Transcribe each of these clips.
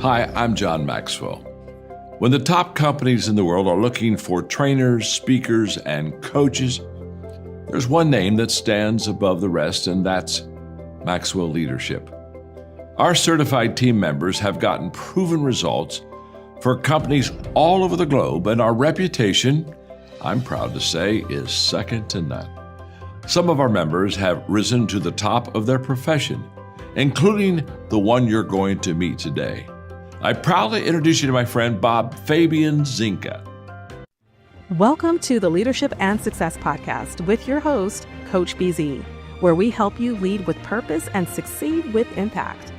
Hi, I'm John Maxwell. When the top companies in the world are looking for trainers, speakers, and coaches, there's one name that stands above the rest, and that's Maxwell Leadership. Our certified team members have gotten proven results for companies all over the globe, and our reputation, I'm proud to say, is second to none. Some of our members have risen to the top of their profession, including the one you're going to meet today. I proudly introduce you to my friend Bob Fabian Zinka. Welcome to the Leadership and Success Podcast with your host, Coach BZ, where we help you lead with purpose and succeed with impact.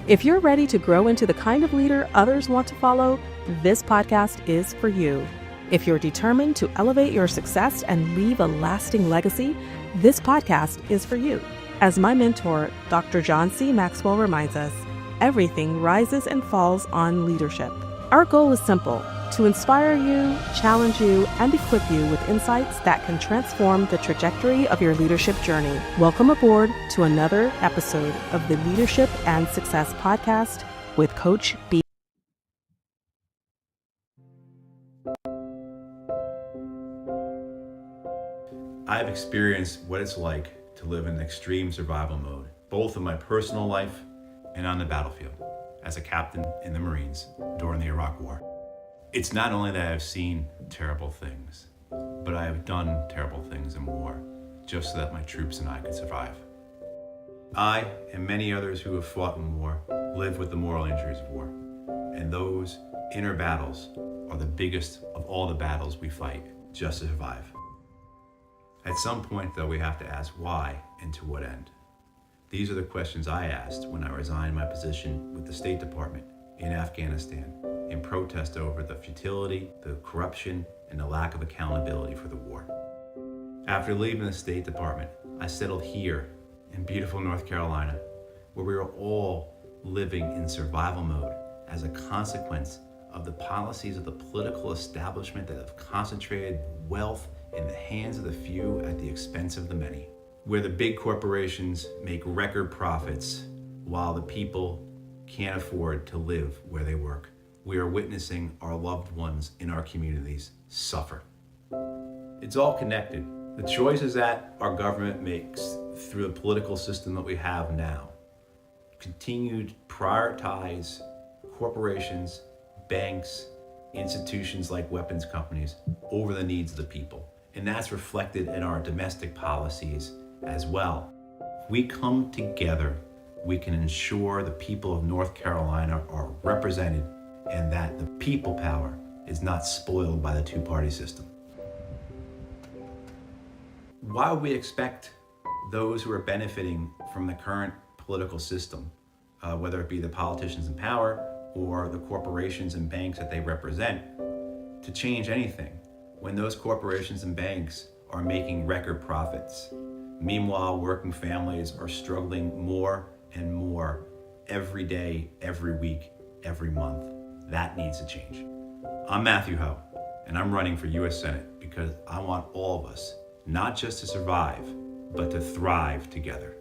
If you're ready to grow into the kind of leader others want to follow, this podcast is for you. If you're determined to elevate your success and leave a lasting legacy, this podcast is for you. As my mentor, Dr. John C. Maxwell reminds us, everything rises and falls on leadership. Our goal is simple: to inspire you, challenge you, and equip you with insights that can transform the trajectory of your leadership journey. Welcome aboard to another episode of the Leadership and Success Podcast with Coach B. I've experienced what it's like to live in extreme survival mode, both in my personal life and on the battlefield as a captain in the Marines during the Iraq War. It's not only that I've seen terrible things, but I have done terrible things in war just so that my troops and I could survive. I and many others who have fought in war live with the moral injuries of war, and those inner battles are the biggest of all the battles we fight just to survive. At some point, though, we have to ask why and to what end. These are the questions I asked when I resigned my position with the State Department in Afghanistan in protest over the futility, the corruption, and the lack of accountability for the war. After leaving the State Department, I settled here in beautiful North Carolina, where we were all living in survival mode as a consequence of the policies of the political establishment that have concentrated wealth in the hands of the few at the expense of the many, where the big corporations make record profits while the people can't afford to live where they work. We are witnessing our loved ones in our communities suffer. It's all connected. The choices that our government makes through the political system that we have now continue to prioritize corporations, banks, institutions like weapons companies over the needs of the people. And that's reflected in our domestic policies as well. If we come together, we can ensure the people of North Carolina are represented and that the people power is not spoiled by the two-party system. Why would we expect those who are benefiting from the current political system, whether it be the politicians in power or the corporations and banks that they represent, to change anything when those corporations and banks are making record profits? Meanwhile, working families are struggling more and more every day, every week, every month. That needs to change. I'm Matthew Hoh, and I'm running for U.S. Senate because I want all of us not just to survive, but to thrive together.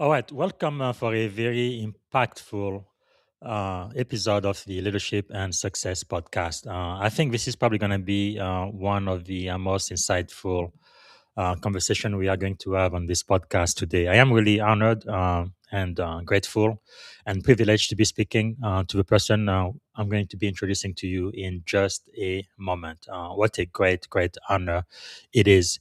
All right, welcome for a very impactful episode of the Leadership and Success Podcast. I think this is probably going to be one of the most insightful conversation we are going to have on this podcast today. I am really honored and grateful and privileged to be speaking to the person I'm going to be introducing to you in just a moment. What a great honor it is.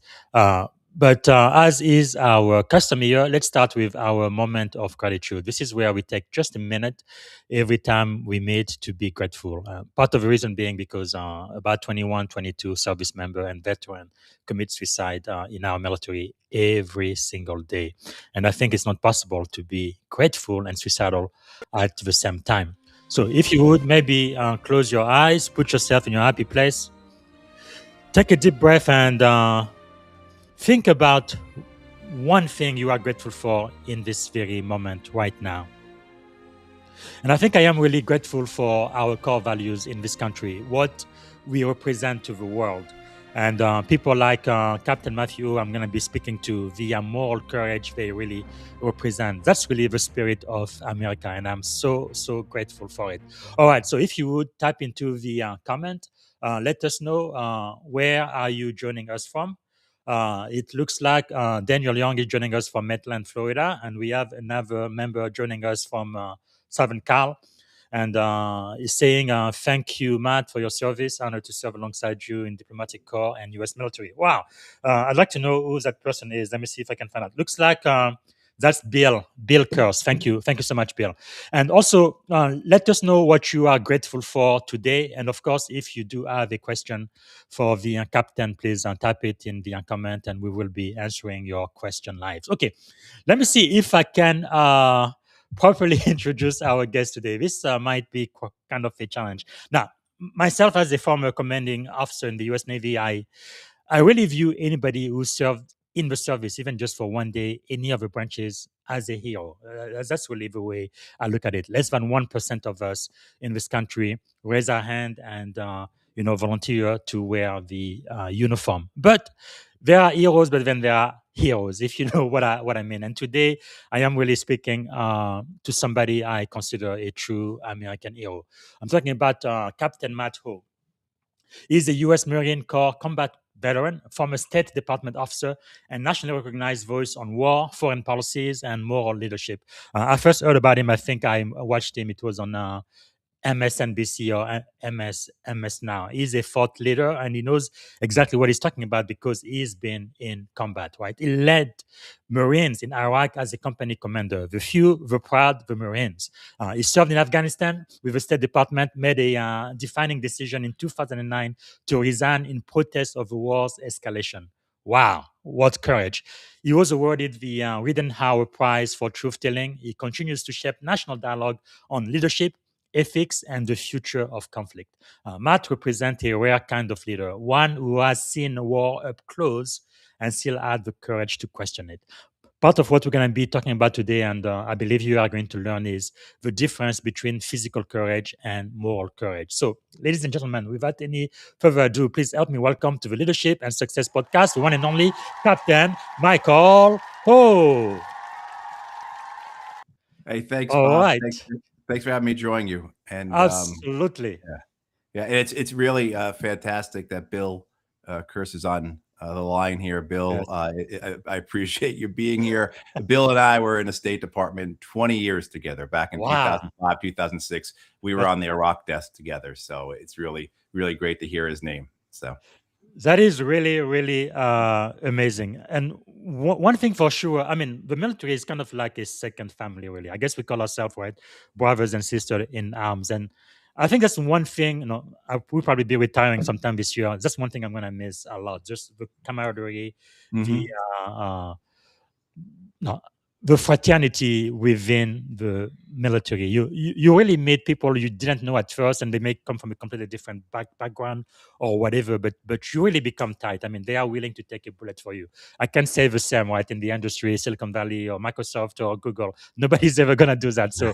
But as is our custom here, let's start with our moment of gratitude. This is where we take just a minute every time we meet to be grateful. Part of the reason being because about 22 service member and veteran commit suicide in our military every single day. And I think it's not possible to be grateful and suicidal at the same time. So if you would maybe close your eyes, put yourself in your happy place, take a deep breath and think about one thing you are grateful for in this very moment right now. And I think I am really grateful for our core values in this country, what we represent to the world. And people like Captain Matthew, Hoh, I'm going to be speaking to, the moral courage they really represent. That's really the spirit of America, and I'm so grateful for it. All right, so if you would type into the comment, let us know where are you joining us from. It looks like Daniel Young is joining us from Maitland, Florida, and we have another member joining us from Southern Cal. And he's saying, thank you, Matt, for your service. Honored to serve alongside you in diplomatic corps and U.S. military. Wow. I'd like to know who that person is. Let me see if I can find out. Looks like that's Bill Kurz. Thank you. Thank you so much, Bill. And also, let us know what you are grateful for today. And of course, if you do have a question for the captain, please type it in the comment and we will be answering your question live. Okay. Let me see if I can properly introduce our guest today. This might be kind of a challenge. Now, myself as a former commanding officer in the U.S. Navy, I really view anybody who served in the service, even just for one day, any of the branches, as a hero. That's really the way I look at it. Less than 1% of us in this country raise our hand and volunteer to wear the uniform. But there are heroes, but then there are heroes, if you know what I mean. And today, I am really speaking to somebody I consider a true American hero. I'm talking about Captain Matt Hoh. He's a U.S. Marine Corps combat veteran, former State Department officer, and nationally recognized voice on war, foreign policies, and moral leadership. I first heard about him. I think I watched him. It was on MSNBC or MS now. He's a thought leader and he knows exactly what he's talking about because he's been in combat, right? He led Marines in Iraq as a company commander. The few, the proud, the Marines. He served in Afghanistan with the State Department, made a defining decision in 2009 to resign in protest of the war's escalation. Wow, what courage. He was awarded the Ridenhour Prize for truth telling. He continues to shape national dialogue on leadership, ethics, and the future of conflict. Matt represents a rare kind of leader, one who has seen war up close and still had the courage to question it. Part of what we're going to be talking about today, and I believe you are going to learn, is the difference between physical courage and moral courage. So, ladies and gentlemen, without any further ado, please help me welcome to the Leadership and Success Podcast, the one and only Captain Michael Hoh. Hey, thanks, All Bob. right. Thanks for having me join you. And Absolutely. yeah, it's really fantastic that Bill Kurz is on the line here. Bill, Yes. I appreciate you being here. Bill and I were in the State Department 20 years together back in Wow. 2005, 2006. We were on the Iraq desk together. So it's really, really great to hear his name. So that is really amazing. And one thing for sure, I mean, the military is kind of like a second family, really. I guess we call ourselves, right, brothers and sisters in arms. And I think that's one thing, we'll probably be retiring sometime this year. That's one thing I'm going to miss a lot, just the camaraderie, the uh, no, the fraternity within the military. You really meet people you didn't know at first, and they may come from a completely different background or whatever. But you really become tight. I mean, they are willing to take a bullet for you. I can say the same, right? In the industry, Silicon Valley or Microsoft or Google, nobody's ever gonna do that. So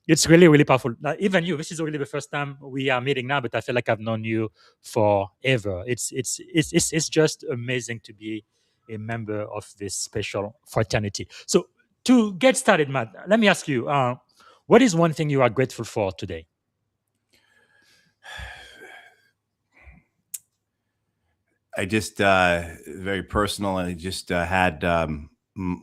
it's really powerful. Now, even you, this is really the first time we are meeting now, but I feel like I've known you forever. It's just amazing to be a member of this special fraternity. So, to get started, Matt, let me ask you, what is one thing you are grateful for today? I just very personal. I just had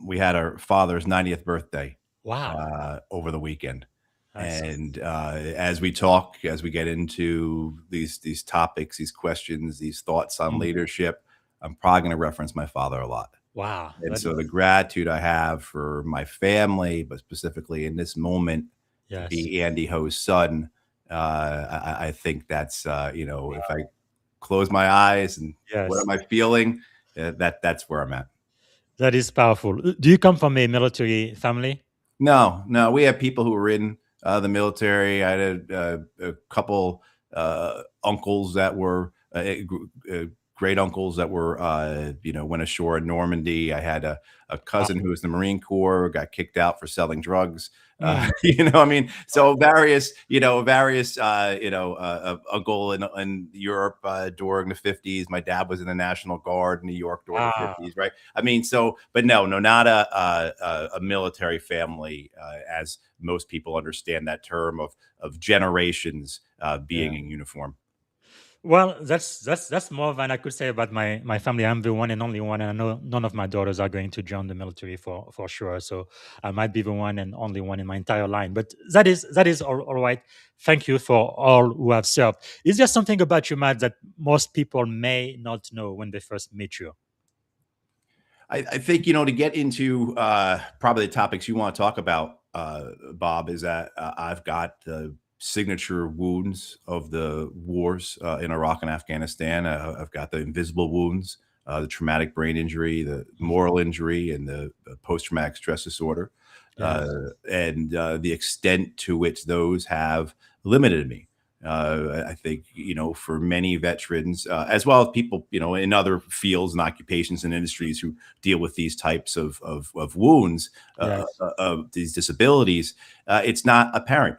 we had our father's 90th birthday. Wow. Over the weekend. Nice. And as we talk, as we get into these topics, these questions, these thoughts on leadership, I'm probably going to reference my father a lot. Wow. And so the gratitude I have for my family, but specifically in this moment, to be Andy Hoh's son, I think that's, if I close my eyes and what am I feeling, that's where I'm at. That is powerful. Do you come from a military family? No. We have people who were in the military. I had a couple uncles that were great uncles that were, went ashore in Normandy. I had a cousin who was in the Marine Corps, got kicked out for selling drugs. Mm. I mean, so various uncle in Europe during the 50s. My dad was in the National Guard in New York during the Ah, 50s, right? I mean, so, but no, not a military family, as most people understand that term of generations being yeah. in uniform. Well, that's more than I could say about my family. I'm the one and only one, and I know none of my daughters are going to join the military for sure. So I might be the one and only one in my entire line. But that is all right. Thank you for all who have served. Is there something about you, Matt, that most people may not know when they first meet you? I think, to get into probably the topics you want to talk about, Bob, is that I've got the signature wounds of the wars in Iraq and Afghanistan. I've got the invisible wounds, the traumatic brain injury, the moral injury, and the post traumatic stress disorder, uh, Yes. and the extent to which those have limited me. I think, for many veterans, as well as people, in other fields and occupations and industries who deal with these types of wounds, Yes. of these disabilities, it's not apparent.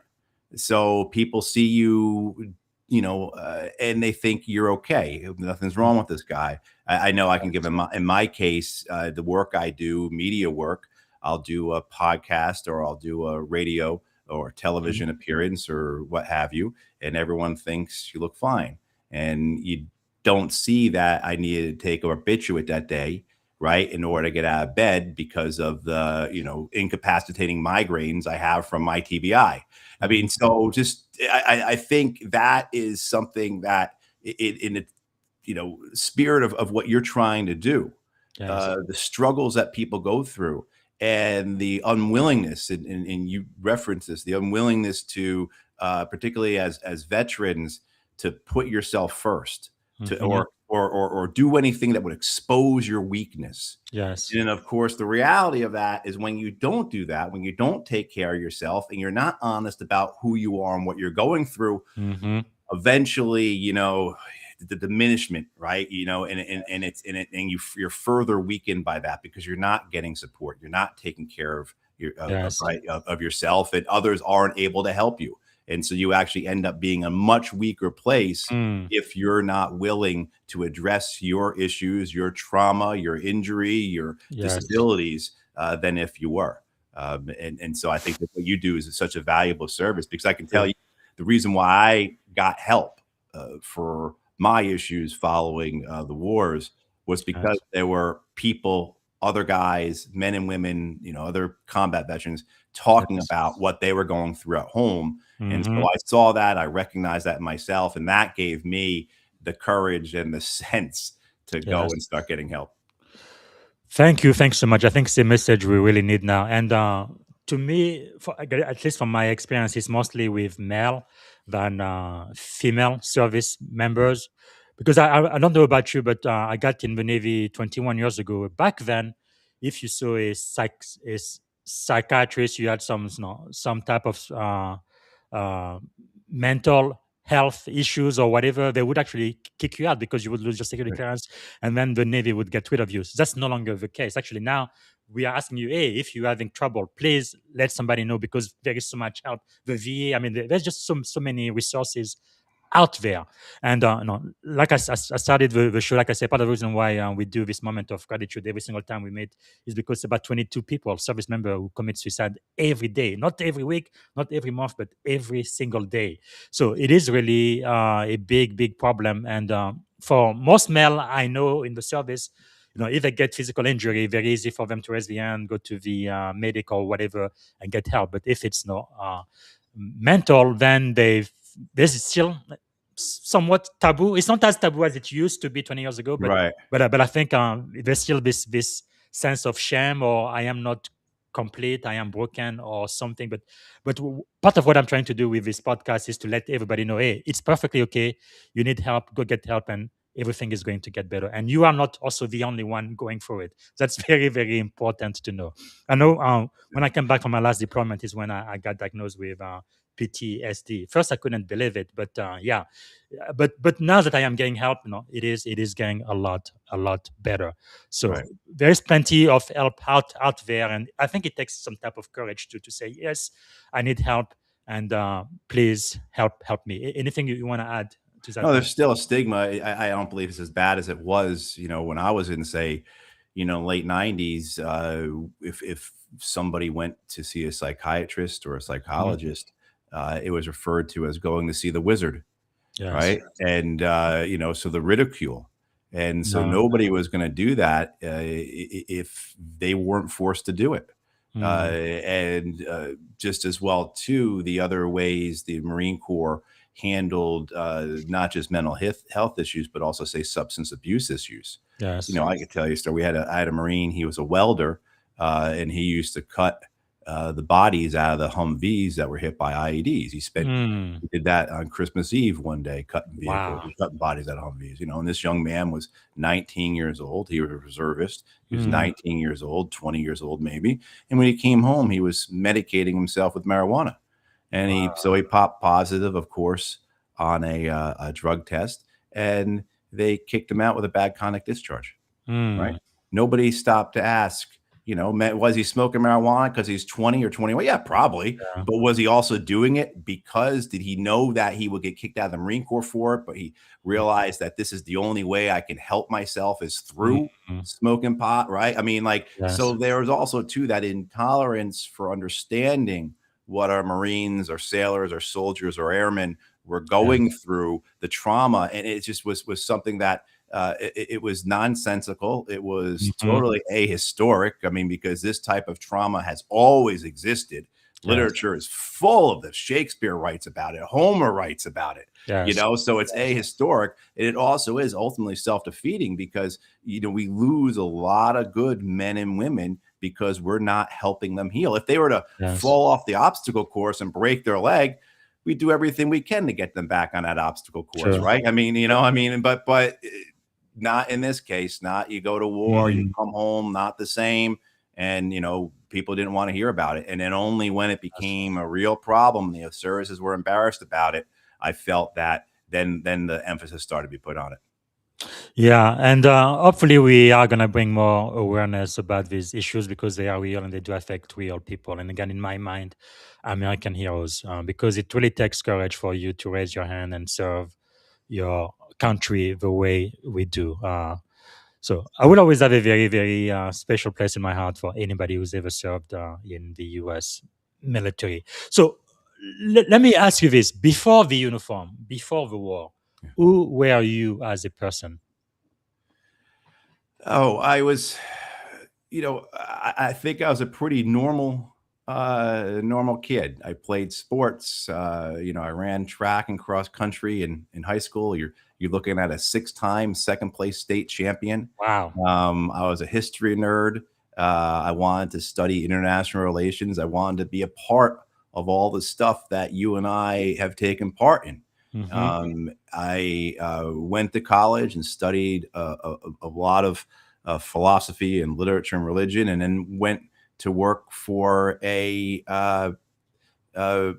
So people see you, and they think you're okay. Nothing's Mm. wrong with this guy. I know I can give Yes. him, in my case, the work I do, media work. I'll do a podcast or I'll do a radio or Mhm. television appearance or what have you, and everyone thinks you look fine. And you don't see that I needed to take a barbiturate that day, right, in order to get out of bed because of the, incapacitating migraines I have from my TBI. I mean, Mhm. so just I think that is something that in the spirit of what you're trying to do, Yes. the struggles that people go through and the unwillingness, and you reference this, the unwillingness to, particularly as veterans, to put yourself first, to Mhm. or do anything that would expose your weakness. Yes. And of course, the reality of that is when you don't do that, when you don't take care of yourself, and you're not honest about who you are and what you're going through, Mhm. eventually, the diminishment, right? You're further weakened by that because you're not getting support, you're not taking care of Yes. right, of yourself, and others aren't able to help you, and so you actually end up being a much weaker place Mm. if you're not willing to address your issues, your trauma, your injury, your Yes. disabilities, than if you were. And so I think that what you do is such a valuable service, because I can tell True. you the reason why I got help for my issues following the wars was because Yes. there were people, other guys, men and women, other combat veterans, talking Yes. about what they were going through at home. And so Mhm. I saw that, I recognized that in myself, and that gave me the courage and the sense to go and Yes. start getting help. Thank you. Thanks so much. I think it's a message we really need now. And to me, at least from my experience, it's mostly with male than female service members. Because I don't know about you, but I got in the Navy 21 years ago. Back then, if you saw a psychiatrist, you had some type of uh, mental health issues or whatever, they would actually kick you out because you would lose your security clearance, and then the Navy would get rid of you. So that's no longer the case. Actually, now we are asking you, hey, if you're having trouble, please let somebody know because there is so much help. The VA, I mean, there's just so many resources out there. And like I started the show, like I said, part of the reason why we do this moment of gratitude every single time we meet is because about 22 people, service member, who commit suicide every day, not every week, not every month, but every single day. So it is really a big problem. And for most male I know in the service, if they get physical injury, very easy for them to raise the hand, go to the medic or whatever, and get help. But if it's not mental, then there's still somewhat taboo. It's not as taboo as it used to be 20 years ago, but Right. I think there's still this sense of shame, or I am not complete, I am broken, or something. But part of what I'm trying to do with this podcast is to let everybody know, hey, it's perfectly okay. You need help, go get help, and everything is going to get better. And you are not also the only one going through it. That's very important to know. I know when I came back from my last deployment is when I got diagnosed with PTSD. First, I couldn't believe it, but yeah, but now that I am getting help, it is getting a lot better. So Right. there is plenty of help out there, and I think it takes some type of courage to say yes, I need help, and please help me. Anything you want to add to that, No, Matt? there's still a stigma. I don't believe it's as bad as it was, when I was in, say, late 90s. If somebody went to see a psychiatrist or a Mhm. psychologist, it was referred to as going to see the wizard, Yes. right? And so the ridicule, and so No. nobody was going to do that if they weren't forced to do it. Mm. And just as well too, the other ways the Marine Corps handled not just mental health issues, but also, say, substance abuse issues. Yes. I could tell you a story. I had a Marine. He was a welder, and he used to cut the bodies out of the Humvees that were hit by IEDs. Mm. He did that on Christmas Eve one day, Wow. cutting bodies out of Humvees. And this young man was 19 years old. He was a reservist. He was Mm. 19 years old, 20 years old maybe. And when he came home, he was medicating himself with marijuana. And he popped positive, of course, on a drug test, and they kicked him out with a bad conduct discharge. Right? Mm. Nobody stopped to ask, was he smoking marijuana because he's 20 or 21? Yeah, probably. Yeah. But was he also doing it because did he know that he would get kicked out of the Marine Corps for it? But he realized that this is the only way I can help myself is through Mhm. smoking pot, right? I mean, Yes. so there was also too that intolerance for understanding what our Marines or sailors or soldiers or airmen were Yeah. going through, the trauma, and it just was something that it was nonsensical. It was Mhm. totally ahistoric. I mean, because this type of trauma has always existed. Yes. Literature is full of this. Shakespeare writes about it. Homer writes about it. Yes. So it's ahistoric. And it also is ultimately self-defeating because, we lose a lot of good men and women because we're not helping them heal. If they were to Yes. fall off the obstacle course and break their leg, we do everything we can to get them back on that obstacle course, True. right? I mean, but not in this case. Not you go to war, you Mm. come home, not the same. And people didn't want to hear about it. And then only when it Yes. became a real problem, the services were embarrassed about it. I felt that then the emphasis started to be put on it. Yeah, and hopefully we are gonna bring more awareness about these issues because they are real and they do affect real people. And again, in my mind, American heroes, because it really takes courage for you to raise your hand and serve your country the way we do. So I will always have a very, very special place in my heart for anybody who's ever served in the U.S. military. So let me ask you this: before the uniform, before the war, who were you as a person? Oh, I was, I think I was a pretty normal kid. I played sports. I ran track and cross country in high school. You're looking at a 6-time second place state champion. Wow. I was a history nerd. I wanted to study international relations. I wanted to be a part of all the stuff that you and I have taken part in. Hmm. I went to college and studied a lot of philosophy and literature and religion, and then went to work for uh, a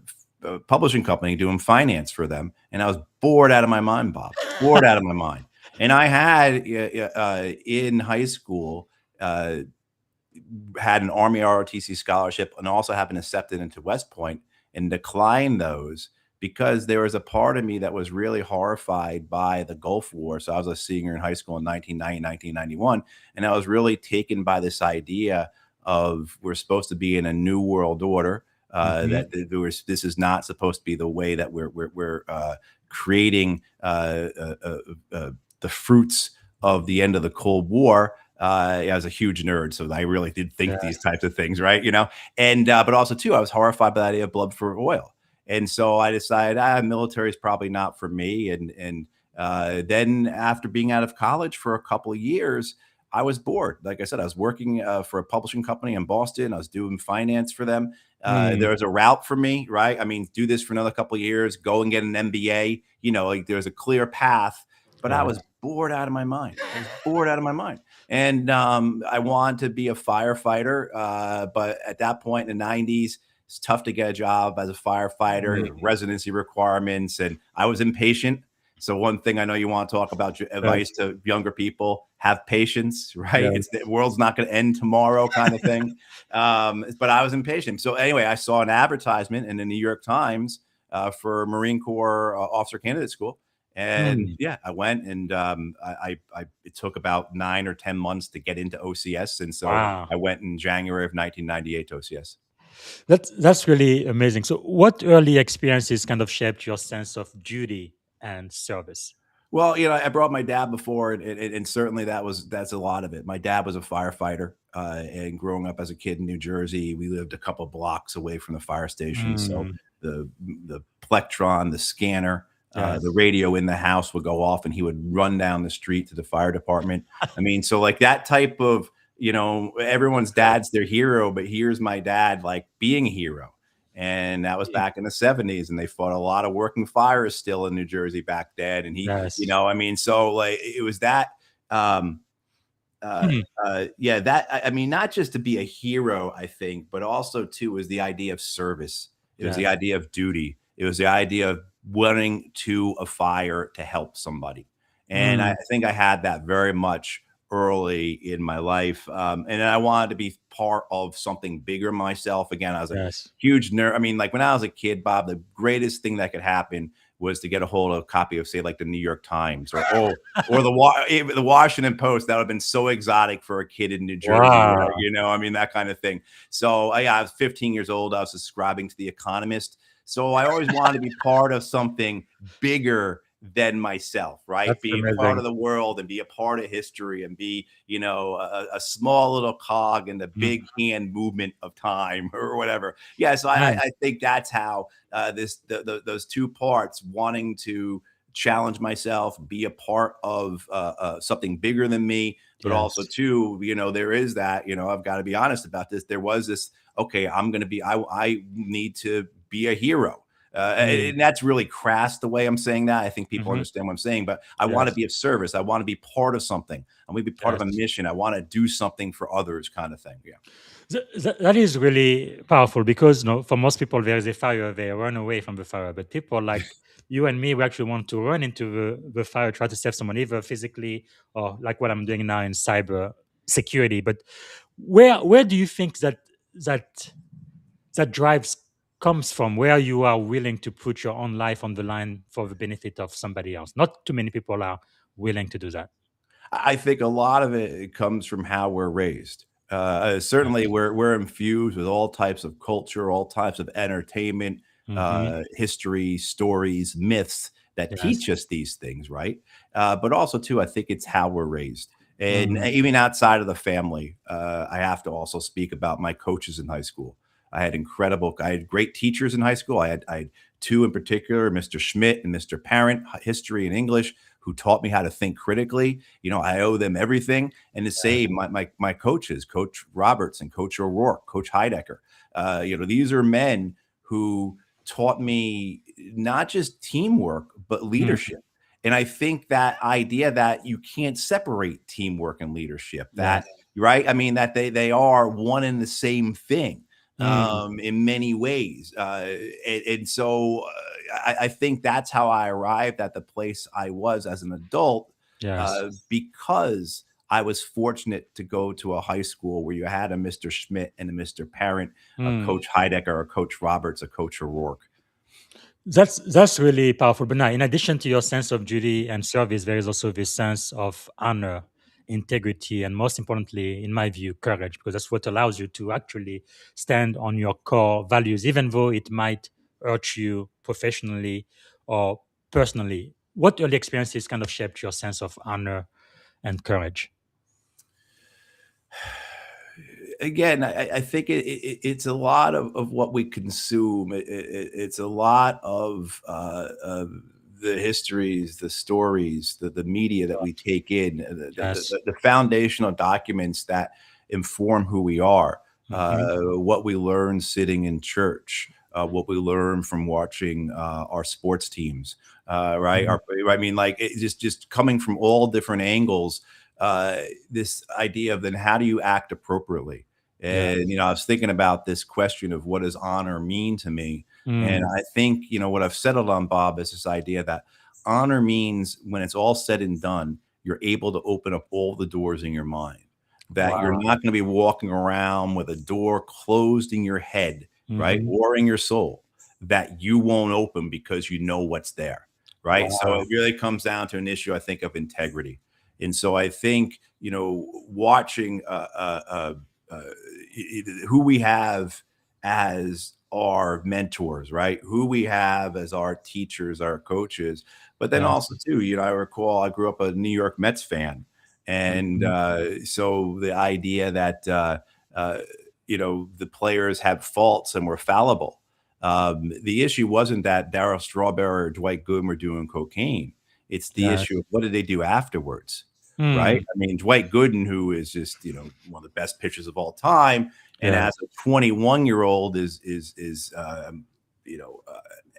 publishing company doing finance for them. And I was bored out of my mind, Bob, bored out of my mind. And I had in high school had an Army ROTC scholarship and also happened accepted into West Point and declined those because there was a part of me that was really horrified by the Gulf War. So I was a senior in high school in 1990, 1991. And I was really taken by this idea of we're supposed to be in a new world order. Hmm. This is not supposed to be the way that we're creating the fruits of the end of the Cold War. I was a huge nerd, so I really did think these Yes. types of things, right? And but also too, I was horrified by the idea of blood for oil, and so I decided, military is probably not for me. And then after being out of college for a couple of years, I was bored. Like I said, I was working for a publishing company in Boston. I was doing finance for them. Mm. There was a route for me, right? I mean, do this for another couple of years, go and get an MBA. Like there's a clear path, but I Yeah. was bored out of my mind. I was bored out of my mind. And I wanted to be a firefighter. But at that point in the 90s, It's tough to get a job as a firefighter, residency requirements, and I was impatient. So one thing I know you want to talk about, advice to younger people: have patience, right? Yes. It's the world's not going to end tomorrow, kind of thing. But I was impatient. So anyway, I saw an advertisement in the New York Times for Marine Corps Officer Candidate School. And yeah, I went, and it took about 9 or 10 months to get into OCS. And so Wow. I went in January of 1998 to OCS. That's really amazing. So, what early experiences kind of shaped your sense of duty and service? Well, I brought my dad before, and certainly that's a lot of it. My dad was a firefighter, and growing up as a kid in New Jersey, we lived a couple blocks away from the fire station. So Mm, the plectron, the scanner, yes. the radio in the house would go off, and he would run down the street to the fire department. I mean, so like that type of, everyone's dad's their hero, but here's my dad like being a hero. And that was back in the 70s, and they fought a lot of working fires still in New Jersey back then. And Yes. I mean, so like it was that, Hmm. yeah, that, I mean, not just to be a hero, I think, but also too was the idea of service. It was the Yes. idea of duty. It was the idea of running to a fire to help somebody. And I Mm, think I had that very much early in my life. And I wanted to be part of something bigger myself. Again, I was a yes. huge nerd. I mean, like when I was a kid, Bob, the greatest thing that could happen was to get a hold of a copy of, say, like the New York Times or the Washington Post. That would have been so exotic for a kid in New Jersey, right? Wow. I mean, that kind of thing. So I was 15 years old. I was subscribing to The Economist. So I always wanted to be part of something bigger than myself, right? That's Be a part amazing. of the world and be a part of history and be, a small little cog in the Mm, big hand movement of time or whatever. Yeah. So I, nice. I think that's how those two parts, wanting to challenge myself, be a part of something bigger than me, but also Yes. too, there is that, I've got to be honest about this. There was this, okay, I need to be a hero. Mm, And that's really crass the way I'm saying that. I think people mhm. understand what I'm saying, but I want to Yes. be of service. I want to be part of something. I want to be part of a Yes. mission. I want to do something for others, kind of thing. Yeah. That is really powerful because for most people there is a fire, they run away from the fire. But people like you and me, we actually want to run into the fire, try to save someone, either physically or like what I'm doing now in cyber security. But where do you think that that drives comes from? Where you are willing to put your own life on the line for the benefit of somebody else? Not too many people are willing to do that. I think a lot of it comes from how we're raised. Certainly, Yes. we're infused with all types of culture, all types of entertainment, Hmm. history, stories, myths that Yes. teach us these things, right? But also, too, I think it's how we're raised, and Mm, even outside of the family, I have to also speak about my coaches in high school. I had great teachers in high school. I had two in particular, Mr. Schmidt and Mr. Parent, history and English, who taught me how to think critically. I owe them everything. And the yes. same, my coaches, Coach Roberts and Coach O'Rourke, Coach Heidecker. These are men who taught me not just teamwork, but Mm, leadership. And I think that idea that you can't separate teamwork and leadership, that yes. right? I mean, that they are one and the same thing Mm, in many ways. And so I think that's how I arrived at the place I was as an adult, yes. because I was fortunate to go to a high school where you had a Mr. Schmidt and a Mr. Parent, a Mm. Coach Heidecker, a Coach Roberts, a Coach O'Rourke. That's really powerful. But now, in addition to your sense of duty and service, there is also this sense of honor, integrity, and most importantly, in my view, courage, because that's what allows you to actually stand on your core values, even though it might hurt you professionally or personally. What early experiences kind of shaped your sense of honor and courage? Again, I think it's a lot of what we consume. It's a lot of the histories, the stories, the media that we take in, Yes. the foundational documents that inform who we are, Hmm. what we learn sitting in church, what we learn from watching our sports teams, right? Hmm. I mean, like just coming from all different angles. This idea of then how do you act appropriately? Yeah. And, I was thinking about this question of what does honor mean to me? And Mm. I think, what I've settled on, Bob, is this idea that honor means when it's all said and done, you're able to open up all the doors in your mind, that you're Wow. not going to be walking around with a door closed in your head, right? Hmm. Or in your soul that you won't open because you know what's there, right? So Wow. it really comes down to an issue, I think, of integrity. And so I think, watching uh, who we have as our mentors, right? Who we have as our teachers, our coaches, but then Yes. also too, I recall I grew up a New York Mets fan, and Hmm. so the idea that uh, the players had faults and were fallible. The issue wasn't that Darryl Strawberry or Dwight Gooden were doing cocaine. It's the Yes. issue of what did they do afterwards, right? Mm. I mean, Dwight Gooden, who is just one of the best pitchers of all time, and Yeah. as a 21-year-old is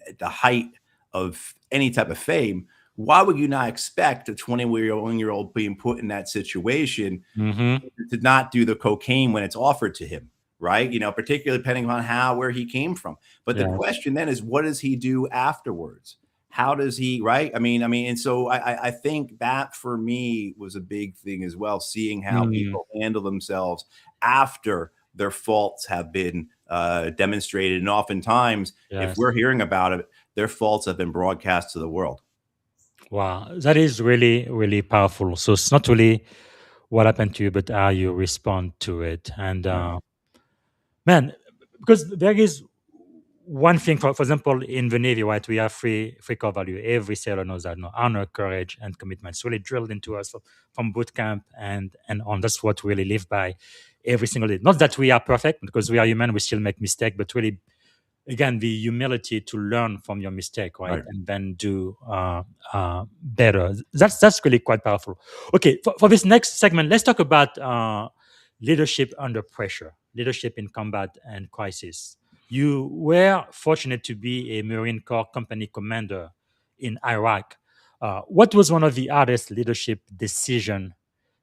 at the height of any type of fame. Why would you not expect a 21-year-old being put in that situation Hmm. to not do the cocaine when it's offered to him, right? Particularly depending on where he came from. But the Yes. question then is, what does he do afterwards? How does he, right? And so I think that for me was a big thing as well, seeing how Mm. people handle themselves after their faults have been demonstrated. And oftentimes, if Yes. we're hearing about it, their faults have been broadcast to the world. Wow. That is really, really powerful. So it's not really what happened to you, but how you respond to it. And Right. man, because there is one thing, for example, in the Navy, right, we have three core value. Every sailor knows that, no, honor, courage, and commitment. It's really drilled into us from boot camp and on. That's what we really live by every single day. Not that we are perfect, because we are human, we still make mistakes, but really, again, the humility to learn from your mistake, right, Right. and then do better. That's really quite powerful. Okay, for this next segment, let's talk about leadership under pressure, leadership in combat and crisis. You were fortunate to be a Marine Corps company commander in Iraq. What was one of the hardest leadership decision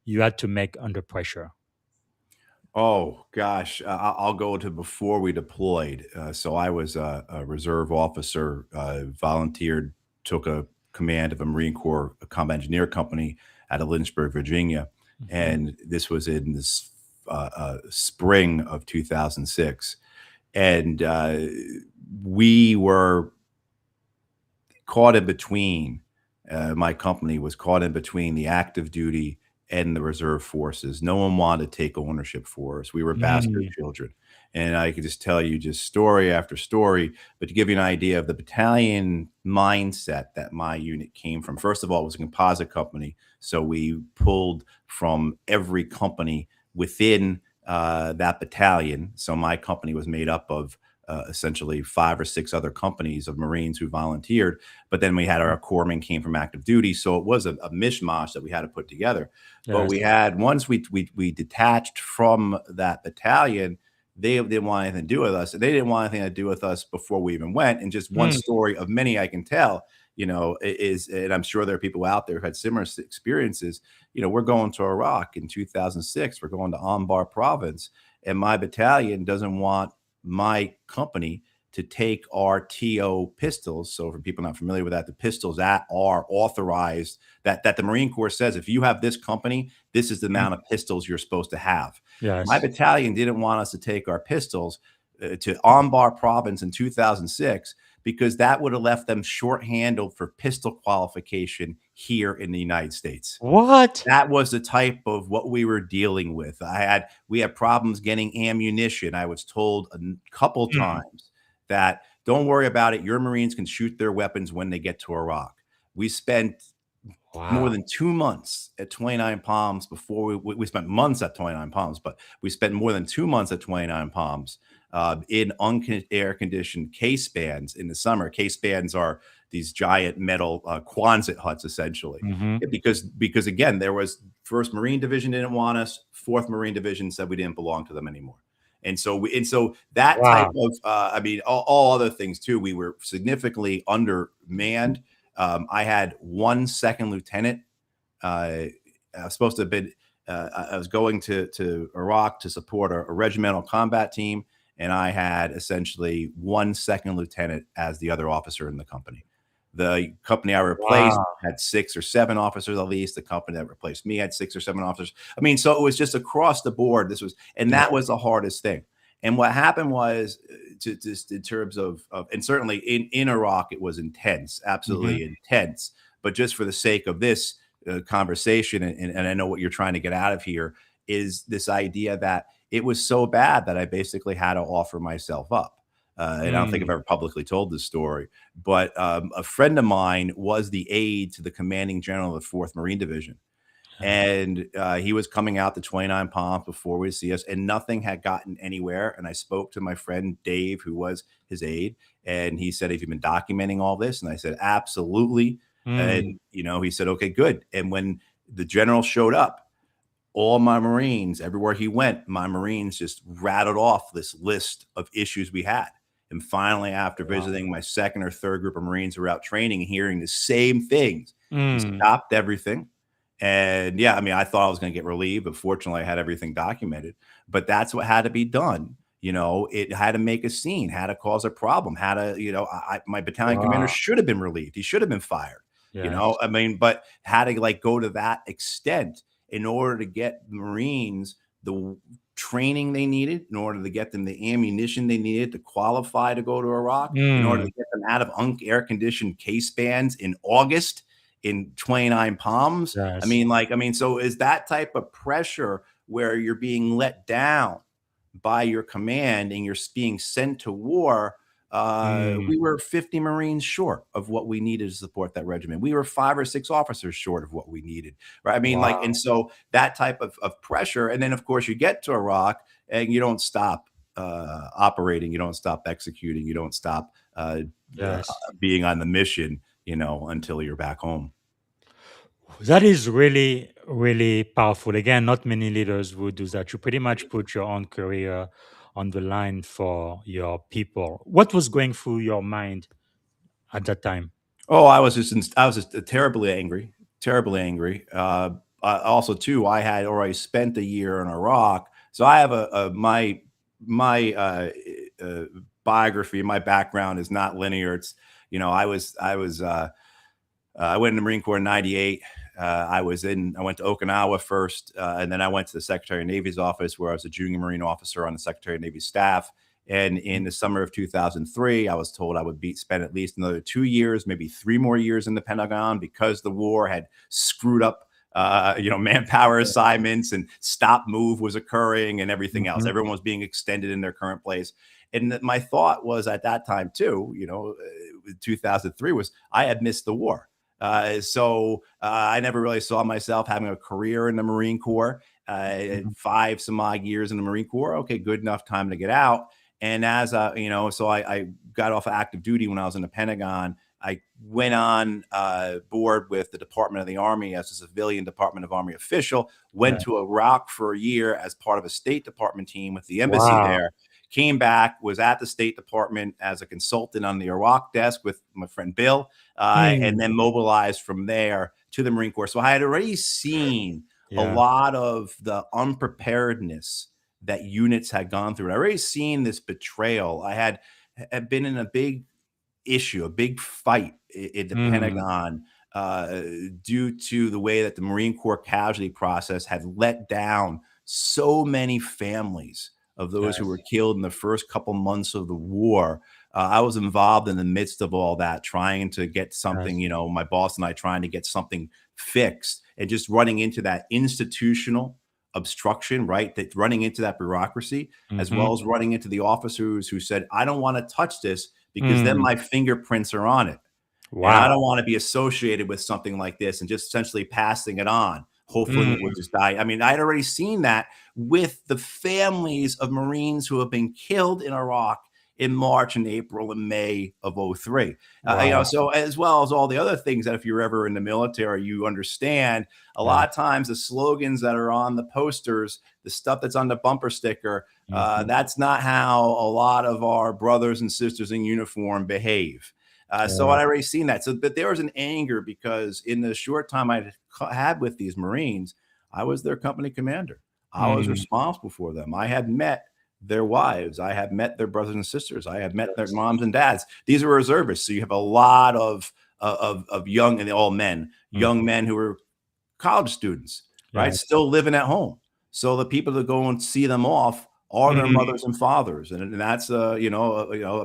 you had to make under pressure? Oh gosh, I'll go to before we deployed. So I was a reserve officer, volunteered, took a command of a Marine Corps combat engineer company out of Lynchburg, Virginia, Mhm. and this was in this spring of 2006, and we were caught in between. My company was caught in between the active duty and the reserve forces. No one wanted to take ownership for us. We were bastard Mm. children. And I could just tell you just story after story. But to give you an idea of the battalion mindset that my unit came from, first of all, it was a composite company. So we pulled from every company within that battalion. So my company was made up of essentially 5 or 6 other companies of Marines who volunteered. But then we had our corpsmen came from active duty, so it was a mishmash that we had to put together. But Yes. we had once we detached from that battalion, they didn't want anything to do with us. They didn't want anything to do with us before we even went. And just one Mm. story of many I can tell, is, and I'm sure there are people out there who had similar experiences. We're going to Iraq in 2006. We're going to Anbar province, and my battalion doesn't want my company to take our TO pistols. So for people not familiar with that, the pistols that are authorized, that the Marine Corps says, if you have this company, this is the Mm. amount of pistols you're supposed to have. My Yes. battalion didn't want us to take our pistols to Anbar province in 2006 because that would have left them short-handled for pistol qualification here in the United States. What? That was the type of what we were dealing with. We had problems getting ammunition. I was told a couple Mm. times that don't worry about it. Your Marines can shoot their weapons when they get to Iraq. We spent more Wow. than 2 months at 29 Palms before we spent months at 29 Palms, but we spent more than 2 months at 29 Palms in air conditioned case bands in the summer. Case bands are these giant metal Quonset huts, essentially. Hmm. Yeah, because again, there was First Marine Division didn't want us, Fourth Marine Division said we didn't belong to them anymore. And so that type Wow. of, all other things too. We were significantly undermanned. I had one second lieutenant. I was supposed to have been I was going to Iraq to support a regimental combat team, and I had essentially one second lieutenant as the other officer in the company. The company I replaced Wow. had 6 or 7 officers at least. The company that replaced me had 6 or 7 officers. I mean, so it was just across the board. That was the hardest thing. And what happened was, just in terms of and certainly in Iraq, it was intense, Mm-hmm. absolutely intense. But just for the sake of this conversation, and I know what you're trying to get out of here, is this idea that it was so bad that I basically had to offer myself up. And I don't think I've ever publicly told this story, but a friend of mine was the aide to the commanding general of the 4th Marine Division. And he was coming out to 29 Palms before we see us, and nothing had gotten anywhere. And I spoke to my friend Dave, who was his aide, and he said, "Have you been documenting all this?" And I said, "Absolutely." And he said, "Okay, good." And when the general showed up, all my Marines, everywhere he went, my Marines just rattled off this list of issues we had. And finally, after visiting my second or third group of Marines who were out training and hearing the same things, he stopped everything. And yeah, I mean, I thought I was going to get relieved, but fortunately I had everything documented. But that's what had to be done. It had to make a scene, had to cause a problem, had to, my battalion commander should have been relieved. He should have been fired, Yes. I mean, but had to like go to that extent in order to get the Marines the training they needed, in order to get them the ammunition they needed to qualify to go to Iraq, in order to get them out of air-conditioned case bands in August in 29 Palms. Yes. So is that type of pressure where you're being let down by your command and you're being sent to war? We were 50 Marines short of what we needed to support that regiment. We were 5 or 6 officers short of what we needed, right? And so that type of pressure. And then, of course, you get to Iraq and you don't stop operating. You don't stop executing. You don't stop Yes. being on the mission, until you're back home. That is really, really powerful. Again, not many leaders would do that. You pretty much put your own career on the line for your people. What was going through your mind at that time? Oh, I was just terribly angry, terribly angry. Also, too, I had already spent a year in Iraq, so I have my biography, my background is not linear. It's I went in the Marine Corps in '98. I went to Okinawa first, and then I went to the Secretary of Navy's office, where I was a junior Marine officer on the Secretary of Navy's staff. And in the summer of 2003, I was told I would spend at least another 2 years, maybe 3 more years in the Pentagon, because the war had screwed up, manpower assignments, and stop move was occurring and everything else. Everyone was being extended in their current place. And my thought was at that time too, 2003, was I had missed the war. So I never really saw myself having a career in the Marine Corps. 5 some odd years in the Marine Corps. Okay, good enough time to get out. And as so I got off active duty when I was in the Pentagon. I went on board with the Department of the Army as a civilian Department of Army official, went to Iraq for a year as part of a State Department team with the embassy there, came back, was at the State Department as a consultant on the Iraq desk with my friend Bill, and then mobilized from there to the Marine Corps. So I had already seen a lot of the unpreparedness that units had gone through. And I already seen this betrayal. I had been in a big issue, a big fight in the Pentagon due to the way that the Marine Corps casualty process had let down so many families of those who were killed in the first couple months of the war. I was involved in the midst of all that, trying to get something, my boss and I trying to get something fixed, and just running into that institutional obstruction, right? That running into that bureaucracy, as well as running into the officers who said, I don't want to touch this because then my fingerprints are on it. And I don't want to be associated with something like this, and just essentially passing it on. Hopefully we'll just die. I mean, I'd already seen that with the families of Marines who have been killed in Iraq in March and April and May of '03. So as well as all the other things that if you're ever in the military, you understand a lot of times the slogans that are on the posters, the stuff that's on the bumper sticker, that's not how a lot of our brothers and sisters in uniform behave. So I'd already seen that. But there was an anger because in the short time I had with these Marines, I was their company commander. I was Mm. responsible for them. I had met their wives. I had met their brothers and sisters. I had met their moms and dads. These were reservists. So you have a lot of young, and all men, young men who were college students, right? Yes. Still living at home. So the people that go and see them off are their mothers and fathers, and that's a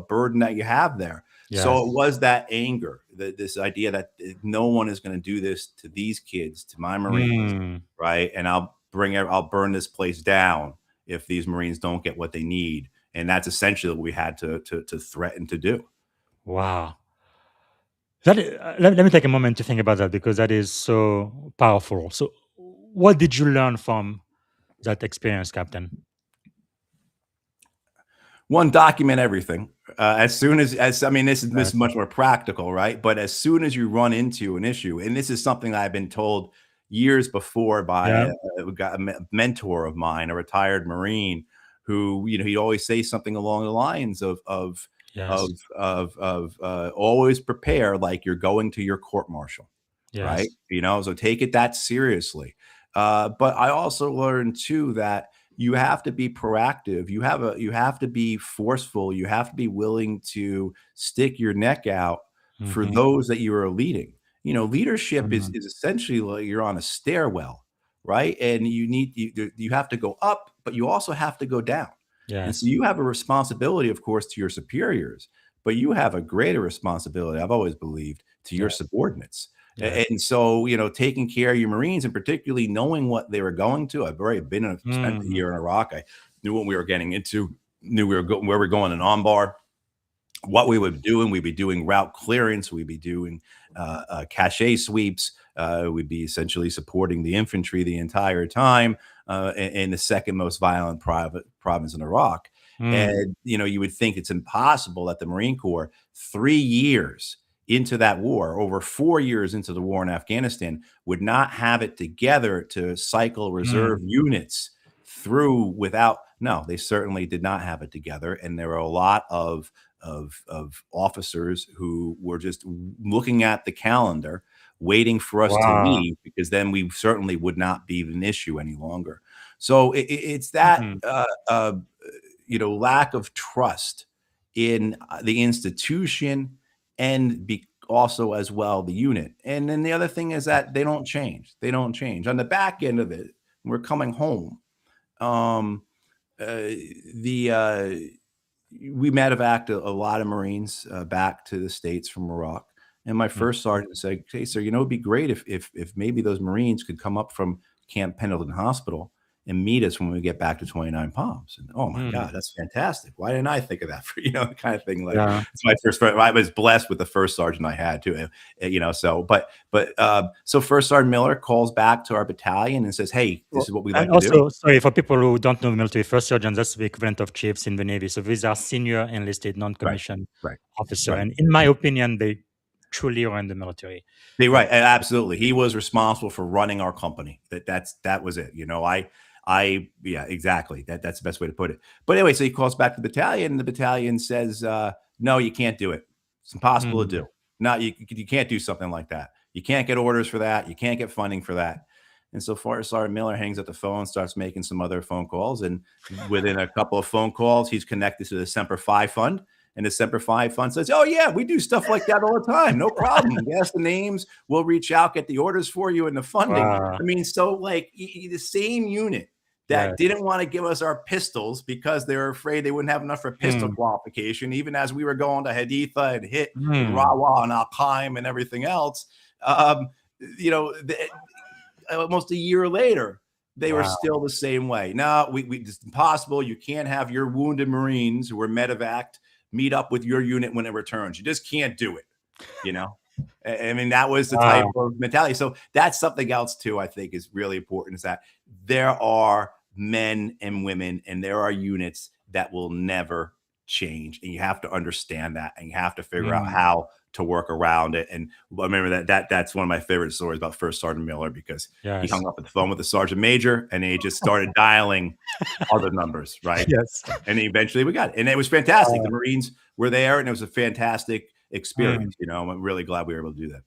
burden that you have there. So it Yes. was that anger, this idea that no one is going to do this to these kids, to my Marines, Mm. right? And I'll burn this place down if these Marines don't get what they need. And that's essentially what we had to threaten to do. Wow. Let me take a moment to think about that because that is so powerful. So, what did you learn from that experience, Captain? One, document everything. As soon as I mean, this is Yes. much more practical, right? But as soon as you run into an issue, and this is something that I've been told years before by Yeah. a mentor of mine, a retired Marine, who he'd always say something along the lines of Yes. always prepare like you're going to your court martial, right? Yes. So take it that seriously. But I also learned too that you have to be proactive. You have to be forceful. You have to be willing to stick your neck out for Mhm. those that you are leading. Leadership is Mm. essentially like you're on a stairwell, right? And you have to go up, but you also have to go down. And so Yes. you have a responsibility, of course, to your superiors, but you have a greater responsibility, I've always believed, to your Yes. subordinates. Yes. And so, taking care of your Marines and particularly knowing what they were going to. I've already spent a Mm. year in Iraq. I knew what we were getting into, knew where we're going in ONBAR, what we would be doing. We'd be doing route clearance. We'd be doing cache sweeps. We'd be essentially supporting the infantry the entire time in the second most violent province in Iraq. Mm. And, you would think it's impossible that the Marine Corps, 3 years into that war, over 4 years into the war in Afghanistan, would not have it together to cycle reserve Mm. units through without. No, they certainly did not have it together. And there were a lot of officers who were just looking at the calendar, waiting for us to Wow. leave, because then we certainly would not be an issue any longer. So it's that Mhm. lack of trust in the institution and also as well the unit. And then the other thing is that they don't change. They don't change. On the back end of it, we're coming home. Um, the We medevaced a lot of Marines back to the States from Iraq. And my Mm. first sergeant said, "Hey, sir, it'd be great if maybe those Marines could come up from Camp Pendleton Hospital and meet us when we get back to 29 Palms." And oh my Mm. God, that's fantastic. Why didn't I think of that? For kind of thing. Like Yeah. it's my first. I was blessed with the first sergeant I had too. So so First Sergeant Miller calls back to our battalion and says, "Hey, this Well, is what we and like to do." also, sorry for people who don't know the military, first sergeant, that's the equivalent of chiefs in the Navy. So these are senior enlisted, Right, non-commissioned right, officer, right. and in my opinion, they truly are in the military. Right, absolutely. He was responsible for running our company. That was it. Yeah, exactly. That's the best way to put it. But anyway, so he calls back to the battalion, and the battalion says, "No, you can't do it. It's impossible to Mm. do. No, you can't do something like that. You can't get orders for that. You can't get funding for that." And so far, Sergeant Miller hangs up the phone, starts making some other phone calls, and within a couple of phone calls, he's connected to the Semper Fi Fund. And the Semper Fi Fund says, "Oh yeah, we do stuff like that all the time. No problem. Guess the names. We'll reach out, get the orders for you, and the funding." Wow. I mean, so like the same unit that Yes. didn't want to give us our pistols because they were afraid they wouldn't have enough for pistol Mm. qualification, even as we were going to Haditha and hit and Mm. Rawa and Al Qaim and everything else. Um, Almost a year later, they were Wow. still the same way. No, it's impossible. You can't have your wounded Marines who were medevaced meet up with your unit when it returns. You just can't do it. You know, I mean, that was the type Wow. of mentality. So that's something else too. I think is really important is that there are men and women, and there are units that will never change, and you have to understand that, and you have to figure out Mm. how to work around it. And I remember that's one of my favorite stories about First Sergeant Miller, because he Yes. hung up the phone with the sergeant major, and he just started dialing other numbers, right? Yes. And eventually we got it. And it was fantastic. The Marines were there, and it was a fantastic Mm. experience. I'm really glad we were able to do that.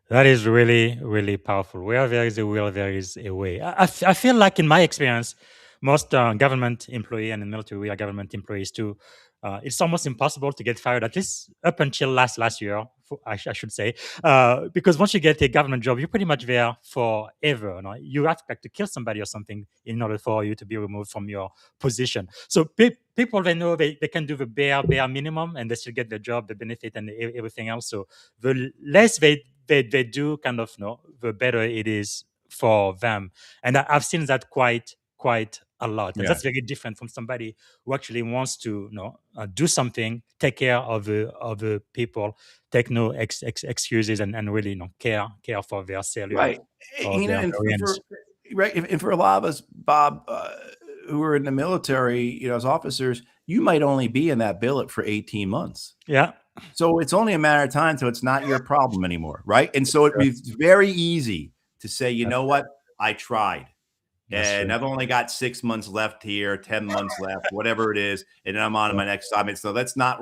That is really, really powerful. Where there is a will, there is a way. I feel like, in my experience, most government employee and in military, we are government employees too. It's almost impossible to get fired, at least up until last year, I should say, because once you get a government job, you're pretty much there forever. You know? You have like to kill somebody or something in order for you to be removed from your position. So people, they know they can do the bare minimum and they still get the job, the benefit, and everything else. So the less they do, kind of, the better it is for them. And I've seen that quite a lot, and Yeah. that's very different from somebody who actually wants to, do something, take care of the people, take no excuses, and really, care for their sailors Right. or their And Marines. for a lot of us, Bob, who are in the military, as officers, you might only be in that billet for 18 months. Yeah. So it's only a matter of time till it's not your problem anymore, right? And so it'd be very easy to say, you That's know right. what? I tried. That's And true. I've only got 6 months left here, 10 months left, whatever it is, and then I'm on to my next assignment. So let's not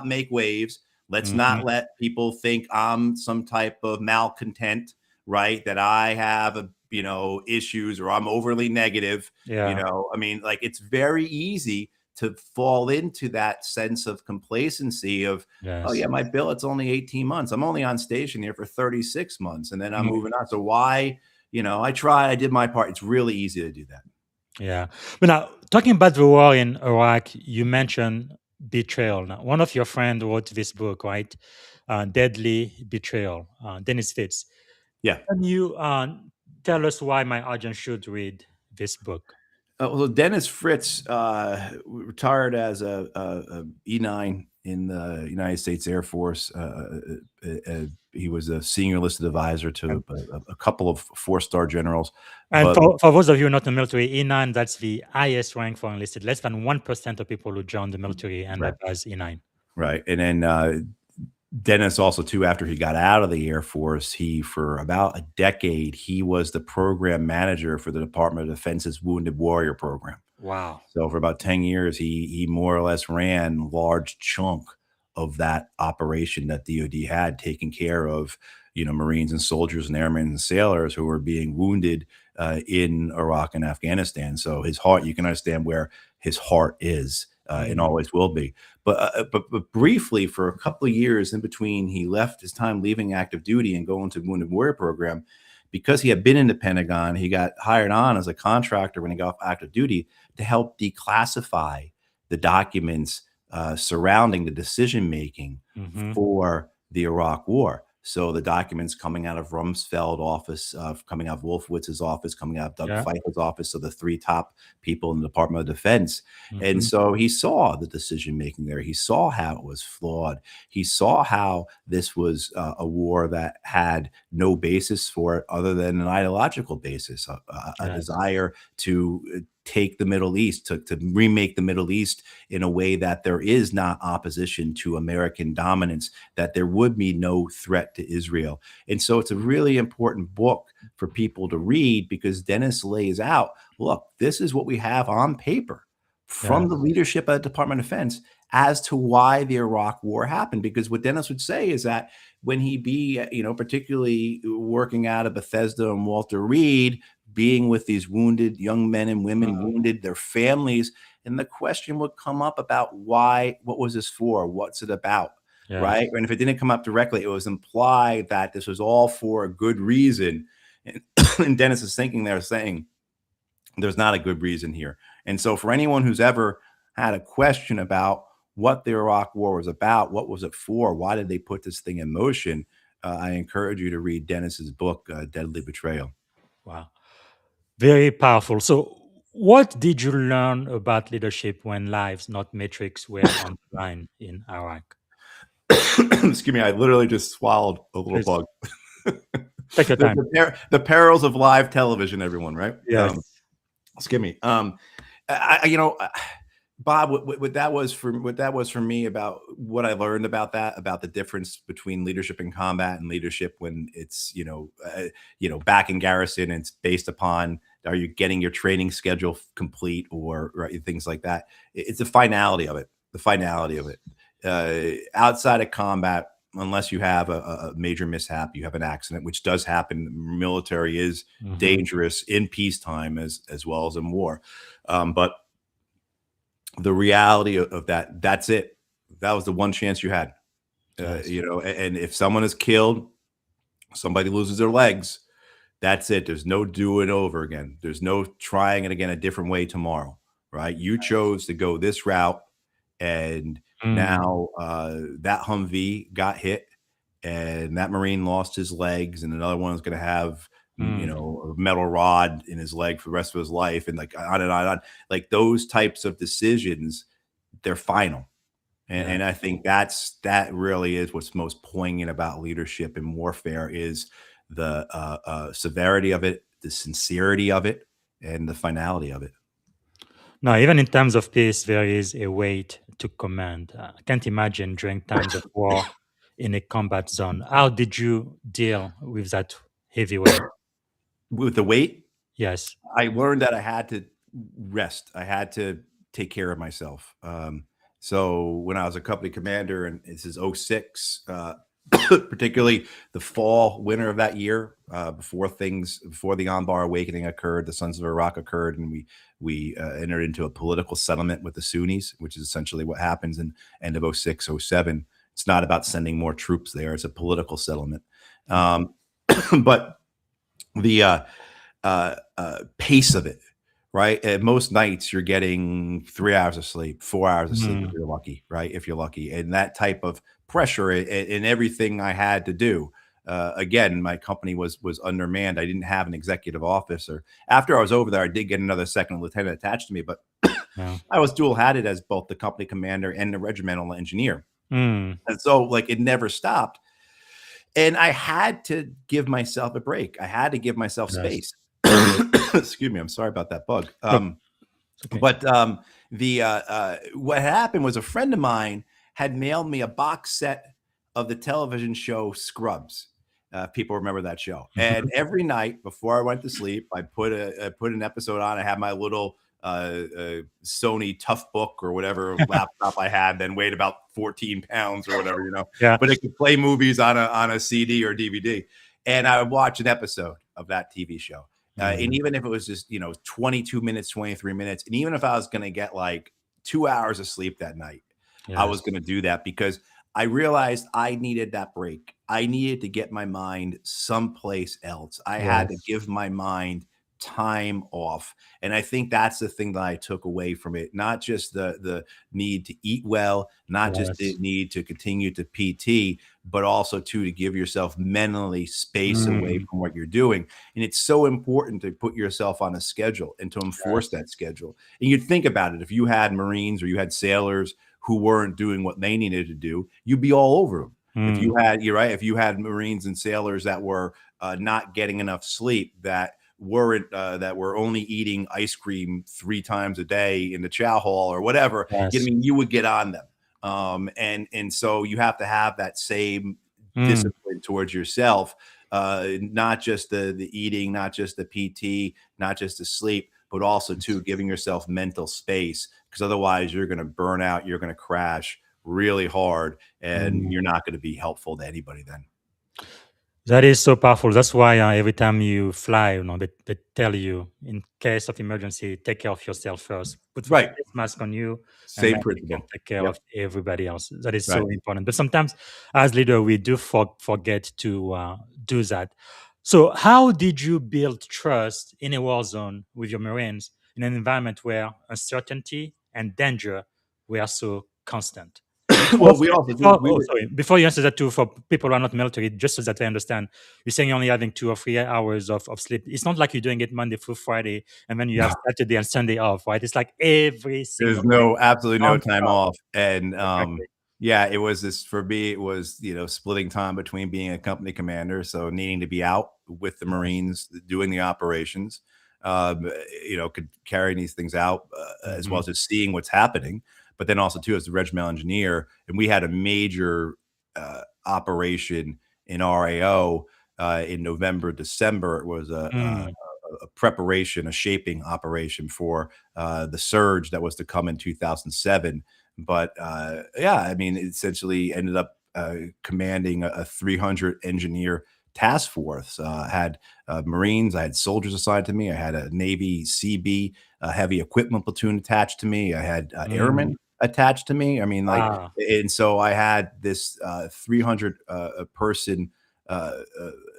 make waves. Let's Hmm. not let people think I'm some type of malcontent, right? That I have issues or I'm overly negative. Yeah. I mean, like, it's very easy to fall into that sense of complacency of, oh Yes. yeah, my billet's only 18 months. I'm only on station here for 36 months, and then I'm Mm. moving on. So why? I tried, I did my part. It's really easy to do that. Yeah. But now, talking about the war in Iraq, you mentioned betrayal. Now, one of your friends wrote this book, right? Deadly Betrayal, Dennis Fitz. Yeah. Can you tell us why my audience should read this book? Well, Dennis Fritz retired as a E9 in the United States Air Force. He was a senior enlisted advisor to And, a couple of four-star generals. and But for those of you not in the military, E9, that's the highest rank for enlisted. Less than 1% of people who join the military end right, up as E9. right, and then Dennis also too, after he got out of the Air Force, for about a decade, he was the program manager for the Department of Defense's Wounded Warrior Program. Wow. So for about 10 years, he more or less ran a large chunk of that operation that DoD had, taking care of, Marines and soldiers and airmen and sailors who were being wounded in Iraq and Afghanistan. So his heart, you can understand where his heart is and Mm. always will be. But briefly, for a couple of years in between, he left his time leaving active duty and going to the Wounded Warrior Program. Because he had been in the Pentagon, he got hired on as a contractor when he got off active duty to help declassify the documents surrounding the decision making Hmm. for the Iraq War. So the documents coming out of Rumsfeld office, coming out of Wolfowitz's office, coming out of Doug Yeah. Feiffer's office, so the three top people in the Department of Defense. And Hmm. so he saw the decision making there. He saw how it was flawed. He saw how this was a war that had no basis for it other than an ideological basis, a Yes. desire to take the Middle East, to remake the Middle East in a way that there is not opposition to American dominance, that there would be no threat to Israel. And so it's a really important book for people to read because Dennis lays out, look, this is what we have on paper from the Yes. leadership at the Department of Defense as to why the Iraq War happened. Because what Dennis would say is that when he be, particularly working out of Bethesda and Walter Reed, being with these wounded young men and women, wounded, their families, and the question would come up about why, what was this for? What's it about? Yes. Right. And if it didn't come up directly, it was implied that this was all for a good reason. And, and Dennis is thinking there saying, there's not a good reason here. And so for anyone who's ever had a question about what the Iraq War was about, what was it for, why did they put this thing in motion, I encourage you to read Dennis's book, Deadly Betrayal. Wow. Very powerful. So, what did you learn about leadership when lives, not metrics, were on the line in Iraq? Excuse me, I literally just swallowed a little Please bug. take your time. The perils of live television, everyone, right? Yes. Excuse me. Bob, what that was for me about what I learned about the difference between leadership in combat and leadership when it's back in garrison and it's based upon, are you getting your training schedule complete or right, things like that. It's the finality of it. Outside of combat, unless you have a major mishap, you have an accident, which does happen. The military is dangerous in peacetime as well as in war. But the reality of that, that's it. That was the one chance you had. Yes. And if someone is killed, somebody loses their legs, that's it. There's no do it over again. There's no trying it again a different way tomorrow, right? You chose to go this route, and now that Humvee got hit, and that Marine lost his legs, and another one is going to have a metal rod in his leg for the rest of his life, and like on and on and on. Like those types of decisions, they're final. And I think that really is what's most poignant about leadership in warfare is the severity of it, the sincerity of it, and the finality of it. No, even in terms of peace, there is a weight to command. I can't imagine during times of war in a combat zone. How did you deal with that heavy weight? With the weight, Yes. I learned that I had to rest. I had to take care of myself. So when I was a company commander, and this is '06, particularly the fall, winter of that year, before the Anbar awakening occurred, the Sons of Iraq occurred, and we entered into a political settlement with the Sunnis, which is essentially what happens in end of '06, '07. It's not about sending more troops there; it's a political settlement. But the pace of it, right? At most nights, you're getting 3 hours of sleep, 4 hours of sleep if you're lucky, right? If you're lucky, and that type of pressure in everything I had to do. Again, my company was undermanned. I didn't have an executive officer. After I was over there, I did get another second lieutenant attached to me, but I was dual hatted as both the company commander and the regimental engineer. And so like it never stopped. And I had to give myself a break. I had to give myself space. Excuse me. I'm sorry about that bug. Okay. But what happened was a friend of mine had mailed me a box set of the television show Scrubs. People remember that show. And every night before I went to sleep, I put an episode on. I had my little Sony Tough Book or whatever laptop I had, then weighed about 14 pounds or whatever, but it could play movies on a CD or DVD. And I would watch an episode of that TV show. And even if it was just, 22 minutes, 23 minutes, and even if I was going to get like 2 hours of sleep that night, I was going to do that because I realized I needed that break. I needed to get my mind someplace else. I had to give my mind time off. And I think that's the thing that I took away from it. Not just the need to eat well, not just the need to continue to PT, but also to give yourself mentally space away from what you're doing. And it's so important to put yourself on a schedule and to enforce that schedule. And you'd think about it. If you had Marines or you had sailors who weren't doing what they needed to do, you'd be all over them. If you had Marines and sailors that were not getting enough sleep, that were only eating ice cream 3 times a day in the chow hall or whatever, you would get on them. And so you have to have that same discipline towards yourself, not just the eating, not just the PT, not just the sleep, but also too giving yourself mental space, because otherwise you're going to burn out, you're going to crash really hard, and you're not going to be helpful to anybody then. That is so powerful. That's why every time you fly, they tell you, in case of emergency, take care of yourself first. Put the face mask on you, Same and then principle. you can take care of everybody else. That is so important. But sometimes, as leader, we do forget to do that. So, how did you build trust in a war zone with your Marines in an environment where uncertainty and danger were so constant? Well, we also Before you answer that too, for people who are not military, just so that I understand, you're saying you're only having 2 or 3 hours of sleep. It's not like you're doing it Monday through Friday and then you have Saturday and Sunday off, right? It's like every single there's day, absolutely no time nonstop. off. And Exactly. it was this for me. It was splitting time between being a company commander, so needing to be out with the Marines doing the operations, could carry these things out as well as just seeing what's happening. But then also too, as the regimental engineer, and we had a major operation in RAO in November, December. It was a preparation, a shaping operation for the surge that was to come in 2007. But it essentially ended up commanding a 300 engineer task force. I had Marines, I had soldiers assigned to me, I had a Navy CB heavy equipment platoon attached to me, I had airmen attached to me. I mean, like, Wow. and so I had this 300 person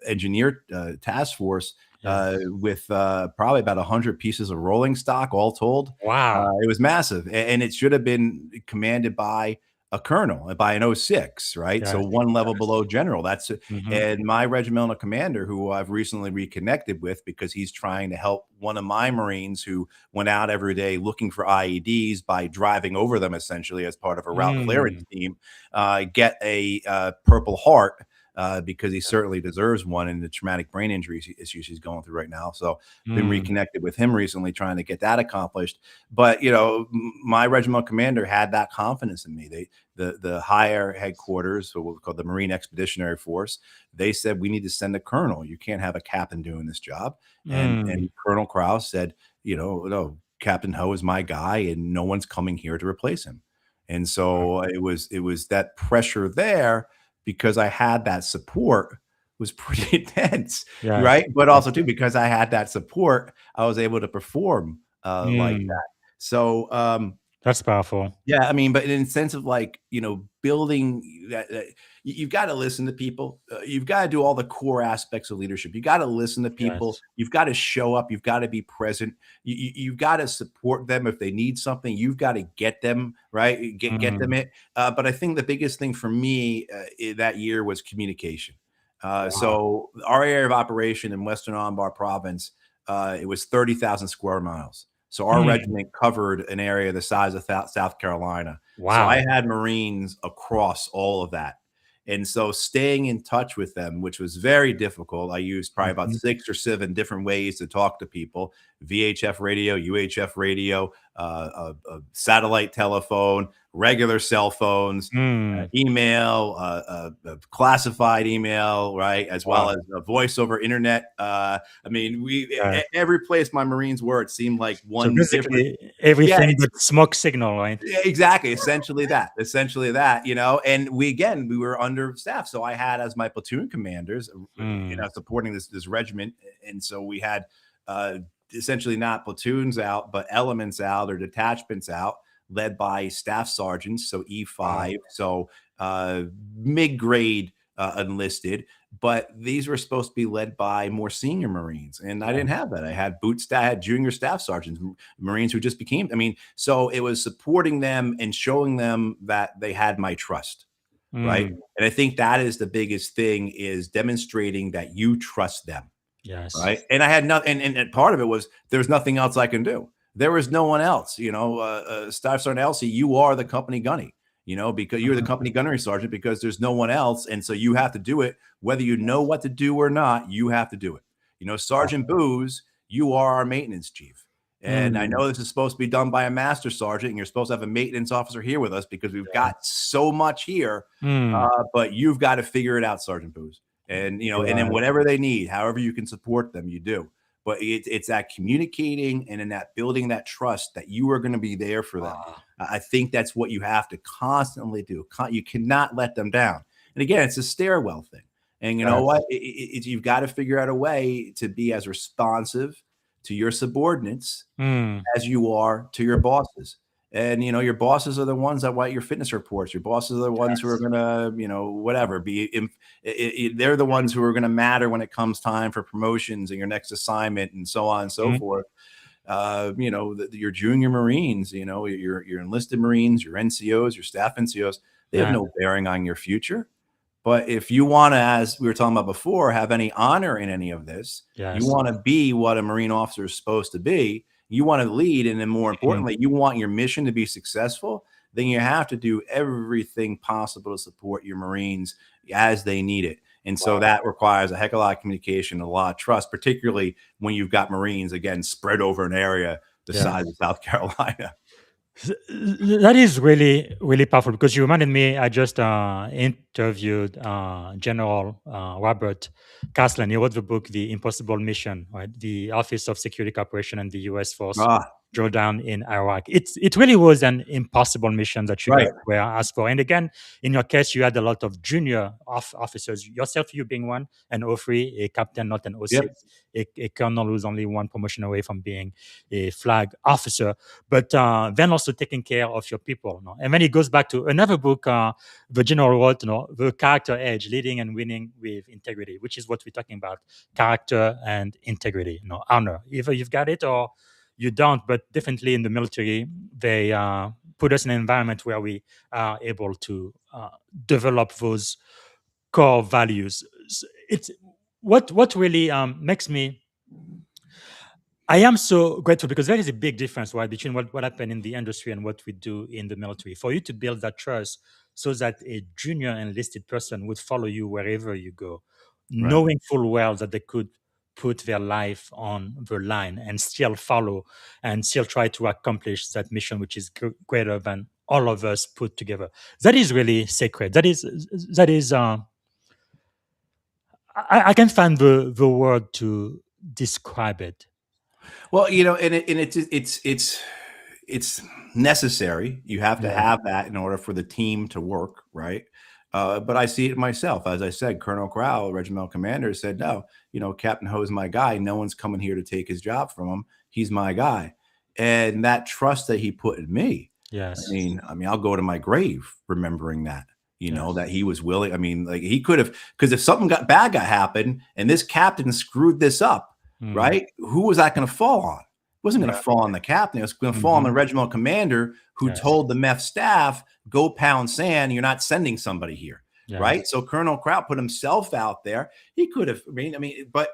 engineer task force Yes. with probably about 100 pieces of rolling stock, all told. Wow. It was massive, and it should have been commanded by a colonel, by an 06, right? So Yes. one level Yes. below general. That's Mhm. and my regimental commander, who I've recently reconnected with because he's trying to help one of my Marines who went out every day looking for IEDs by driving over them essentially as part of a route clearance team, get a Purple Heart. Because he certainly deserves one in the traumatic brain injury issues he's going through right now. So been reconnected with him recently, trying to get that accomplished. But my regimental commander had that confidence in me. The higher headquarters, so what we call the Marine Expeditionary Force, they said we need to send a colonel. You can't have a captain doing this job. And Colonel Krause said, no, Captain Hoh is my guy, and no one's coming here to replace him. And so it was that pressure there, because I had that support, was pretty intense, Yes. right? But also too, because I had that support, I was able to perform like that. So That's powerful. yeah, I mean, but in the sense of like, building that you've got to listen to people. You've got to do all the core aspects of leadership. You got to listen to people. Yes. You've got to show up. You've got to be present. You've got to support them if they need something. You've got to get them right. Get them it. But I think the biggest thing for me that year was communication. So our area of operation in Western Anbar Province, it was 30,000 square miles. So our regiment covered an area the size of South Carolina. Wow. So I had Marines across all of that. And so staying in touch with them, which was very difficult, I used probably about 6 or 7 different ways to talk to people: VHF radio, UHF radio, satellite telephone, regular cell phones, email, classified email, right, as well as a voice over internet. I mean, every place my Marines were, it seemed like one so basically everything but smoke signal, right? Yeah, exactly. Essentially that. And we were understaffed. So I had as my platoon commanders, supporting this regiment, and so we had essentially not platoons out, but elements out or detachments out, led by staff sergeants, so E5, so mid-grade enlisted, but these were supposed to be led by more senior Marines, and I didn't have that. I had I had junior staff sergeants, Marines who just became. So it was supporting them and showing them that they had my trust, right? And I think that is the biggest thing, is demonstrating that you trust them. Yes. Right. And I had nothing, and part of it was there's nothing else I can do. There was no one else. Staff Sergeant Elsie, you are the company gunny, because you're the company gunnery sergeant, because there's no one else. And so you have to do it, whether you know what to do or not. You have to do it. Sergeant Booz, you are our maintenance chief. And I know this is supposed to be done by a master sergeant, and you're supposed to have a maintenance officer here with us because we've got so much here. But you've got to figure it out, Sergeant Booz. And, and then whatever they need, however you can support them, you do. But it's that communicating and in that building that trust that you are going to be there for them. I think that's what you have to constantly do. You cannot let them down. And again, it's a stairwell thing. And you know what? You've got to figure out a way to be as responsive to your subordinates as you are to your bosses. And, your bosses are the ones that write your fitness reports. Your bosses are the ones who are going to, they're the ones who are going to matter when it comes time for promotions and your next assignment and so on and so forth. Your junior Marines, your enlisted Marines, your NCOs, your staff NCOs, they have no bearing on your future. But if you want to, as we were talking about before, have any honor in any of this, you want to be what a Marine officer is supposed to be. You want to lead, and then more importantly, you want your mission to be successful, then you have to do everything possible to support your Marines as they need it. And so that requires a heck of a lot of communication, a lot of trust, particularly when you've got Marines, again, spread over an area the size of South Carolina. That is really, really powerful, because you reminded me, I just interviewed General Robert Caslen. He wrote the book, The Impossible Mission, right? The Office of Security Cooperation and the U.S. Force drawdown in Iraq. It really was an impossible mission that you guys Right. were asked for. And again, in your case, you had a lot of junior officers, yourself, you being one, an O3, a captain, not an Yep. O6, a colonel who's only one promotion away from being a flag officer, but then also taking care of your people. No? And then it goes back to another book the general wrote, The Character Edge, Leading and Winning with Integrity, which is what we're talking about, character and integrity, honor. Either you've got it or you don't, but definitely in the military, they put us in an environment where we are able to develop those core values. It's what really makes me. I am so grateful because there is a big difference, right, between what happened in the industry and what we do in the military. For you to build that trust so that a junior enlisted person would follow you wherever you go, Right. knowing full well that they could put their life on the line and still follow and still try to accomplish that mission, which is greater than all of us put together. That is really sacred. That is. I can find the word to describe it. Well, it's necessary. You have to Yeah. have that in order for the team to work, right? But I see it myself. As I said, Colonel Crowell, regimental commander, said, "No, Captain Ho's my guy. No one's coming here to take his job from him. He's my guy." And that trust that he put in me. Yes. I mean, I'll go to my grave remembering that. Yes. That he was willing. I mean, like he could have, because if something bad got happened and this captain screwed this up, right? Who was that going to fall on? It wasn't going to fall on the captain. It was going to fall on the regimental commander who Yes. told the MEF staff, "Go pound sand. You're not sending somebody here." Yes. Right. So Colonel Kraut put himself out there. He could have, but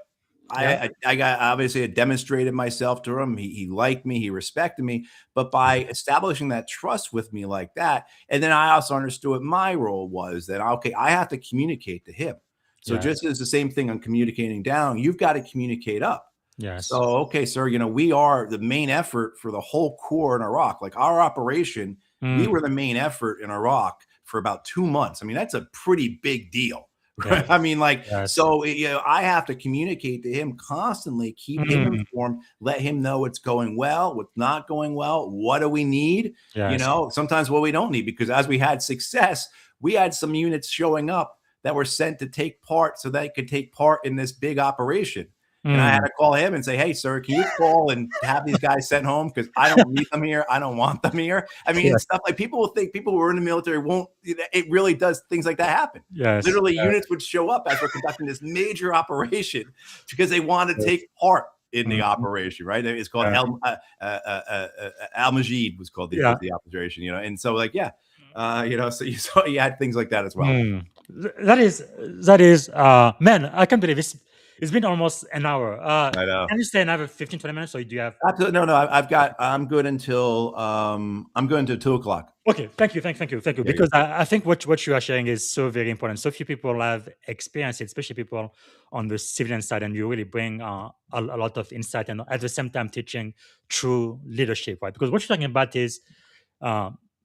Yeah. I got obviously I demonstrated myself to him. He liked me, he respected me, but by establishing that trust with me like that, and then I also understood what my role was, that okay, I have to communicate to him. So Yes. just as the same thing on communicating down, you've got to communicate up. Yes. So, okay, sir, we are the main effort for the whole Corps in Iraq. Like our operation, we were the main effort in Iraq for about 2 months. I mean, that's a pretty big deal. Right? Yes. I mean, like, Yes. so, I have to communicate to him constantly, keep him informed, let him know what's going well, what's not going well, what do we need, Yes. sometimes what we don't need, because as we had success, we had some units showing up that were sent to take part so they could take part in this big operation. And I had to call him and say, "Hey, sir, can you call and have these guys sent home? Because I don't need them here. I don't want them here." I mean, Yes. it's stuff like people will think people who are in the military won't. It really does things like that happen. Yes. Literally, Yes. units would show up as we're conducting this major operation because they want to take part in the operation. Right? It's called Al Majid was called the operation. And so so you had things like that as well. That is man, I can't believe this. It's been almost an hour. I know. Can you stay another 15, 20 minutes, or do you have? Absolutely. No. I'm good until 2:00. Okay, thank you. Because I think what you are sharing is so very important. So few people have experienced it, especially people on the civilian side, and you really bring a lot of insight, and at the same time teaching true leadership, right? Because what you're talking about is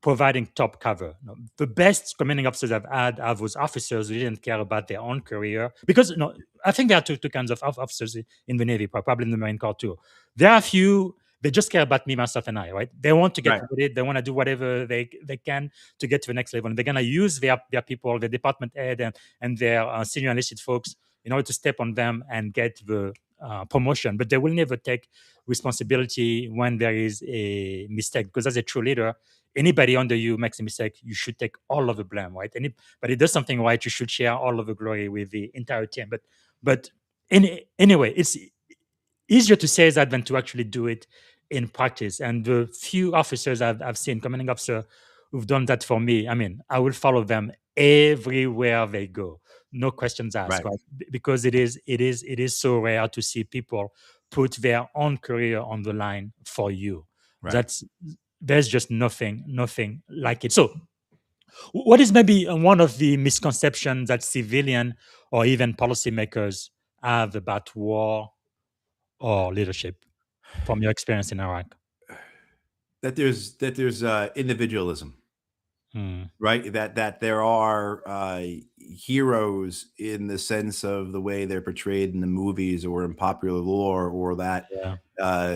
providing top cover. The best commanding officers I've had are those officers who didn't care about their own career. Because I think there are two kinds of officers in the Navy, probably in the Marine Corps too. There are a few, they just care about me, myself, and I, right? They want to get with it. They want to do whatever they can to get to the next level. And they're going to use their people, their department head and their senior enlisted folks in order to step on them and get the promotion. But they will never take responsibility when there is a mistake. Because as a true leader, anybody under you makes a mistake, you should take all of the blame, right? Anybody does something right, you should share all of the glory with the entire team. But anyway, it's easier to say that than to actually do it in practice. And the few officers I've seen, commanding officer, who've done that for me, I mean, I will follow them everywhere they go, no questions asked, right? Because it is so rare to see people put their own career on the line for you. Right. There's just nothing like it. So what is maybe one of the misconceptions that civilian or even policymakers have about war or leadership from your experience in Iraq? That there's individualism, right? That there are heroes in the sense of the way they're portrayed in the movies or in popular lore, or that Yeah.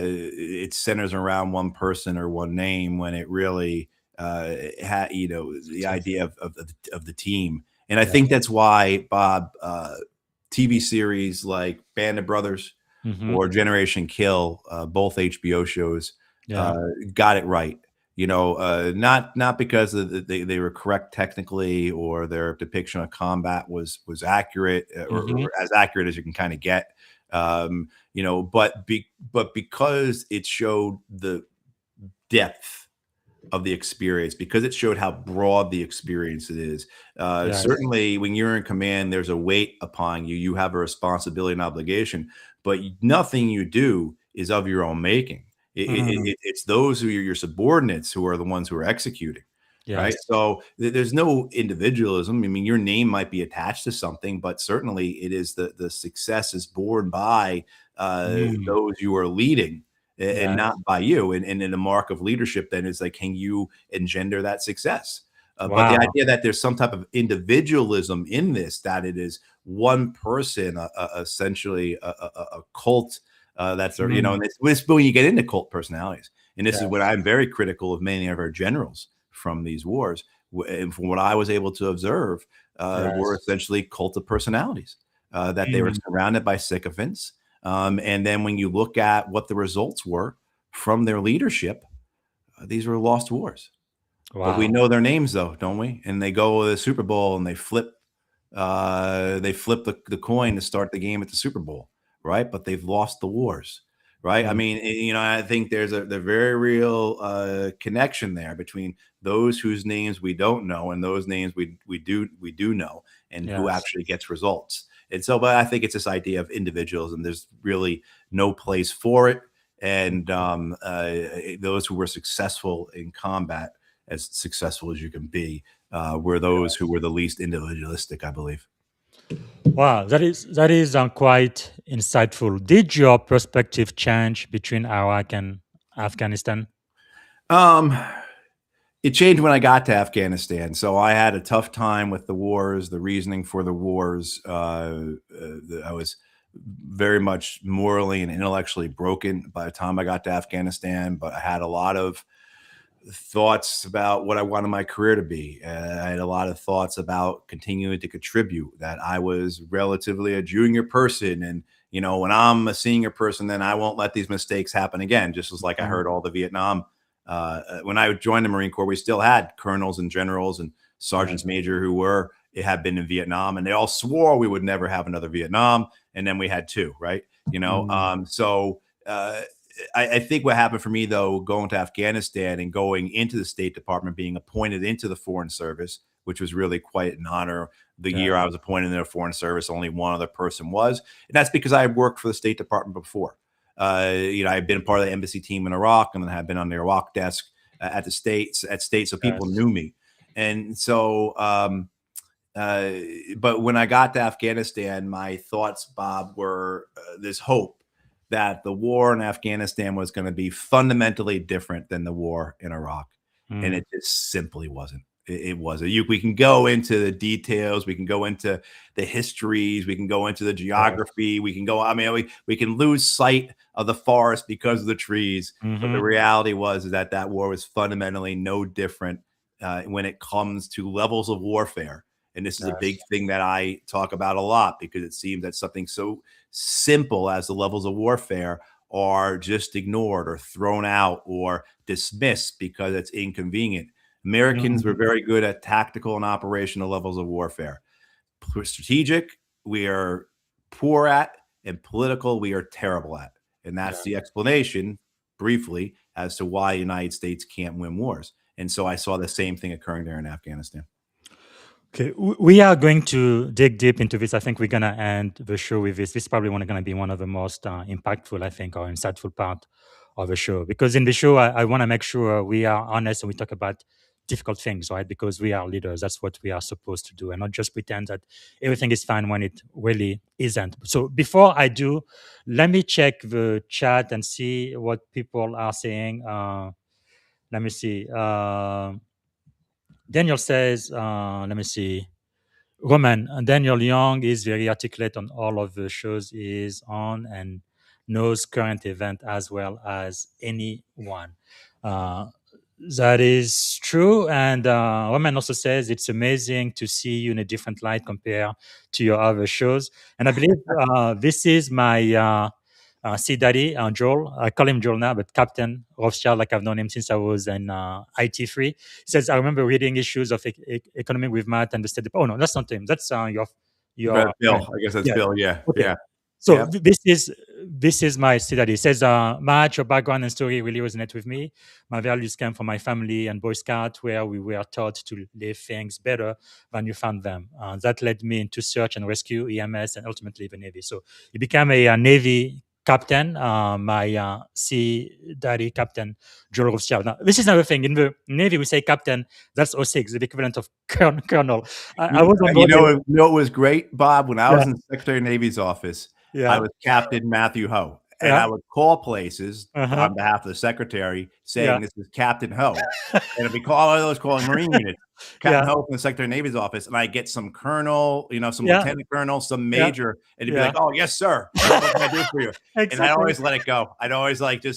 it centers around one person or one name when it really the idea of the team. And I Yeah. think that's why, Bob, TV series like Band of Brothers Hmm. or Generation Kill, both HBO shows, Yeah. got it right. Not because they were correct technically, or their depiction of combat was accurate, Hmm. or as accurate as you can kind of get. But because it showed the depth of the experience, because it showed how broad the experience it is. Yes. Certainly, when you're in command, there's a weight upon you. You have a responsibility and obligation, but nothing you do is of your own making. Mm. It's those who are your subordinates who are the ones who are executing. Right. Yes. So there's no individualism. I mean, your name might be attached to something, but certainly it is the success is borne by Mm. those you are leading, and Yes. not by you. And then the mark of leadership then is like, can you engender that success? But the Wow. idea that there's some type of individualism in this, that it is one person, essentially a cult, Mm. and it's when you get into cult personalities. And this is what Yes. I'm very critical of many of our generals from these wars. And from what I was able to observe, were Yes. essentially cult of personalities, that they were Mm. surrounded by sycophants. And then when you look at what the results were from their leadership, these were lost wars. But we Wow. know their names, though, don't we? And they go to the Super Bowl and they flip the coin to start the game at the Super Bowl, right? But they've lost the wars, right? I Mm. mean, I think there's the very real connection there between those whose names we don't know and those names we do know, and who Yes. actually gets results. And so, but I think it's this idea of individualism. There's really no place for it. And those who were successful in combat, as successful as you can be, were those who were the least individualistic, I believe. Wow. That is quite insightful. Did your perspective change between Iraq and Afghanistan? Um, it changed when I got to Afghanistan. So I had a tough time with the wars, the reasoning for the wars. I was very much morally and intellectually broken by the time I got to Afghanistan, but I had a lot of thoughts about what I wanted my career to be. I had a lot of thoughts about continuing to contribute, that I was relatively a junior person. And, when I'm a senior person, then I won't let these mistakes happen again. Just as like I Mm. heard all the Vietnam, when I joined the Marine Corps, we still had colonels and generals and sergeants Yes. major who had been in Vietnam, and they all swore we would never have another Vietnam. And then we had two, right? Mm. So, I think what happened for me, though, going to Afghanistan and going into the State Department, being appointed into the Foreign Service, which was really quite an honor. The year I Yes. was appointed in the Foreign Service, only one other person was. And that's because I had worked for the State Department before. I had been part of the embassy team in Iraq, and then had been on the Iraq desk at State, so people Yes. knew me. And so, but when I got to Afghanistan, my thoughts, Bob, were this hope that the war in Afghanistan was going to be fundamentally different than the war in Iraq, and Mm. it just simply wasn't. It wasn't. We can go into the details, we can go into the histories, we can go into the Yes. geography, we can go. I mean, we can lose sight of the forest because of the trees, but the Hmm. reality was is that war was fundamentally no different when it comes to levels of warfare. And this is a big Yes. thing that I talk about a lot, because it seems that something so simple as the levels of warfare are just ignored or thrown out or dismissed because it's inconvenient. Americans were Mm. very good at tactical and operational levels of warfare. Strategic, we are poor at, and political, we are terrible at. And that's Yeah. the explanation, briefly, as to why the United States can't win wars. And so I saw the same thing occurring there in Afghanistan. Okay, we are going to dig deep into this. I think we're going to end the show with this. This is probably going to be one of the most impactful, I think, or insightful part of the show. Because in the show, I want to make sure we are honest and we talk about difficult things, right? Because we are leaders. That's what we are supposed to do, and not just pretend that everything is fine when it really isn't. So before I do, let me check the chat and see what people are saying. Let me see. Daniel says, let me see. Roman, Daniel Young is very articulate on all of the shows he is on and knows current event as well as anyone. Uh, that is true. And Roman also says it's amazing to see you in a different light compared to your other shows. And I believe this is my see daddy, Joel. I call him Joel now, but Captain Rothschild, like I've known him since I was in IT3. He says, I remember reading issues of Economic with Matt and the State Department. Oh, no, that's not him. That's your But Bill, friend. I guess that's Yeah. Bill. Yeah. Okay. Yeah. So Yeah. this is my study. It says, Matt, your background and story really resonate with me. My values came from my family and Boy Scout, where we were taught to live things better than you found them. That led me into search and rescue, EMS, and ultimately the Navy. So he became a Navy captain, my sea daddy captain, Joel Rothschild. Now, this is another thing. In the Navy, we say captain. That's 06, the equivalent of colonel. I was on board. You know, it was great, Bob. When I was Yeah. in the Secretary of Navy's office, Yeah. I was Captain Matthew Hoh, and Yeah. I would call places Uh-huh. on behalf of the Secretary saying, Yeah. "This is Captain Hoh," and if we call all those calling Marine units, Captain Hoh from the Secretary of Navy's office, and I get some colonel, you know, some lieutenant colonel, some major, and he'd be like, "Oh, yes, sir. What can I do for you?" Exactly. And I always let it go. I'd always like I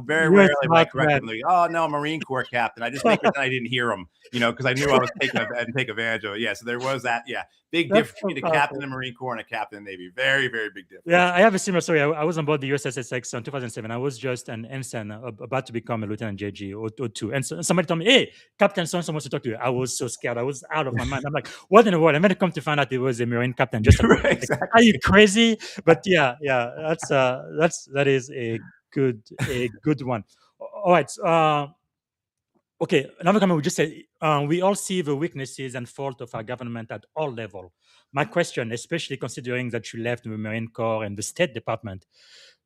very You're a rarely would I smart correct man. him. Like, "Oh no, Marine Corps captain." I just make pretend I didn't hear him, you know, because I knew I was take advantage of it. Yeah, so there was that. Yeah, big That's difference so between a powerful. captain in the Marine Corps and a captain in the Navy. Very, very big difference. Yeah, I have a similar story. I was on board the USSX in 2007. I was just an ensign about to become a lieutenant JG or two. And somebody told me, hey, Captain so-and-so wants to talk to you. I was so scared. I was out of my mind. I'm like, what in the world? I'm going to come to find out it was a Marine captain. Just Right, like, exactly. are you crazy? But yeah, that is a good one. All right. Okay, another comment we just said, we all see the weaknesses and fault of our government at all level. My question, especially considering that you left the Marine Corps and the State Department,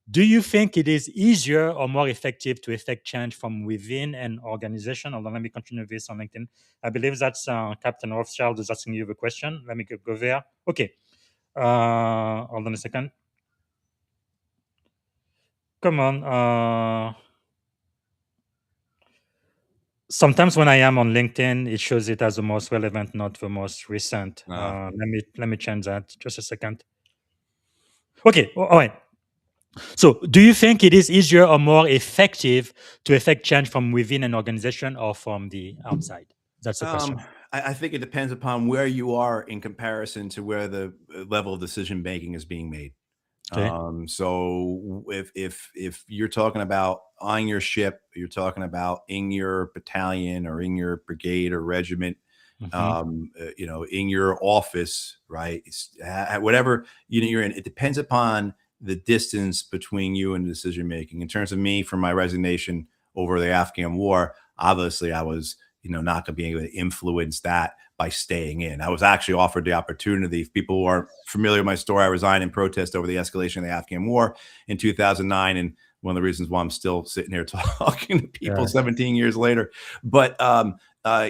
do you think it is easier or more effective to effect change from within an organization? Hold on, let me continue this on LinkedIn. I believe that's Captain Rothschild is asking you the question. Let me go there. Okay. Hold on a second. Come on. Sometimes when I am on LinkedIn, it shows it as the most relevant, not the most recent. Let me change that. Just a second. Okay. All right. So, do you think it is easier or more effective to effect change from within an organization or from the outside? That's the question. I think it depends upon where you are in comparison to where the level of decision making is being made. Okay. So if you're talking about on your ship, you're talking about in your battalion or in your brigade or regiment, you know, in your office, right? Whatever you're in, it depends upon the distance between you and decision making. In terms of me, from my resignation over the Afghan war, obviously I was, you know, not going to be able to influence that by staying in. I was actually offered the opportunity. If people who aren't familiar with my story, I resigned in protest over the escalation of the Afghan war in 2009. And one of the reasons why I'm still sitting here talking to people 17 years later. But,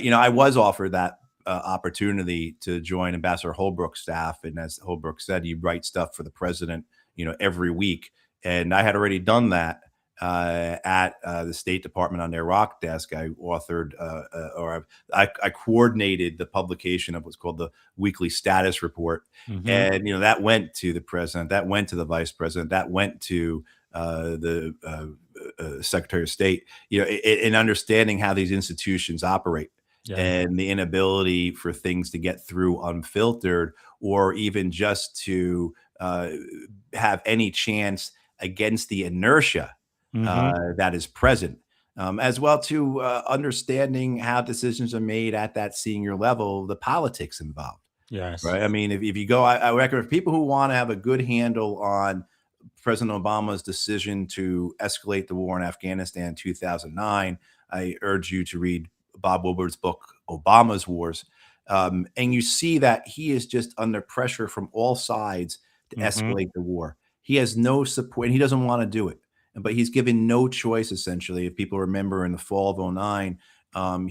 you know, I was offered that opportunity to join Ambassador Holbrook's staff. And as Holbrook said, you write stuff for the president, you know, every week. And I had already done that at the State Department on their Iraq desk. I authored I coordinated the publication of what's called the Weekly Status Report. And, you know, that went to the president, that went to the vice president, that went to the Secretary of State, you know, in understanding how these institutions operate. And the inability for things to get through unfiltered, or even just to have any chance against the inertia that is present, as well to understanding how decisions are made at that senior level, the politics involved. Yes. Right. I mean, if you go, I recommend people who want to have a good handle on President Obama's decision to escalate the war in Afghanistan in 2009, I urge you to read Bob Woodward's book, Obama's Wars. And you see that he is just under pressure from all sides to escalate the war. He has no support, and he doesn't want to do it. But he's given no choice, essentially. If people remember in the fall of 2009,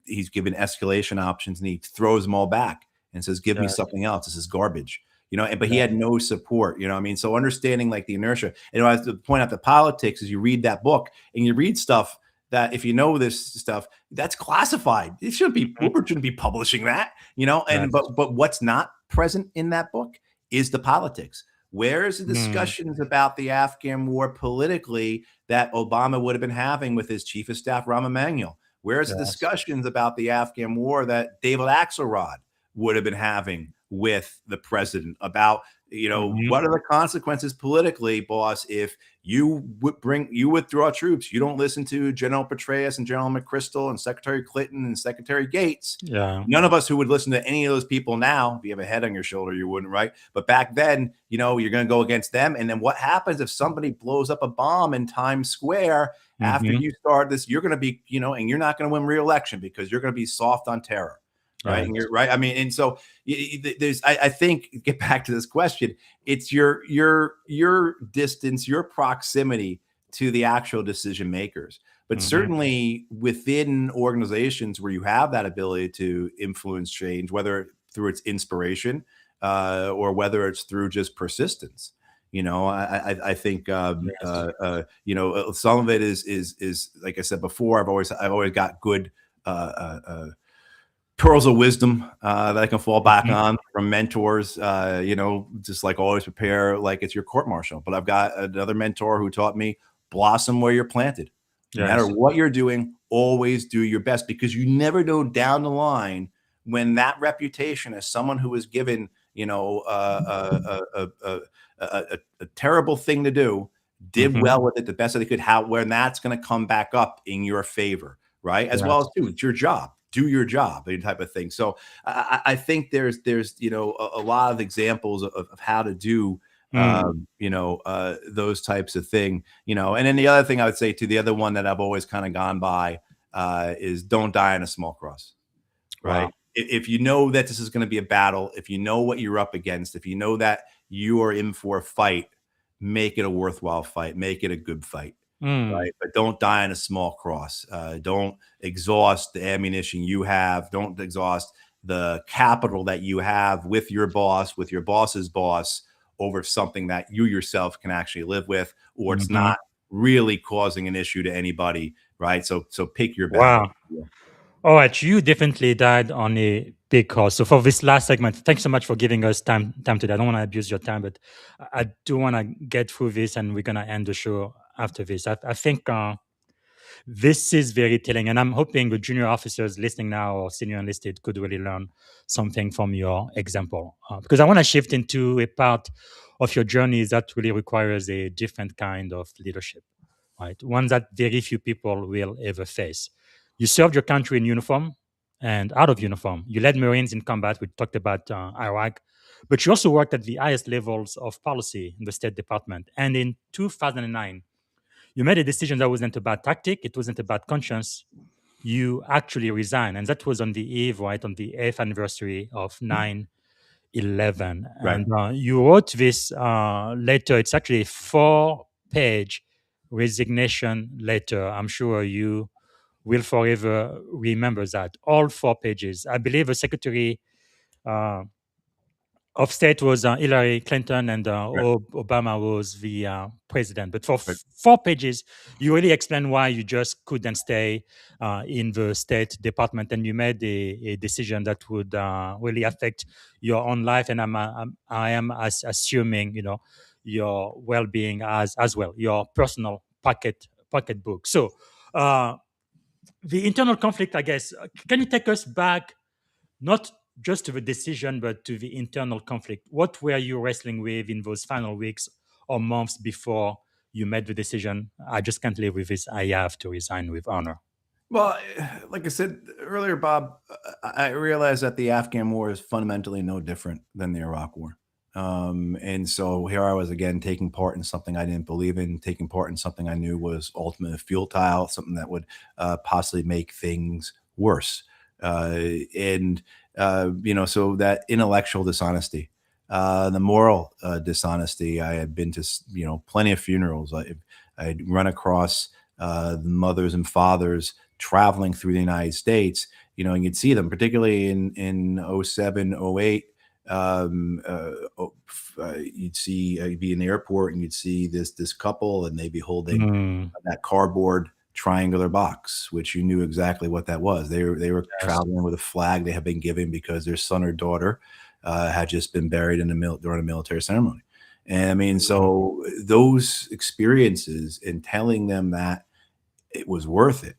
he's given escalation options, and he throws them all back and says, give me something else. This is garbage. You know, but he had no support, you know what I mean? So understanding like the inertia, and I have to point out the politics as you read that book and you read stuff that if you know this stuff, that's classified. It shouldn't be, Woodward shouldn't be publishing that, you know, and but what's not present in that book is the politics. Where is the discussions about the Afghan war politically that Obama would have been having with his chief of staff, Rahm Emanuel? Where's the discussions about the Afghan war that David Axelrod would have been having with the president about, what are the consequences politically, boss, if you withdraw troops, you don't listen to General Petraeus and General McChrystal and Secretary Clinton and Secretary Gates. Yeah. None of us who would listen to any of those people now, if you have a head on your shoulder, you wouldn't, right? But back then, you're going to go against them. And then what happens if somebody blows up a bomb in Times Square after you start this? You're going to be, and you're not going to win re-election because you're going to be soft on terror. Right. And you're right. I mean, and so there's, I think, get back to this question. It's your distance, your proximity to the actual decision makers. But certainly within organizations where you have that ability to influence change, whether through its inspiration or whether it's through just persistence, I think some of it is like I said before. I've always got good pearls of wisdom that I can fall back on from mentors, just like always prepare like it's your court martial. But I've got another mentor who taught me blossom where you're planted. No matter what you're doing, always do your best, because you never know down the line when that reputation as someone who was given, a terrible thing to do, did well with it the best that they could, when that's going to come back up in your favor, right? As well as it's your job. Do your job, type of thing. So I think there's a lot of examples of how to do those types of thing. And then the other thing I would say, to the other one that I've always kind of gone by is don't die on a small cross. Right. Wow. If you know that this is going to be a battle, if you know what you're up against, if you know that you are in for a fight, make it a worthwhile fight, make it a good fight. Right. But don't die on a small cross. Don't exhaust the ammunition you have. Don't exhaust the capital that you have with your boss, with your boss's boss, over something that you yourself can actually live with, or it's not really causing an issue to anybody. Right. So pick your battle. Wow. All right. You definitely died on a big cause. So for this last segment, thanks so much for giving us time today. I don't want to abuse your time, but I do want to get through this, and we're going to end the show after this. I think this is very telling, and I'm hoping the junior officers listening now or senior enlisted could really learn something from your example, because I want to shift into a part of your journey that really requires a different kind of leadership, right? One that very few people will ever face. You served your country in uniform and out of uniform. You led Marines in combat. We talked about Iraq, but you also worked at the highest levels of policy in the State Department. And in 2009, you made a decision that wasn't about tactic. It wasn't about conscience. You actually resigned. And that was on the eve, right, on the 8th anniversary of 9/11. Right. And you wrote this letter. It's actually a 4-page resignation letter. I'm sure you will forever remember that. All 4 pages. I believe the Secretary of State was Hillary Clinton, and Obama was the president. But for 4 pages, you really explain why you just couldn't stay in the State Department, and you made a decision that would really affect your own life, and I am assuming your well-being as well, your personal pocketbook. So the internal conflict, I guess, can you take us back, not just to the decision, but to the internal conflict? What were you wrestling with in those final weeks or months before you made the decision? I just can't live with this. I have to resign with honor. Well, like I said earlier, Bob, I realized that the Afghan war is fundamentally no different than the Iraq war. And so here I was again, taking part in something I didn't believe in, taking part in something I knew was ultimately futile, something that would possibly make things worse. So that intellectual dishonesty, the moral dishonesty. I had been to, plenty of funerals. I'd run across the mothers and fathers traveling through the United States, and you'd see them, particularly in 07, 08. You'd be in the airport and you'd see this couple, and they'd be holding that cardboard triangular box, which you knew exactly what that was. They were traveling with a flag they had been given because their son or daughter had just been buried during a military ceremony. And I mean, so those experiences and telling them that it was worth it,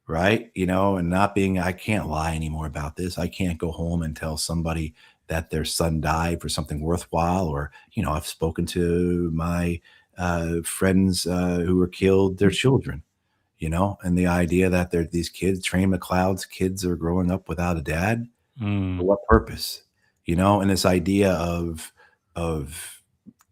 right? And not being, I can't lie anymore about this. I can't go home and tell somebody that their son died for something worthwhile. Or, I've spoken to my friends who were killed, their children, and the idea that these kids, Train McLeod's kids, are growing up without a dad. For what purpose? And this idea of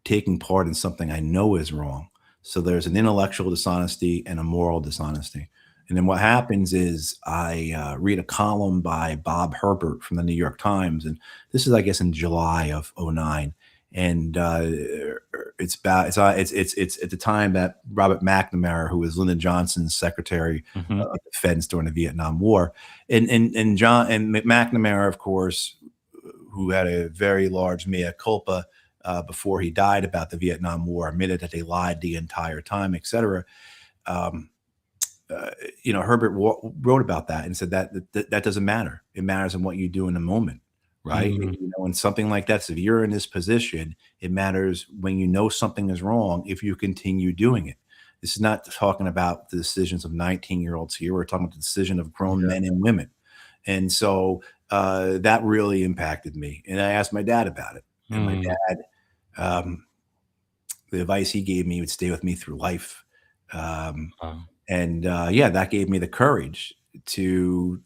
taking part in something I know is wrong. So there's an intellectual dishonesty and a moral dishonesty. And then what happens is I read a column by Bob Herbert from the New York Times, and this is, I guess, in July of 2009. And it's at the time that Robert McNamara, who was Lyndon Johnson's Secretary of Defense during the Vietnam War, and McNamara, of course, who had a very large mea culpa before he died about the Vietnam War, admitted that they lied the entire time, et cetera. Herbert wrote about that and said that doesn't matter. It matters in what you do in the moment, right? And something like that. So if you're in this position, it matters when you know something is wrong, if you continue doing it. This is not talking about the decisions of 19-year-olds here. We're talking about the decision of grown men and women. And so that really impacted me. And I asked my dad about it. And my dad, the advice he gave me would stay with me through life. And that gave me the courage to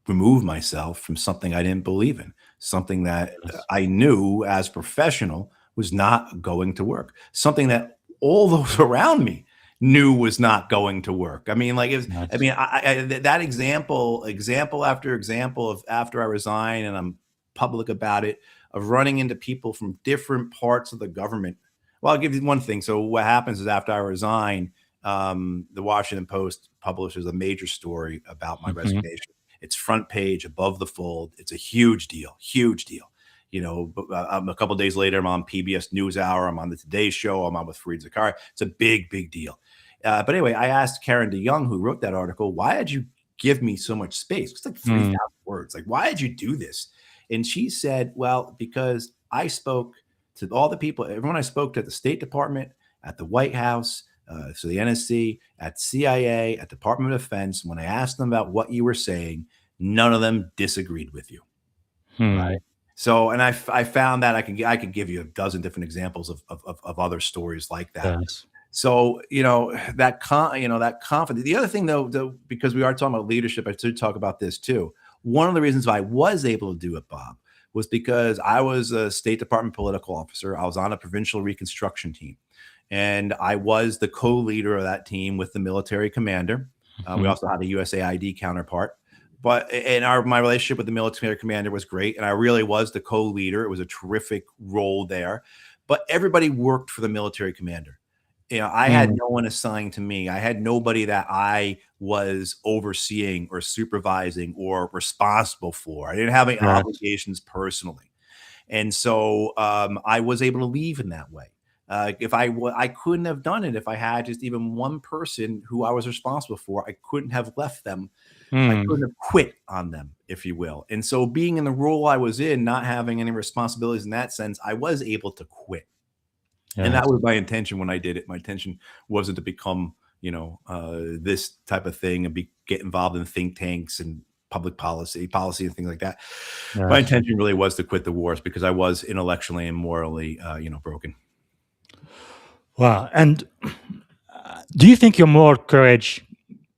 remove myself from something I didn't believe in, something that I knew as professional was not going to work, something that all those around me knew was not going to work. I mean, that example after example of after I resign and I'm public about it, of running into people from different parts of the government. Well, I'll give you one thing. So what happens is after I resign, the Washington Post publishes a major story about my resignation. It's front page above the fold. It's a huge deal. A couple of days later, I'm on PBS NewsHour. I'm on the Today Show. I'm on with Fareed Zakaria. It's a big, big deal. But anyway, I asked Karen DeYoung, who wrote that article, why did you give me so much space? It's like 3,000 words. Like, why did you do this? And she said, well, because I spoke to all the people, everyone I spoke to at the State Department, at the White House, so the NSC, at CIA, at Department of Defense, when I asked them about what you were saying, none of them disagreed with you. Right. So, and I found that I could give you a dozen different examples of other stories like that. Yes. So, that confidence. The other thing though, because we are talking about leadership, I should talk about this too. One of the reasons why I was able to do it, Bob, was because I was a State Department political officer. I was on a provincial reconstruction team. And I was the co-leader of that team with the military commander. We also had a USAID counterpart. But my relationship with the military commander was great. And I really was the co-leader. It was a terrific role there. But everybody worked for the military commander. I had no one assigned to me. I had nobody that I was overseeing or supervising or responsible for. I didn't have any obligations personally. And so I was able to leave in that way. If I couldn't have done it if I had just even one person who I was responsible for. I couldn't have left them. I couldn't have quit on them, if you will. And so being in the role I was in, not having any responsibilities in that sense, I was able to quit. Yes. And that was my intention when I did it. My intention wasn't to become, this type of thing and get involved in think tanks and public policy and things like that. Yes. My intention really was to quit the wars because I was intellectually and morally, broken. Wow. And do you think your moral courage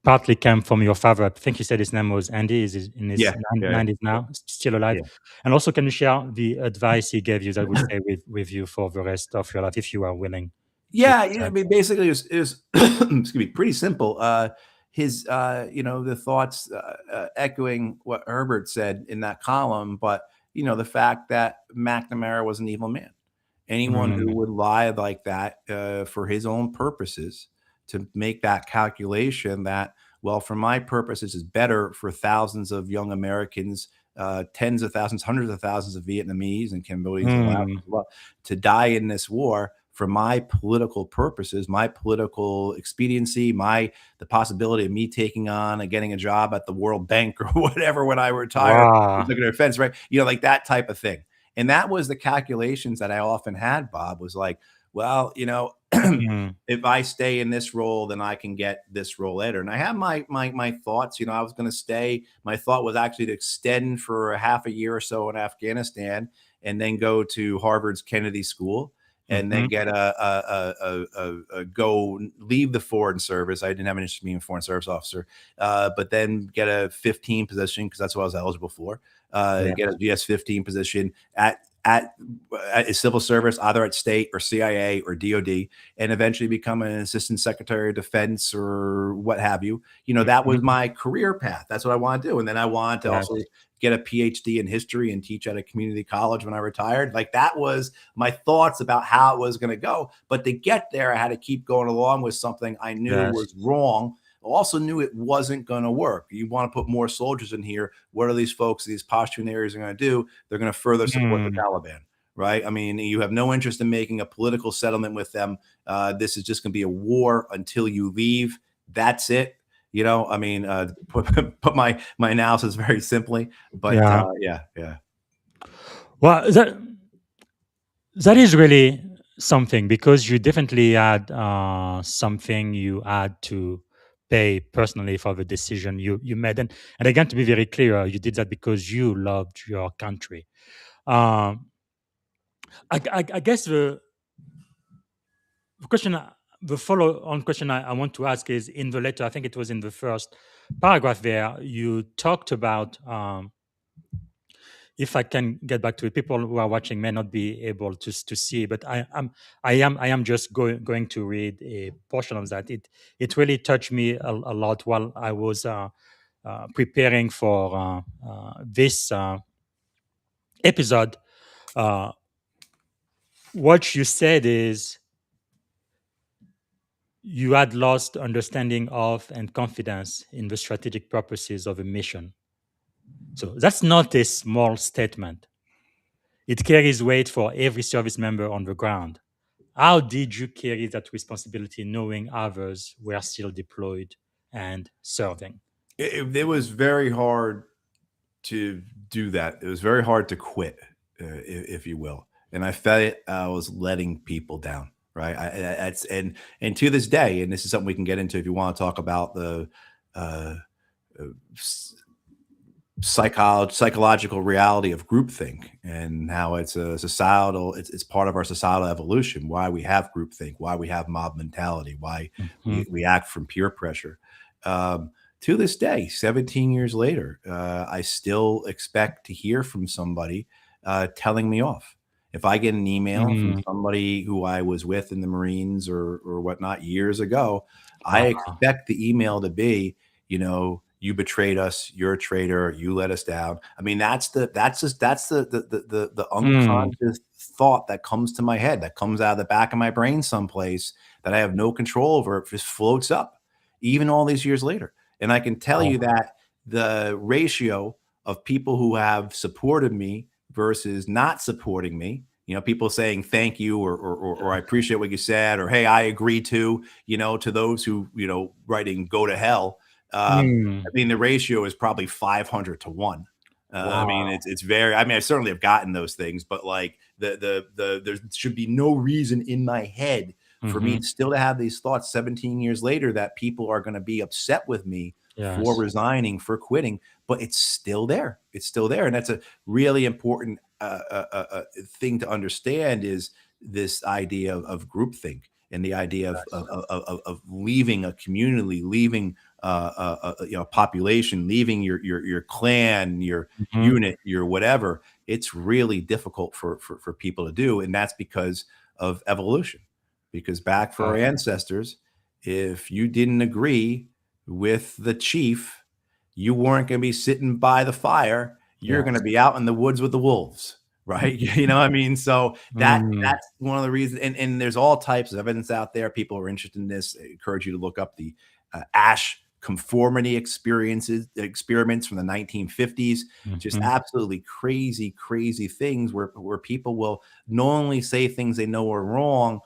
partly came from your father? I think you said his name was Andy. Is in his 90s now, still alive? Yeah. And also, can you share the advice he gave you that would stay with you for the rest of your life, if you are willing? Yeah, I mean, basically, it was excuse me, pretty simple. His, the thoughts echoing what Herbert said in that column, but the fact that McNamara was an evil man. Anyone who would lie like that for his own purposes, to make that calculation that, well, for my purposes is better for thousands of young Americans, tens of thousands, hundreds of thousands of Vietnamese and Cambodians to die in this war for my political purposes, my political expediency, the possibility of me taking on and getting a job at the World Bank or whatever when I retire, Wow. looking at offense, right? Like that type of thing. And that was the calculations that I often had, Bob, was like, well, Mm, if I stay in this role, then I can get this role later. And I have my thoughts. I was going to stay. My thought was actually to extend for a half a year or so in Afghanistan, and then go to Harvard's Kennedy School, and then mhm. get go leave the foreign service. I didn't have an interest in being a foreign service officer, but then get a 15 position, because that's what I was eligible for. Get a Yes. GS-15 position at a civil service, either at state or CIA or DOD, and eventually become an assistant secretary of defense or what have you. That was Mhm. my career path. That's what I want to do. And then I wanted to Yes. also get a PhD in history and teach at a community college when I retired. Like, that was my thoughts about how it was going to go. But to get there, I had to keep going along with something I knew Yes. was wrong. Also knew it wasn't going to work. You want to put more soldiers in here. What are these folks, these Pashtun areas are going to do? They're going to further support the Mm, Taliban, right? I mean, you have no interest in making a political settlement with them. This is just going to be a war until you leave. That's it. I mean, put my analysis very simply, but yeah. yeah. Well, that is really something, because you definitely had something you had to pay personally for the decision you made. And again, to be very clear, you did that because you loved your country. Um, I guess the question, the follow-on question I want to ask is, in the letter, I think it was in the first paragraph there, you talked about, if I can get back to it, people who are watching may not be able to see, but I am just going to read a portion of that. It really touched me a lot while I was preparing for this episode. Uh, what you said is, you had lost understanding of and confidence in the strategic purposes of a mission. So that's not a small statement. It carries weight for every service member on the ground. How did you carry that responsibility knowing others were still deployed and serving? It was very hard to do that. It was very hard to quit, if you will. And I felt I was letting people down, right? That's and to this day, and this is something we can get into if you want to talk about the uh, uh, psychological reality of groupthink, and how it's a societal, it's part of our societal evolution, why we have groupthink, why we have mob mentality, why Mhm. we act from peer pressure. To this day, 17 years later, I still expect to hear from somebody telling me off. If I get an email from Mm. somebody who I was with in the Marines or whatnot years ago, I Wow. expect the email to be, you betrayed us, you're a traitor, you let us down. I mean, that's the Mm. unconscious thought that comes to my head, that comes out of the back of my brain someplace, that I have no control over. It just floats up, even all these years later. And I can tell Wow. you that the ratio of people who have supported me versus not supporting me, people saying thank you, or I appreciate what you said, or hey, I agree to those who, writing go to hell. I Mm. mean, the ratio is probably 500 to 1. I mean, Wow. it's very, I mean, I certainly have gotten those things, but like there should be no reason in my head for me Hmm. still to have these thoughts 17 years later, that people are going to be upset with me for Yes. resigning, for quitting. But it's still there. It's still there. And that's a really important thing to understand, is this idea of groupthink, and the idea of leaving a community, leaving population, leaving your clan, your Hmm. unit, your whatever. It's really difficult for people to do, and that's because of evolution. Because back for our ancestors, if you didn't agree with the chief, you weren't going to be sitting by the fire. You're going to Yes. be out in the woods with the wolves, right? You know what I mean? So Mm. that's one of the reasons. And there's all types of evidence out there. People are interested in this. I encourage you to look up the Ash conformity experiments from the 1950s. Just Mhm. absolutely crazy things where people will not only say things they know are wrong,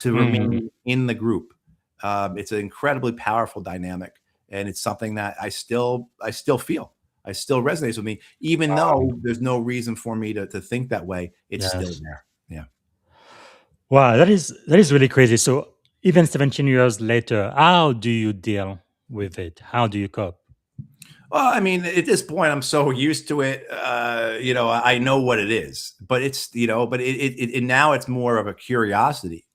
to Mm. remain in the group. It's an incredibly powerful dynamic, and it's something that I still feel. I still resonates with me, even though there's no reason for me to think that way. It's still Yes. there. Yeah. Wow, that is really crazy. So even 17 years later, how do you deal with it? How do you cope? Well, I mean, at this point, I'm so used to it. I know what it is, but and now it's more of a curiosity,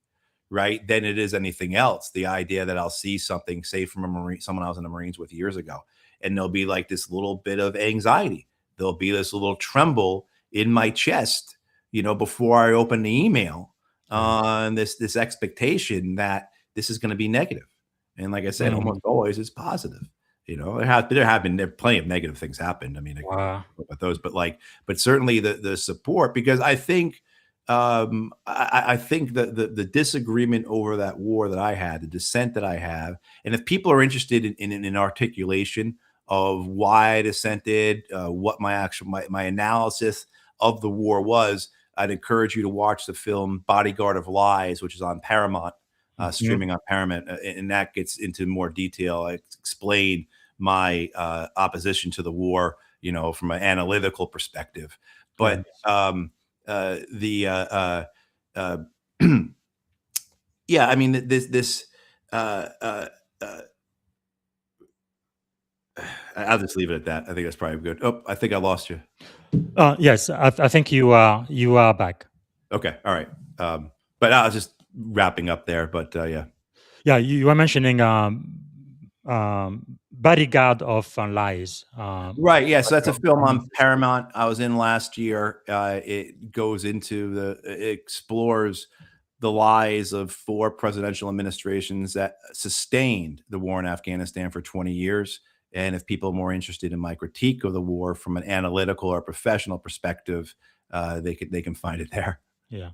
right, than it is anything else. The idea that I'll see something, say, from a Marine, someone I was in the Marines with years ago, and there'll be like this little bit of anxiety. There'll be this little tremble in my chest, before I open the email, Yeah. on this expectation that this is going to be negative. And like I said, Mm. almost always it's positive. There have plenty of negative things happened. I mean, I can Wow. talk about those, but certainly the support, because I think I think the disagreement over that war that I had, the dissent that I have, and if people are interested in articulation of why I dissented, what my analysis of the war was, I'd encourage you to watch the film Bodyguard of Lies, which is on Paramount, Mhm. streaming on Paramount, and that gets into more detail. I explain my opposition to the war, from an analytical perspective. Yeah. But the uh, yeah, I mean, this uh, uh, I'll just leave it at that. I think that's probably good. Oh, I think I lost you. Yes, I think you are back. Okay, all right. But I was just wrapping up there. But yeah. Yeah, you were mentioning Bodyguard of Lies. Right. Yeah. So that's a film on Paramount I was in last year. It goes into it explores the lies of 4 presidential administrations that sustained the war in Afghanistan for 20 years. And if people are more interested in my critique of the war from an analytical or professional perspective, they can find it there. Yeah.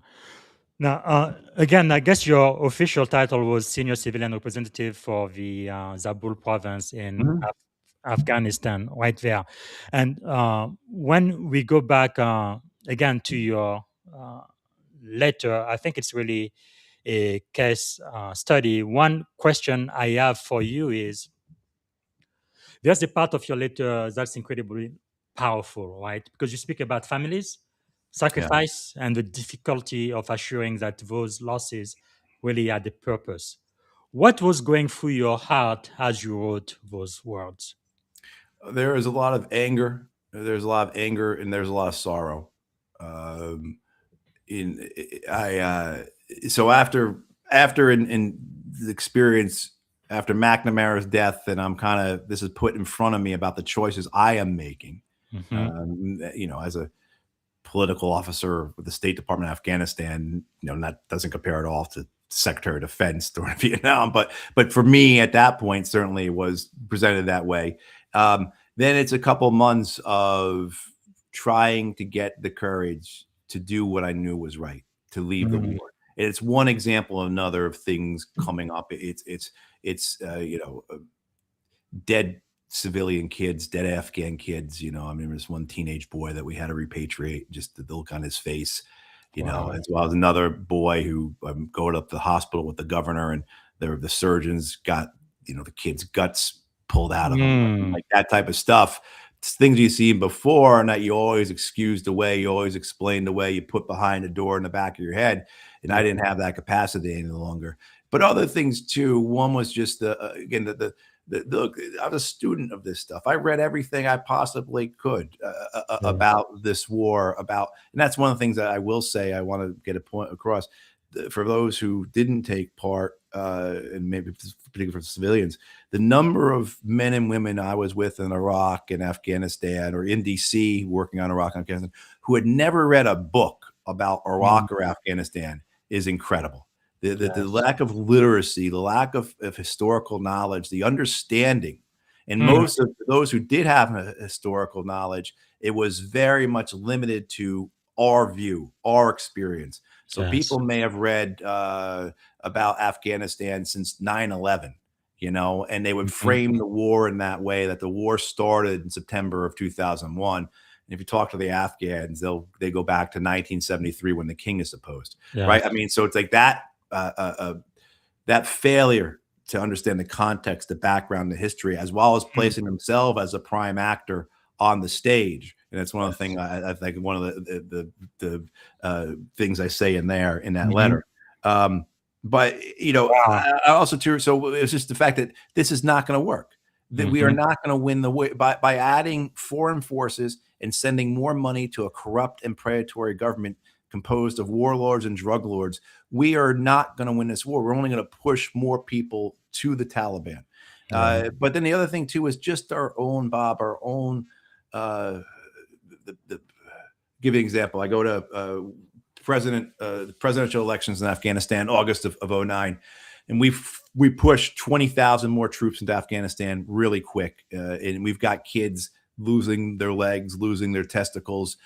Now, again, I guess your official title was Senior Civilian Representative for the Zabul province in Mhm. Afghanistan, right there. And when we go back again to your uh, letter, I think it's really a case study. One question I have for you is there's a part of your letter that's incredibly powerful, right? Because you speak about families, Yeah. sacrifice, and the difficulty of assuring that those losses really had a purpose. What was going through your heart as you wrote those words? There is a lot of anger. There's a lot of anger, and there's a lot of sorrow. Um, in I So after in the experience after McNamara's death, and I'm kind of this is put in front of me about the choices I am making. Hmm. As a political officer with the State Department of Afghanistan, that doesn't compare at all to Secretary of Defense during Vietnam, but for me at that point, certainly it was presented that way. Then it's a couple months of trying to get the courage to do what I knew was right, to leave the Mm. war. And it's one example of another of things coming up. It's dead civilian kids, dead Afghan kids. I mean, there's one teenage boy that we had to repatriate, just the look on his face, Wow. as well as another boy who going up to the hospital with the governor, and the surgeons got, the kid's guts pulled out of him, Mm. like that type of stuff. It's things you've seen before and that you always excused away, you always explained away, you put behind the door in the back of your head. And I Yeah. didn't have that capacity any longer. But other things too. One was just again look, I was a student of this stuff. I read everything I possibly could Yeah. about this war, and that's one of the things that I will say. I want to get a point across for those who didn't take part, and maybe particularly for civilians. The number of men and women I was with in Iraq and Afghanistan, or in DC working on Iraq and Afghanistan, who had never read a book about Mm. Iraq or Afghanistan is incredible. The Yes. lack of literacy, the lack of historical knowledge, the understanding, and Mm. most of those who did have a historical knowledge, it was very much limited to our view, our experience. So Yes. people may have read about Afghanistan since 9/11, and they would Mhm. frame the war in that way, that the war started in September of 2001. And if you talk to the Afghans, they go back to 1973 when the king is supposed, right? I Yes. mean, so it's like that that failure to understand the context, the background, the history, as well as placing himself as a prime actor on the stage. And it's one of the things I think one of the things I say in that letter. But I also too. So it's just the fact that this is not going to work. That we are not going to win the way by adding foreign forces and sending more money to a corrupt and predatory government composed of warlords and drug lords. We are not going to win this war. We're only going to push more people to the Taliban. But then the other thing too is just our own, Bob, our own. Give you an example. I go to presidential elections in Afghanistan, August of 2009. And we pushed 20,000 more troops into Afghanistan really quick. And we've got kids losing their legs, losing their testicles,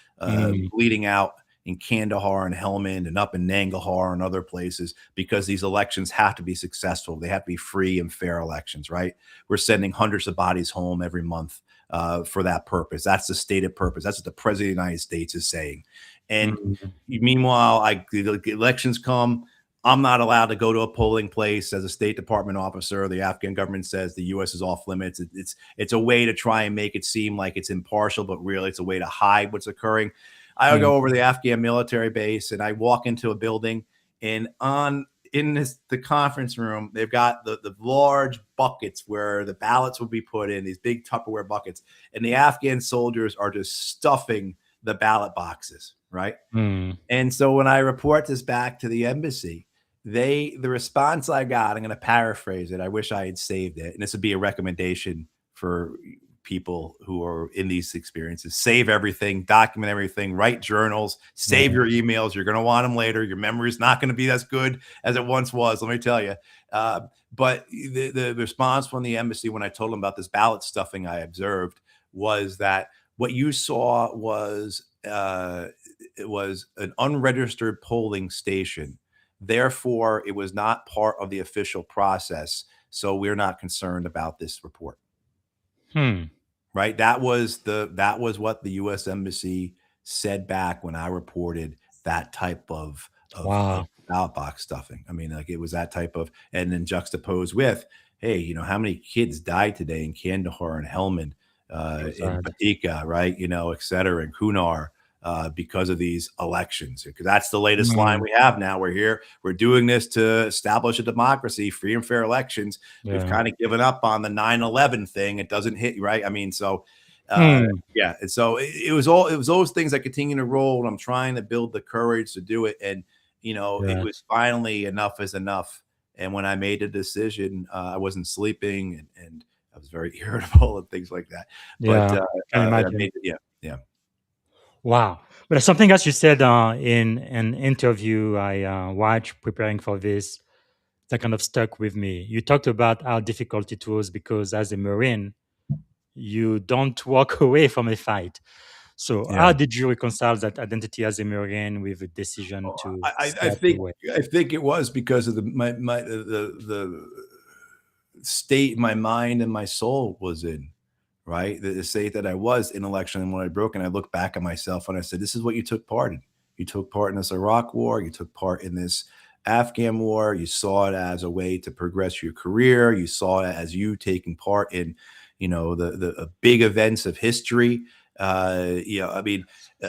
bleeding out in Kandahar and Helmand and up in Nangarhar and other places because these elections have to be successful. They have to be free and fair elections, right? We're sending hundreds of bodies home every month for that purpose. That's the stated purpose. That's what the president of the United States is saying. And meanwhile, the elections come. I'm not allowed to go to a polling place as a State Department officer. The Afghan government says the U.S. is off limits. It's a way to try and make it seem like it's impartial, but really it's a way to hide what's occurring. I go over to the Afghan military base and I walk into a building, and the conference room, they've got the large buckets where the ballots would be put in, these big Tupperware buckets, and the Afghan soldiers are just stuffing the ballot boxes, right? And so when I report this back to the embassy, the response I got, I'm going to paraphrase it. I wish I had saved it. And this would be a recommendation for people who are in these experiences. Save everything, document everything, write journals, save your emails. You're going to want them later. Your memory is not going to be as good as it once was, let me tell you. But the response from the embassy when I told them about this ballot stuffing I observed was that what you saw was it was an unregistered polling station. Therefore, it was not part of the official process. So we're not concerned about this report. Right. That was what the U.S. Embassy said back when I reported that type of ballot box stuffing. I mean, like it was that type of, and then juxtaposed with, hey, how many kids died today in Kandahar and Helmand, in Patika, right? Et cetera, in Kunar, because of these elections, because that's the latest line we have now. We're here. We're doing this to establish a democracy, free and fair elections. We've kind of given up on the 9/11 thing. It doesn't hit, right? I mean, so yeah. And so it was those things that continue to roll. And I'm trying to build the courage to do it. And, it was finally enough is enough. And when I made a decision, I wasn't sleeping and I was very irritable and things like that. But I made it, yeah. Wow. But something else you said in an interview I watched preparing for this that kind of stuck with me. You talked about how difficult it was because as a Marine, you don't walk away from a fight. So how did you reconcile that identity as a Marine with a decision to step away? I think it was because of the state my mind and my soul was in. Right. The state that I was in election. And when I broke and I looked back at myself and I said, this is what you took part in. You took part in this Iraq war. You took part in this Afghan war. You saw it as a way to progress your career. You saw it as you taking part in, the big events of history. I mean,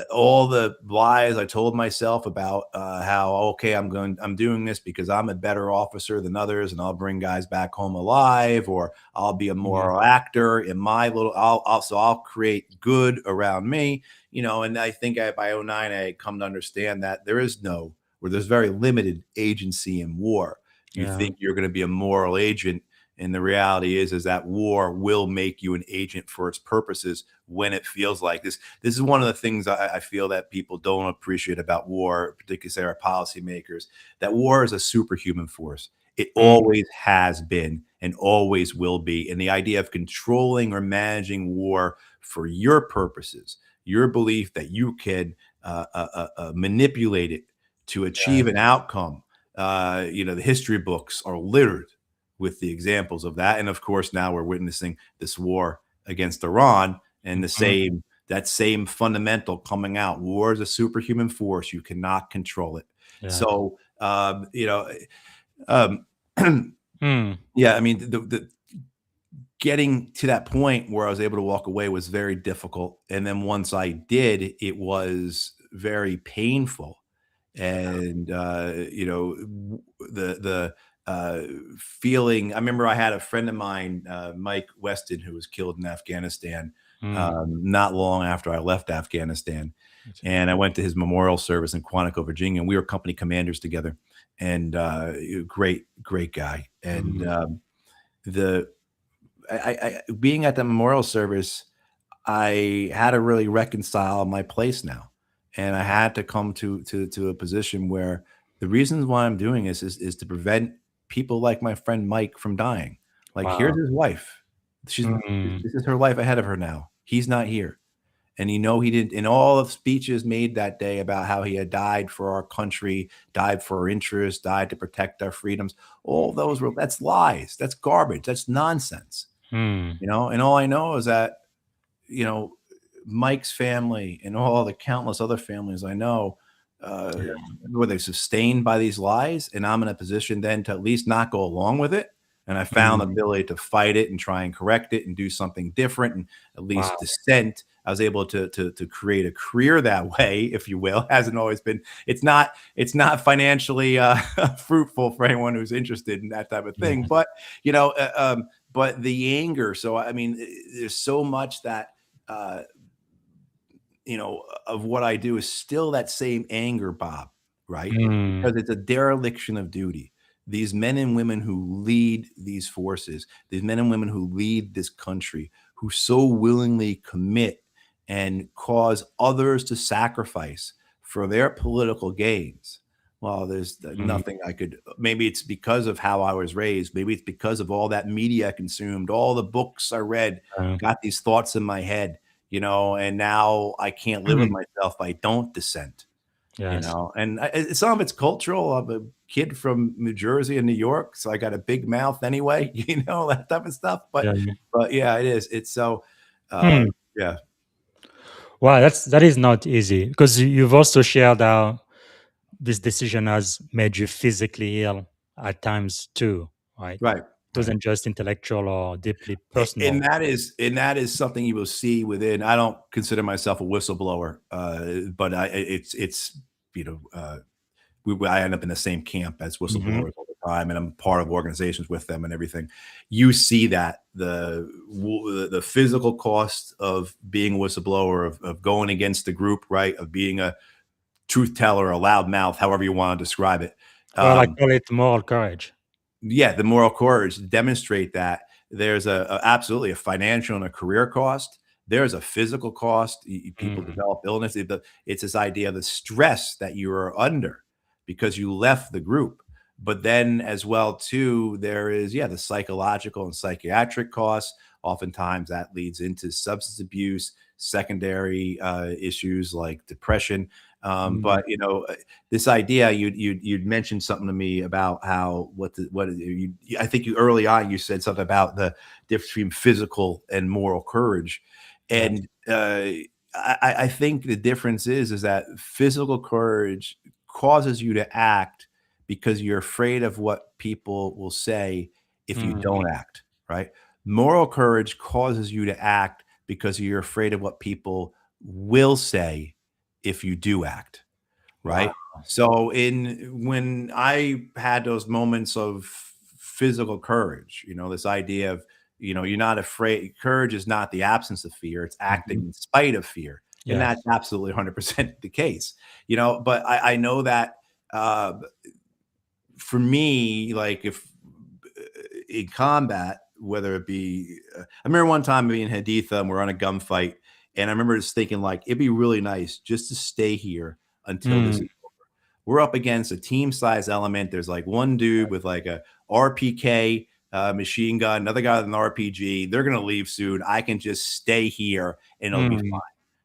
all the lies I told myself about how, okay, I'm doing this because I'm a better officer than others and I'll bring guys back home alive, or I'll be a moral actor in my little, I'll create good around me, and I think by 2009, I had come to understand that there's very limited agency in war. You think you're going to be a moral agent. And the reality is that war will make you an agent for its purposes when it feels like this. This is one of the things I feel that people don't appreciate about war, particularly say our policymakers, that war is a superhuman force. It always has been and always will be. And the idea of controlling or managing war for your purposes, your belief that you can manipulate it to achieve an outcome. The history books are littered with the examples of that. And of course, now we're witnessing this war against Iran and that same fundamental coming out. War is a superhuman force. You cannot control it. So You know, um, yeah, I mean, the getting to that point where I was able to walk away was very difficult. And then once I did, it was very painful. And, the feeling, I remember I had a friend of mine, Mike Weston, who was killed in Afghanistan, not long after I left Afghanistan. And I went to his memorial service in Quantico, Virginia, and we were company commanders together. And great guy. And I being at the memorial service, I had to really reconcile my place now, and I had to come to a position where the reasons why I'm doing this is to prevent people like my friend Mike from dying. Like, here's his wife. This is her life ahead of her now. He's not here. And he didn't, in all of speeches made that day about how he had died for our country, died for our interests, died to protect our freedoms. All those that's lies. That's garbage. That's nonsense. And all I know is that, Mike's family and all the countless other families I know, were they sustained by these lies? And I'm in a position then to at least not go along with it. And I found the ability to fight it and try and correct it and do something different and at least dissent. I was able to create a career that way, if you will. Hasn't always been. It's not financially fruitful for anyone who's interested in that type of thing. But but the anger. So I mean, there's so much that of what I do is still that same anger, Bob. Right? Because it's a dereliction of duty. These men and women who lead these forces, these men and women who lead this country, who so willingly commit and cause others to sacrifice for their political gains. Well, there's nothing I could, maybe it's because of how I was raised. Maybe it's because of all that media I consumed, all the books I read, got these thoughts in my head, and now I can't live with myself if I don't dissent. Yes. And some of it's cultural. I'm a kid from New Jersey and New York, so I got a big mouth anyway, that type of stuff. But yeah, it is. It's so, yeah. Wow, that is not easy, because you've also shared how this decision has made you physically ill at times too, right? Right. It wasn't just intellectual or deeply personal. And that is something you will see within. I don't consider myself a whistleblower, but I end up in the same camp as whistleblowers all the time, and I'm part of organizations with them and everything. You see that the physical cost of being a whistleblower, of going against the group, right, of being a truth teller, a loud mouth, however you want to describe it. Well, I call it moral courage. Yeah, the moral courage to demonstrate that. There's absolutely a financial and a career cost. There's a physical cost. People develop illness. It's this idea of the stress that you are under because you left the group. But then as well, too, there is, the psychological and psychiatric costs. Oftentimes that leads into substance abuse, secondary issues like depression. But this idea, you'd mentioned something to me about how I think you early on you said something about the difference between physical and moral courage, and I think the difference is that physical courage causes you to act because you're afraid of what people will say if you don't act, right? Moral courage causes you to act because you're afraid of what people will say if you do act, right? Wow. So when I had those moments of physical courage, this idea of, you're not afraid. Courage is not the absence of fear. It's acting in spite of fear. Yes. And that's absolutely 100% the case, but I know that for me, like if in combat, whether it be, I remember one time being in Haditha and we're on a gunfight. And I remember just thinking, like, it'd be really nice just to stay here until this is over. We're up against a team size element. There's like one dude with like a RPK machine gun, another guy with an RPG. They're going to leave soon. I can just stay here and it'll be fine,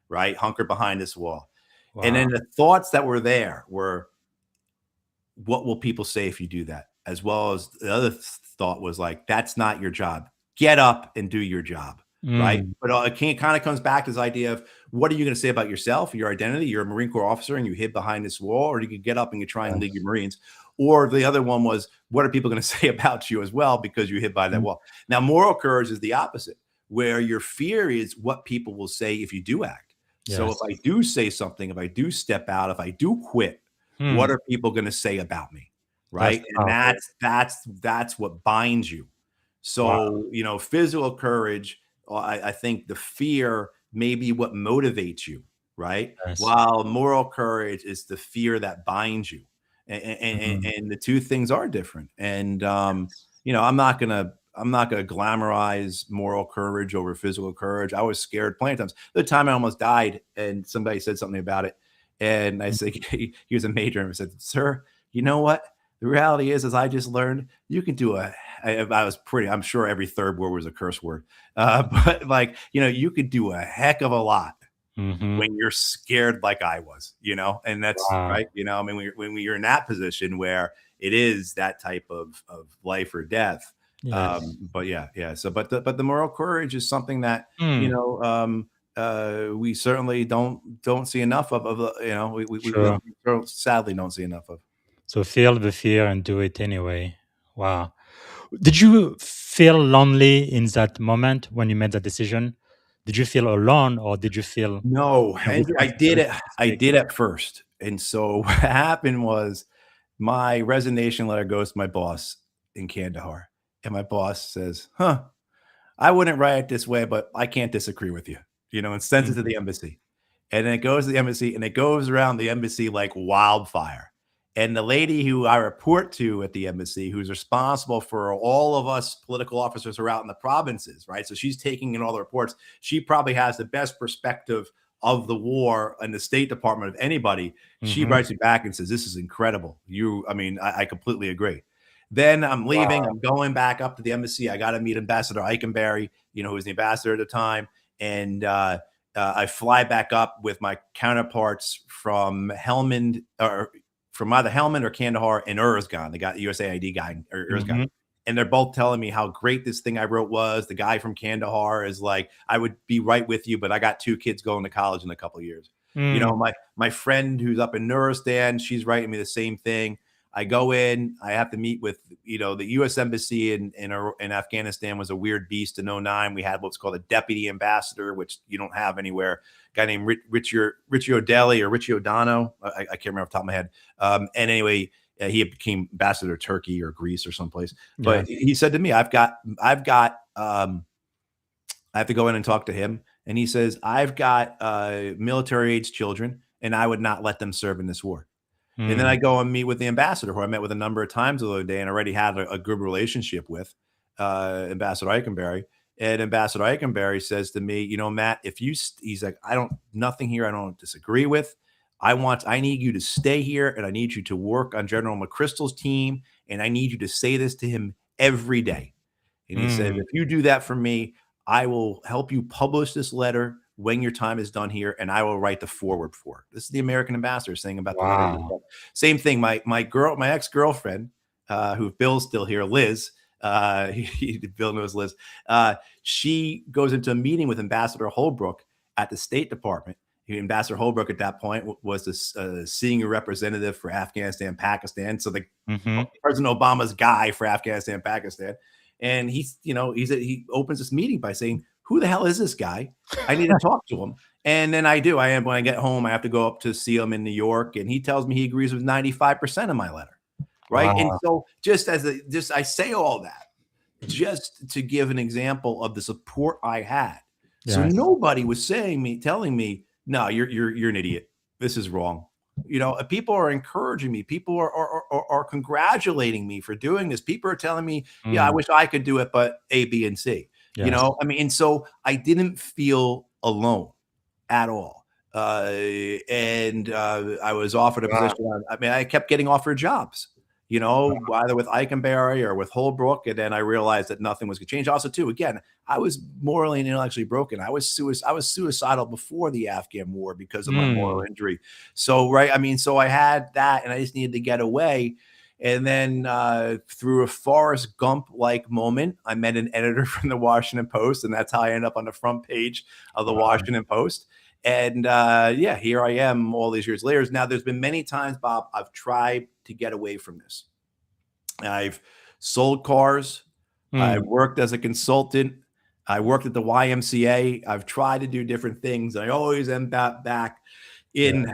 right? Hunker behind this wall. Wow. And then the thoughts that were there were, what will people say if you do that? As well as the other thought was like, that's not your job. Get up and do your job. Right. But it kind of comes back to this idea of what are you going to say about yourself, your identity? You're a Marine Corps officer and you hid behind this wall, or you could get up and you try and lead your Marines, Or the other one was, what are people going to say about you as well because you hit by that wall? Now, moral courage is the opposite, where your fear is what people will say if you do act. So if Yes. I do say something, if I do step out, if I do quit, what are people going to say about me? That's Right. And powerful. that's what binds you. Wow. So, physical courage, I think the fear may be what motivates you, right? Yes. While moral courage is the fear that binds you. And the two things are different. And I'm not gonna glamorize moral courage over physical courage. I was scared plenty of times. The time I almost died, and somebody said something about it, and I said he was a major, and I said, "Sir, you know what? The reality is, as I just learned, you can do a." I was pretty. I'm sure every third word was a curse word, but like you could do a heck of a lot Mm-hmm. when you're scared like I was, and that's Wow. right. I mean, when you're in that position where it is that type of life or death. Yes. But yeah. So, but the moral courage is something that Mm. we certainly don't see enough of. Sure. We sadly don't see enough of. So feel the fear and do it anyway. Wow. Did you feel lonely in that moment when you made that decision? Did you feel alone or did you feel No, and everything I was did it. I fantastic? did at first, and so what happened was my resignation letter goes to my boss in Kandahar, and my boss says, "Huh, I wouldn't write it this way, but I can't disagree with you," and sends it to Mm. the embassy. And then it goes to the embassy and it goes around the embassy like wildfire. And the lady who I report to at the embassy, who's responsible for all of us political officers who are out in the provinces, right? So she's taking in all the reports. She probably has the best perspective of the war in the State Department of anybody. She Mhm. writes me back and says, "This is incredible. I mean, I completely agree." Then I'm leaving. Wow. I'm going back up to the embassy. I got to meet Ambassador Eikenberry, who was the ambassador at the time. And I fly back up with my counterparts from Helmand, or from either Helmand or Kandahar and Urzgan, the guy, USAID guy, or Urzgan. Mhm. And they're both telling me how great this thing I wrote was. The guy from Kandahar is like, "I would be right with you, but I got 2 kids going to college in a couple of years." Mm. My friend who's up in Nuristan, she's writing me the same thing. I go in, I have to meet with, the U.S. Embassy in Afghanistan was a weird beast in '09. We had what's called a deputy ambassador, which you don't have anywhere. A guy named Richie O'Delly or Richie O'Dono. I can't remember off the top of my head. And anyway, he became ambassador to Turkey or Greece or someplace. Yeah. But he said to me, I have to go in and talk to him. And he says, "I've got military age children, and I would not let them serve in this war." And then I Mm. go and meet with the ambassador, who I met with a number of times the other day and already had a good relationship with, Ambassador Eikenberry. And Ambassador Eikenberry says to me, "Matt, he's like, I don't, nothing here I don't disagree with. I need you to stay here and I need you to work on General McChrystal's team. And I need you to say this to him every day." And he said, Mm. "If you do that for me, I will help you publish this letter when your time is done here, and I will write the forward for it." This is the American ambassador saying about the letter he Wow. wrote. Same thing. My ex-girlfriend, who Bill's still here, Liz. Bill knows Liz. She goes into a meeting with Ambassador Holbrooke at the State Department. Ambassador Holbrooke at that point was the senior representative for Afghanistan, Pakistan. So the Mhm. President Obama's guy for Afghanistan, Pakistan. And he opens this meeting by saying, "Who the hell is this guy? I need to talk to him." And then I do. When I get home, I have to go up to see him in New York, and he tells me he agrees with 95% of my letter. Right. And Wow. so I say all that just to give an example of the support I had. So Yes. nobody was telling me, "No, you're an idiot. This is wrong." People are encouraging me. People are congratulating me for doing this. People are telling me, "Yeah, I Mm. wish I could do it, but A, B, and C." Yes. I mean, and so I didn't feel alone at all. And I was offered a Wow. position. I mean, I kept getting offered jobs, either with Eikenberry or with Holbrooke. And then I realized that nothing was going to change. Also, too, again, I was morally and intellectually broken. I was suicidal before the Afghan war because of my moral Mm. injury. So, right. I mean, so I had that and I just needed to get away. And then through a Forrest Gump like moment, I met an editor from the Washington Post. And that's how I ended up on the front page of the Wow. Washington Post. And yeah, here I am all these years later. Now, there's been many times, Bob, I've tried to get away from this. I've sold cars. I worked as a consultant. I worked at the YMCA. I've tried to do different things. I always end up back in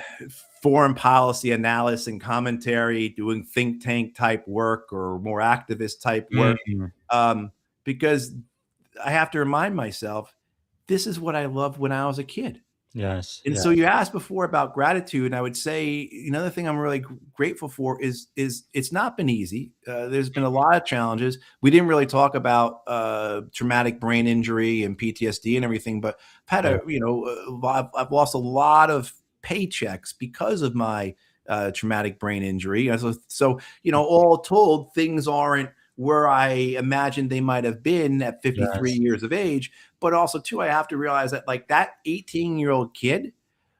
foreign policy analysis and commentary, doing think tank type work or more activist type work, because I have to remind myself, this is what I loved when I was a kid. Yes. And so you asked before about gratitude, and I would say another thing I'm really grateful for is it's not been easy. There's been a lot of challenges. We didn't really talk about traumatic brain injury and PTSD and everything, but I've had I've lost a lot of paychecks because of my traumatic brain injury. So all told, things aren't where I imagined they might have been at 53 years of age. But also, too, I have to realize that like that 18-year-old kid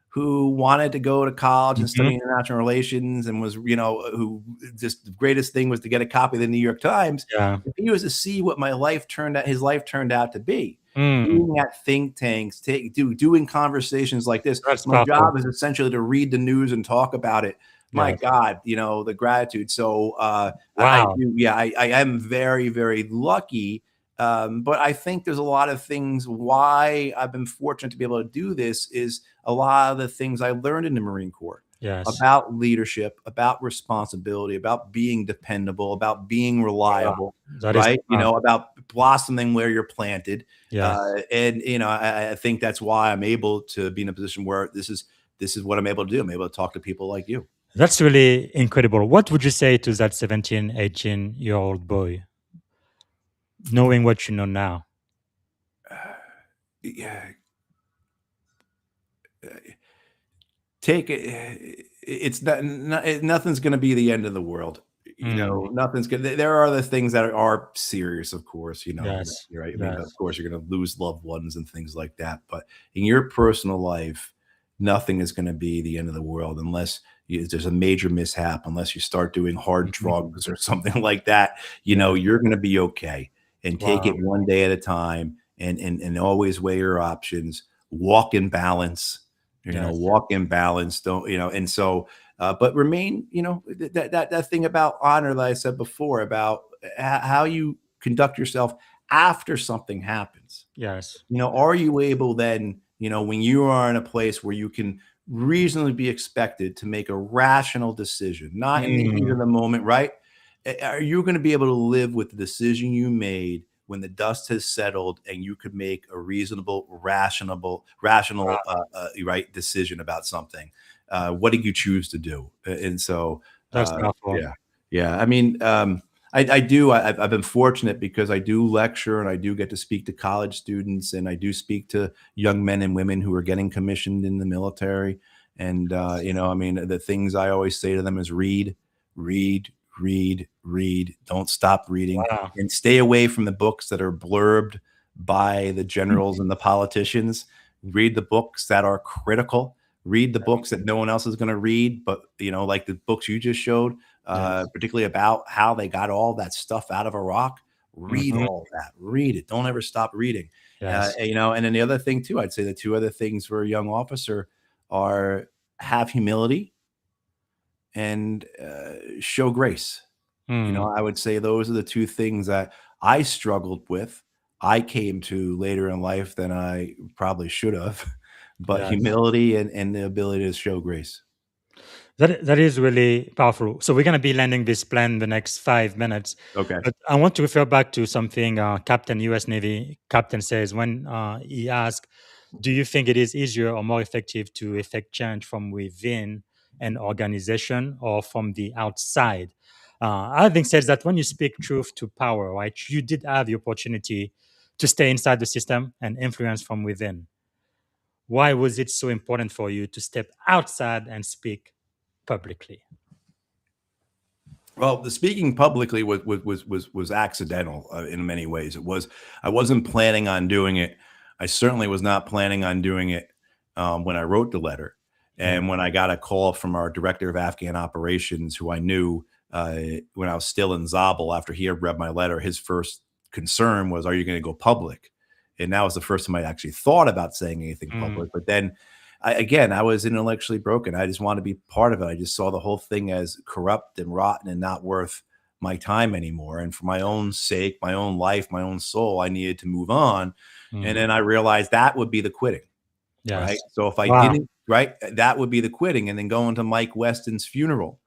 who wanted to go to college and study international relations and was, who just the greatest thing was to get a copy of the New York Times. If he was to see what his life turned out to be, being at think tanks, doing conversations like this. My job is essentially to read the news and talk about it. My God, the gratitude. So I am very, very lucky. But I think there's a lot of things why I've been fortunate to be able to do this is a lot of the things I learned in the Marine Corps about leadership, about responsibility, about being dependable, about being reliable, right? About blossoming where you're planted. I think that's why I'm able to be in a position where this is what I'm able to do. I'm able to talk to people like you. That's really incredible. What would you say to that 17, 18-year-old boy, knowing what you know now? Take it. It's nothing's going to be the end of the world. Nothing's good. There are the things that are serious, of course, right? I mean, of course, you're going to lose loved ones and things like that. But in your personal life, nothing is going to be the end of the world unless there's a major mishap, unless you start doing hard drugs or something like that. You're going to be okay. And take it one day at a time, and always weigh your options. Walk in balance. Walk in balance. Don't and so. But remain, that thing about honor that I said before about how you conduct yourself after something happens. Yes. Are you able then, when you are in a place where you can reasonably be expected to make a rational decision, not in the heat of the moment, right? Are you going to be able to live with the decision you made when the dust has settled and you could make a reasonable, rational, right decision about something? What did you choose to do? And so that's powerful. Yeah. I mean, I've been fortunate because I do lecture and I do get to speak to college students and I do speak to young men and women who are getting commissioned in the military. And, the things I always say to them is read. Don't stop reading and stay away from the books that are blurbed by the generals and the politicians. Read the books that are critical. Read the books that no one else is going to read, but like the books you just showed, particularly about how they got all that stuff out of Iraq. Read all that. Read it. Don't ever stop reading. And then the other thing too, I'd say the two other things for a young officer are have humility and show grace. I would say those are the two things that I struggled with. I came to later in life than I probably should have. But humility and the ability to show grace. That is really powerful. So we're going to be landing this plan in the next 5 minutes. Okay. But I want to refer back to something Captain U.S. Navy Captain says when he asked, do you think it is easier or more effective to effect change from within an organization or from the outside? I think says that when you speak truth to power, right, you did have the opportunity to stay inside the system and influence from within. Why was it so important for you to step outside and speak publicly? Well, the speaking publicly was accidental in many ways. I wasn't planning on doing it. I certainly was not planning on doing it when I wrote the letter. And when I got a call from our director of Afghan operations, who I knew when I was still in Zabul after he had read my letter, his first concern was, are you going to go public? And that was the first time I actually thought about saying anything public. But then I was intellectually broken. I just wanted to be part of it. I just saw the whole thing as corrupt and rotten and not worth my time anymore. And for my own sake, my own life, my own soul, I needed to move on. And then I realized that would be the quitting. Right. Yes. So if I Wow. didn't, right, that would be the quitting, and then going to Mike Weston's funeral.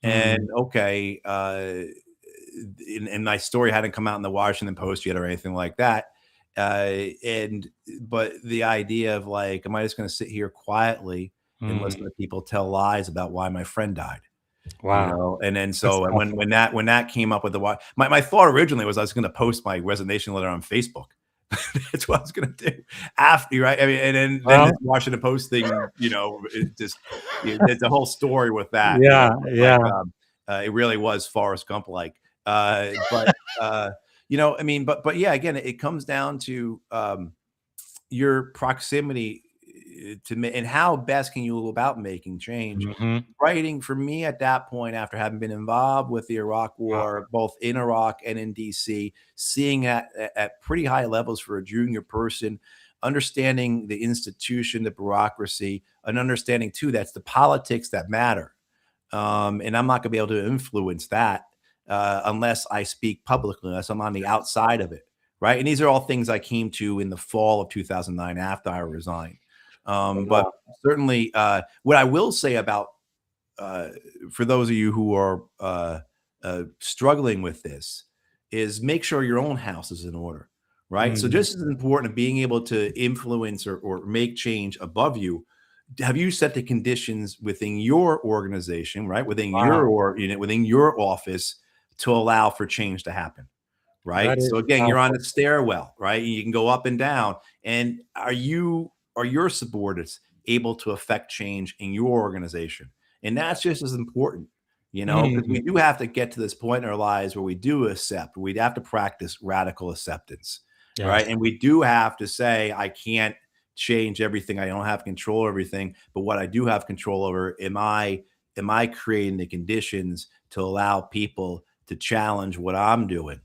And okay, and my story hadn't come out in the Washington Post yet or anything like that. But the idea of like, am I just going to sit here quietly and listen to people tell lies about why my friend died? Wow. And then That's so and awful. when that came up with my thought originally was I was going to post my resignation letter on Facebook. That's what I was going to do after, right? I mean, and then Well, this Washington Post thing, it just, it's a whole story with that. yeah, Like, yeah. it really was Forrest Gump like. But I mean, but yeah, again, it comes down to your proximity to me and how best can you go about making change. Writing for me at that point, after having been involved with the Iraq War, both in Iraq and in DC, seeing at pretty high levels for a junior person, understanding the institution, the bureaucracy, and understanding too that's the politics that matter. And I'm not going to be able to influence that unless I speak publicly, unless I'm on the outside of it, right? And these are all things I came to in the fall of 2009 after I resigned. But certainly, what I will say about for those of you who are struggling with this is make sure your own house is in order, right? So just as important as being able to influence or make change above you, have you set the conditions within your organization, right? Within your unit, within your office to allow for change to happen, That right? So is again, you're on powerful. the stairwell, right? You can go up and down. And are your subordinates able to affect change in your organization? And that's just as important, because we do have to get to this point in our lives where we do accept, we'd have to practice radical acceptance, right? Yes. And we do have to say, I can't change everything. I don't have control over everything. But what I do have control over, am I creating the conditions to allow people to challenge what I'm doing?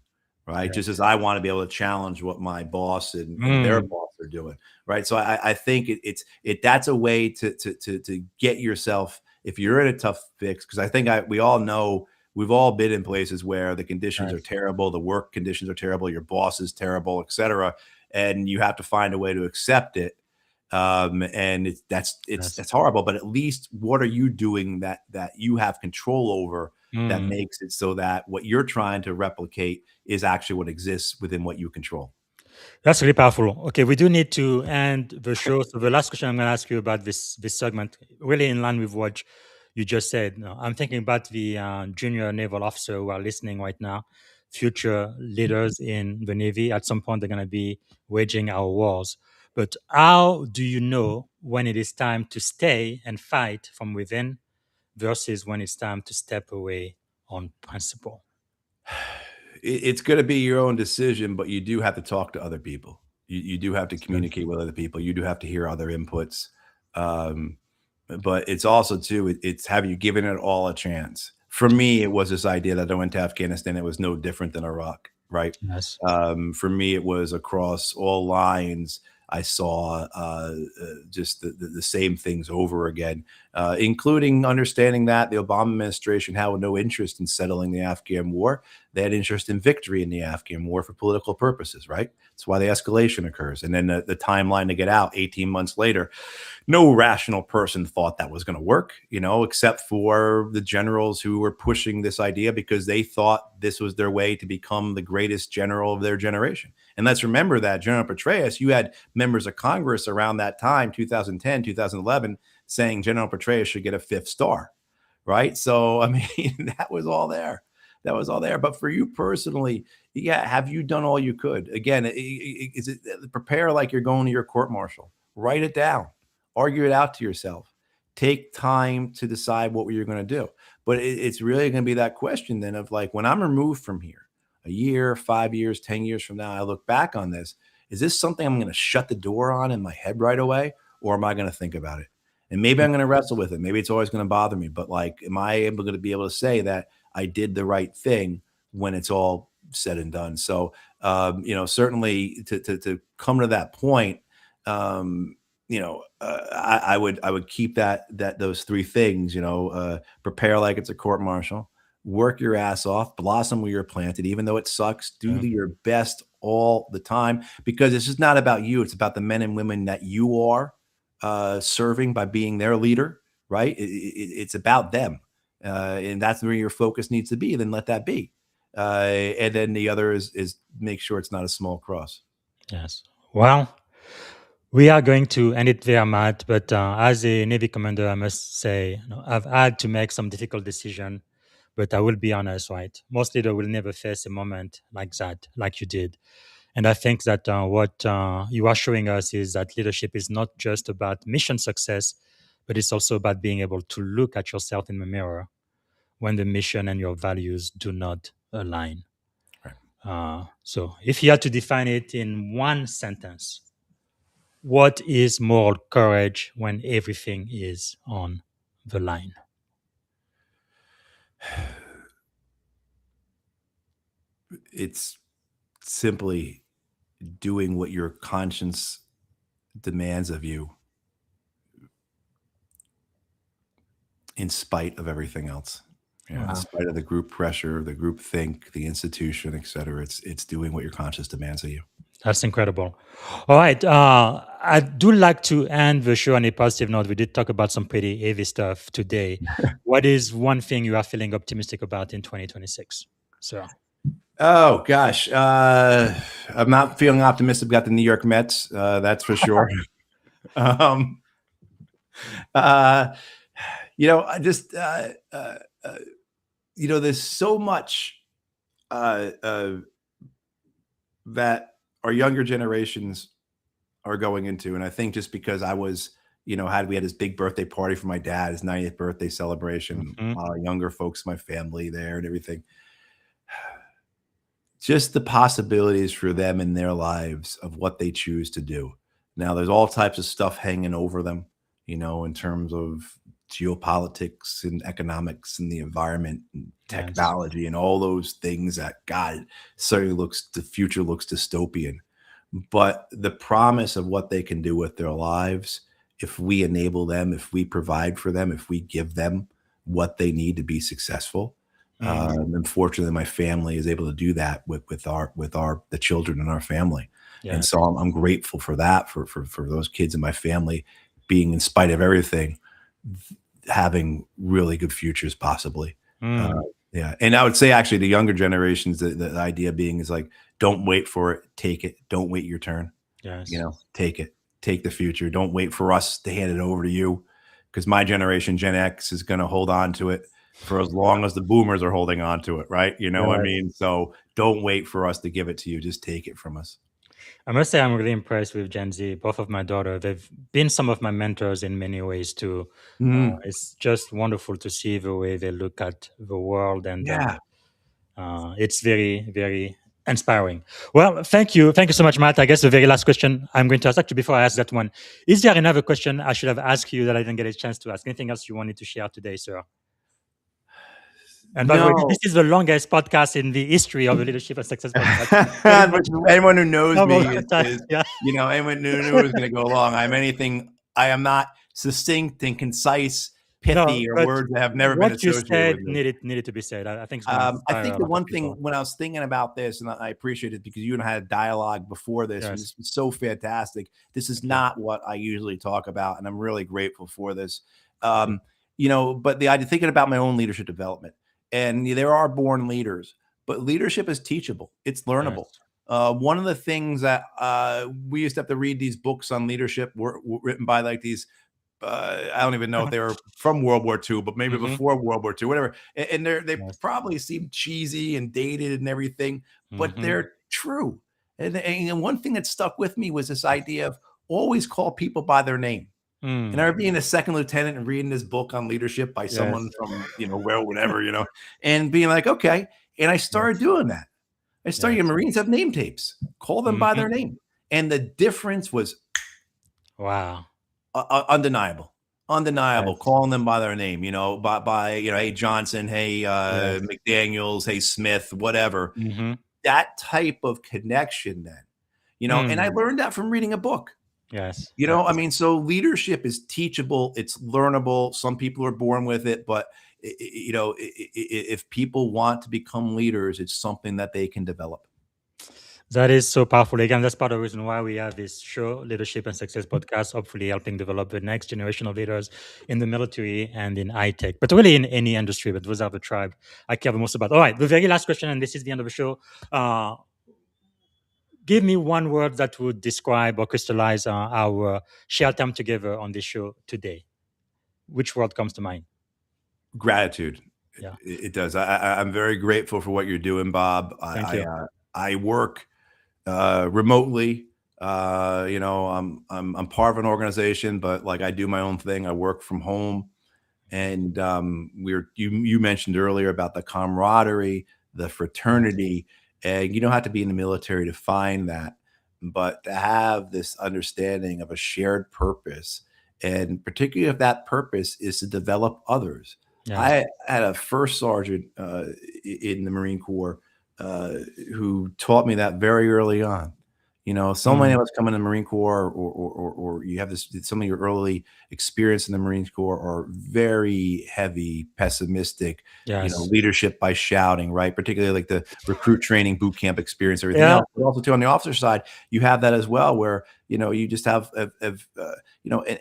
Right. Just as I want to be able to challenge what my boss and their boss are doing. Right. So I think that's a way to get yourself, if you're in a tough fix, because I think we all know we've all been in places where the conditions are Yes. terrible, the work conditions are terrible, your boss is terrible, et cetera. And you have to find a way to accept it. And that's Yes. horrible, but at least what are you doing that you have control over that Mm. makes it so that what you're trying to replicate is actually what exists within what you control. That's really powerful. Okay, we do need to end the show. So the last question I'm going to ask you about this segment, really in line with what you just said. No, I'm thinking about the junior naval officer who are listening right now, future leaders in the Navy. At some point, they're going to be waging our wars. But how do you know when it is time to stay and fight from within versus when it's time to step away on principle? It's going to be your own decision, but you do have to talk to other people. You do have to That's good. communicate with other people. You do have to hear other inputs. Um, but it's also too, it's have you given it all a chance? For me, it was this idea that I went to Afghanistan. It was no different than Iraq, right? Yes. For me, it was across all lines. I saw just the same things over again, including understanding that the Obama administration had no interest in settling the Afghan war. They had interest in victory in the Afghan war for political purposes, right? That's why the escalation occurs. And then the timeline to get out 18 months later, no rational person thought that was going to work, except for the generals who were pushing this idea because they thought this was their way to become the greatest general of their generation. And let's remember that General Petraeus, you had members of Congress around that time, 2010, 2011, saying General Petraeus should get a 5th star, right? So, I mean, that was all there. But for you personally, yeah, have you done all you could? Again, is it prepare like you're going to your court martial? Write it down. Argue it out to yourself. Take time to decide what you're going to do. But it's really going to be that question then of like, when I'm removed from here, a year, 5 years, 10 years from now, I look back on this. Is this something I'm going to shut the door on in my head right away? Or am I going to think about it? And maybe I'm going to wrestle with it. Maybe it's always going to bother me. But like, am I able to be able to say that I did the right thing when it's all said and done? So, certainly to come to that point, I would keep those three things, prepare like it's a court martial, work your ass off, blossom where you're planted, even though it sucks, do your best all the time, because it's just not about you. It's about the men and women that you are serving by being their leader, right? It's about them. And that's where your focus needs to be. Then let that be. And then the other is make sure it's not a small cross. Yes. Well, we are going to end it there, Matt. But as a Navy commander, I must say, I've had to make some difficult decision. But I will be honest, right? Most leaders will never face a moment like that, like you did. And I think that what you are showing us is that leadership is not just about mission success, but it's also about being able to look at yourself in the mirror when the mission and your values do not align. Right. So if you had to define it in one sentence, what is moral courage when everything is on the line? It's simply doing what your conscience demands of you in spite of everything else. Wow. In spite of the group pressure, the group think, the institution, et cetera. It's doing what your conscience demands of you. That's incredible. All right. I do like to end the show on a positive note. We did talk about some pretty heavy stuff today. What is one thing you are feeling optimistic about in 2026? So, Oh gosh, I'm not feeling optimistic about the New York Mets. That's for sure. I just there's so much that our younger generations are going into, and I think just because I was, we had this big birthday party for my dad, his 90th birthday celebration, a lot of younger folks, my family there, and everything. Just the possibilities for them in their lives of what they choose to do. Now, there's all types of stuff hanging over them, in terms of geopolitics and economics and the environment and technology and all those things that, God, certainly the future looks dystopian. But the promise of what they can do with their lives, if we enable them, if we provide for them, if we give them what they need to be successful. Unfortunately, my family is able to do that with the children in our family. And so I'm grateful for that, for those kids in my family being, in spite of everything, having really good futures possibly. And I would say actually the younger generations, the idea being is like, don't wait for it, take it. Don't wait your turn. Take it, take the future. Don't wait for us to hand it over to you, because my generation, Gen X, is going to hold on to it for as long as the boomers are holding on to it, right? What I mean? So don't wait for us to give it to you. Just take it from us. I must say I'm really impressed with Gen Z. Both of my daughters, they've been some of my mentors in many ways too. It's just wonderful to see the way they look at the world, and it's very, very inspiring. Well, thank you so much, Matt. I guess the very last question I'm going to ask, actually, before I ask that one, is there another question I should have asked you that I didn't get a chance to ask? Anything else you wanted to share today, sir? And by the way, this is the longest podcast in the history of the Leadership and Success podcast. Anyone who knows me anyone who knew it was going to go long. I am not succinct and concise, pithy, or words that have never been associated with it. Needed to be said. I think the one thing when I was thinking about this, and I appreciate it because you and I had a dialogue before this, and it's so fantastic. This is not what I usually talk about, and I'm really grateful for this. But the idea, thinking about my own leadership development. And there are born leaders, but leadership is teachable. It's learnable. One of the things that we used to have to read these books on leadership were written by like these, I don't even know if they were from World War II, but maybe before World War II, whatever. And they probably seem cheesy and dated and everything, but they're true. And one thing that stuck with me was this idea of always call people by their name. And I remember being a second lieutenant and reading this book on leadership by someone from, whatever, and being like, okay. And I started doing that. I started, Marines have name tapes, call them by their name. And the difference was undeniable, calling them by their name, by hey, Johnson, hey, McDaniels, hey, Smith, whatever. That type of connection then, and I learned that from reading a book. Yes. You know, I mean, so leadership is teachable, it's learnable. Some people are born with it, but if people want to become leaders, it's something that they can develop. That is so powerful. Again, that's part of the reason why we have this show, Leadership and Success Podcast, hopefully helping develop the next generation of leaders in the military and in high tech, but really in any industry. But those are the tribe I care the most about. All right, the very last question, and this is the end of the show. Give me one word that would describe or crystallize our shared time together on this show today. Which word comes to mind? Gratitude. Yeah. It does. I'm very grateful for what you're doing, Bob. Thank you. I work remotely. I'm part of an organization, but like I do my own thing. I work from home, and you mentioned earlier about the camaraderie, the fraternity, and you don't have to be in the military to find that, but to have this understanding of a shared purpose, and particularly if that purpose is to develop others. Yes. I had a first sergeant in the Marine Corps who taught me that very early on. You know, so many of us come in the Marine Corps, or you have some of your early experience in the Marine Corps are very heavy, pessimistic. Yes. You know, leadership by shouting, right? Particularly like the recruit training, boot camp experience, everything Yeah. else. But also too on the officer side, you have that as well, where you just have and I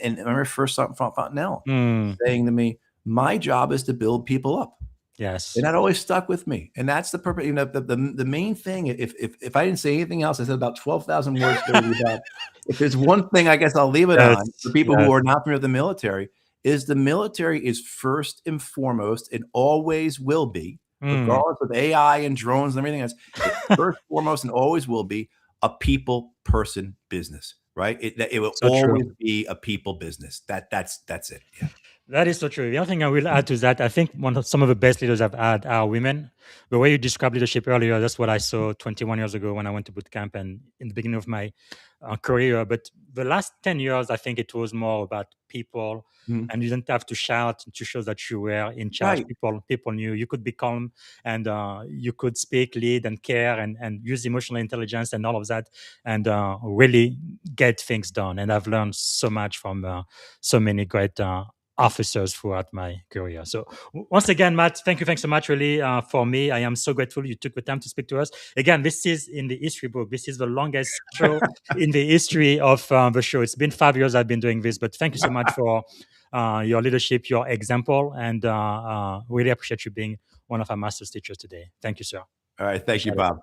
remember first Sergeant Fontenelle saying to me, "My job is to build people up." Yes. And that always stuck with me. And that's the purpose. The main thing, if I didn't say anything else, I said about 12,000 words. If there's one thing I guess I'll leave it on for people who are not familiar with the military, is the military is first and foremost and always will be, regardless of AI and drones and everything else, it's first, foremost, and always will be a people person business, right? It will always be a people business. That's it. Yeah. That is so true. The other thing I will add to that, I think some of the best leaders I've had are women. The way you described leadership earlier, that's what I saw 21 years ago when I went to boot camp and in the beginning of my career. But the last 10 years, I think it was more about people, and you didn't have to shout to show that you were in charge. Right. People knew you could be calm, and you could speak, lead, and care, and use emotional intelligence and all of that, and really get things done. And I've learned so much from so many great officers throughout my career. So once again, Matt, thanks so much. Really, for me, I am so grateful you took the time to speak to us. Again, this is in the history book. This is the longest show in the history of the show. It's been 5 years I've been doing this, but thank you so much for your leadership, your example, and really appreciate you being one of our master's teachers today. Thank you, sir. All right. Thank you, Bob.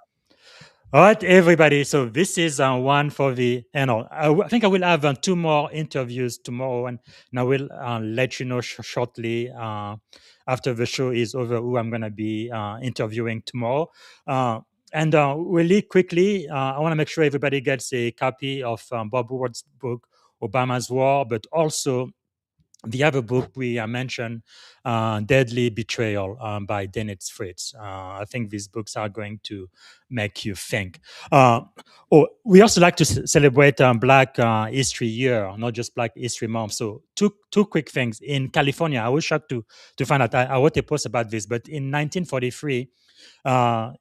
All right, everybody. So this is one for the panel. I think I will have 2 more interviews tomorrow, and I will let you know shortly after the show is over who I'm going to be interviewing tomorrow. And really quickly, I want to make sure everybody gets a copy of Bob Woodward's book, Obama's War, but also the other book we mentioned, Deadly Betrayal by Dennis Fritz. I think these books are going to make you think. We also like to celebrate Black History Year, not just Black History Month. So two quick things. In California, I was shocked to find out, I wrote a post about this, but in 1943,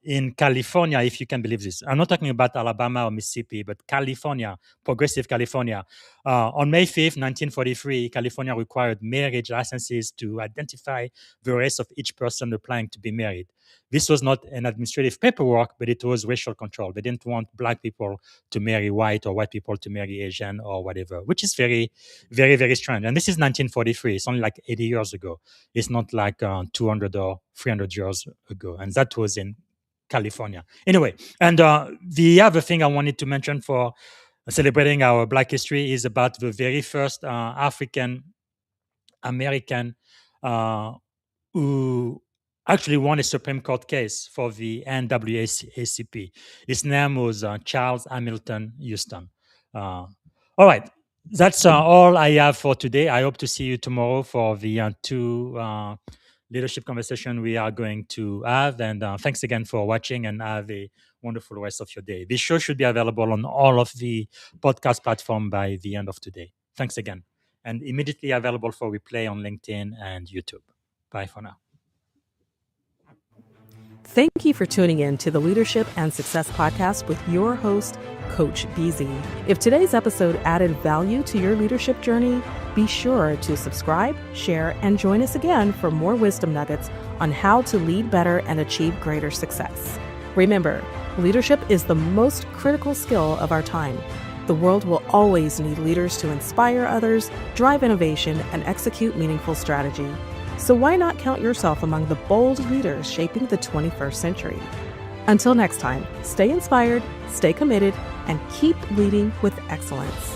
in California, if you can believe this, I'm not talking about Alabama or Mississippi, but California, progressive California. On May 5th, 1943, California required marriage licenses to identify the race of each person applying to be married. This was not an administrative paperwork, but it was racial control. They didn't want Black people to marry white or white people to marry Asian or whatever, which is very, very, very strange. And this is 1943. It's only like 80 years ago. It's not like 200 or 300 years ago. And that was in California. Anyway, and the other thing I wanted to mention for celebrating our Black history is about the very first African American who actually won a Supreme Court case for the NAACP. His name was Charles Hamilton Houston. All right. That's all I have for today. I hope to see you tomorrow for the 2 leadership conversation we are going to have. And thanks again for watching, and have a wonderful rest of your day. This show should be available on all of the podcast platform by the end of today. Thanks again. And immediately available for replay on LinkedIn and YouTube. Bye for now. Thank you for tuning in to the Leadership and Success Podcast with your host, Coach BZ. If today's episode added value to your leadership journey, be sure to subscribe, share, and join us again for more wisdom nuggets on how to lead better and achieve greater success. Remember, leadership is the most critical skill of our time. The world will always need leaders to inspire others, drive innovation, and execute meaningful strategy. So why not count yourself among the bold leaders shaping the 21st century? Until next time, stay inspired, stay committed, and keep leading with excellence.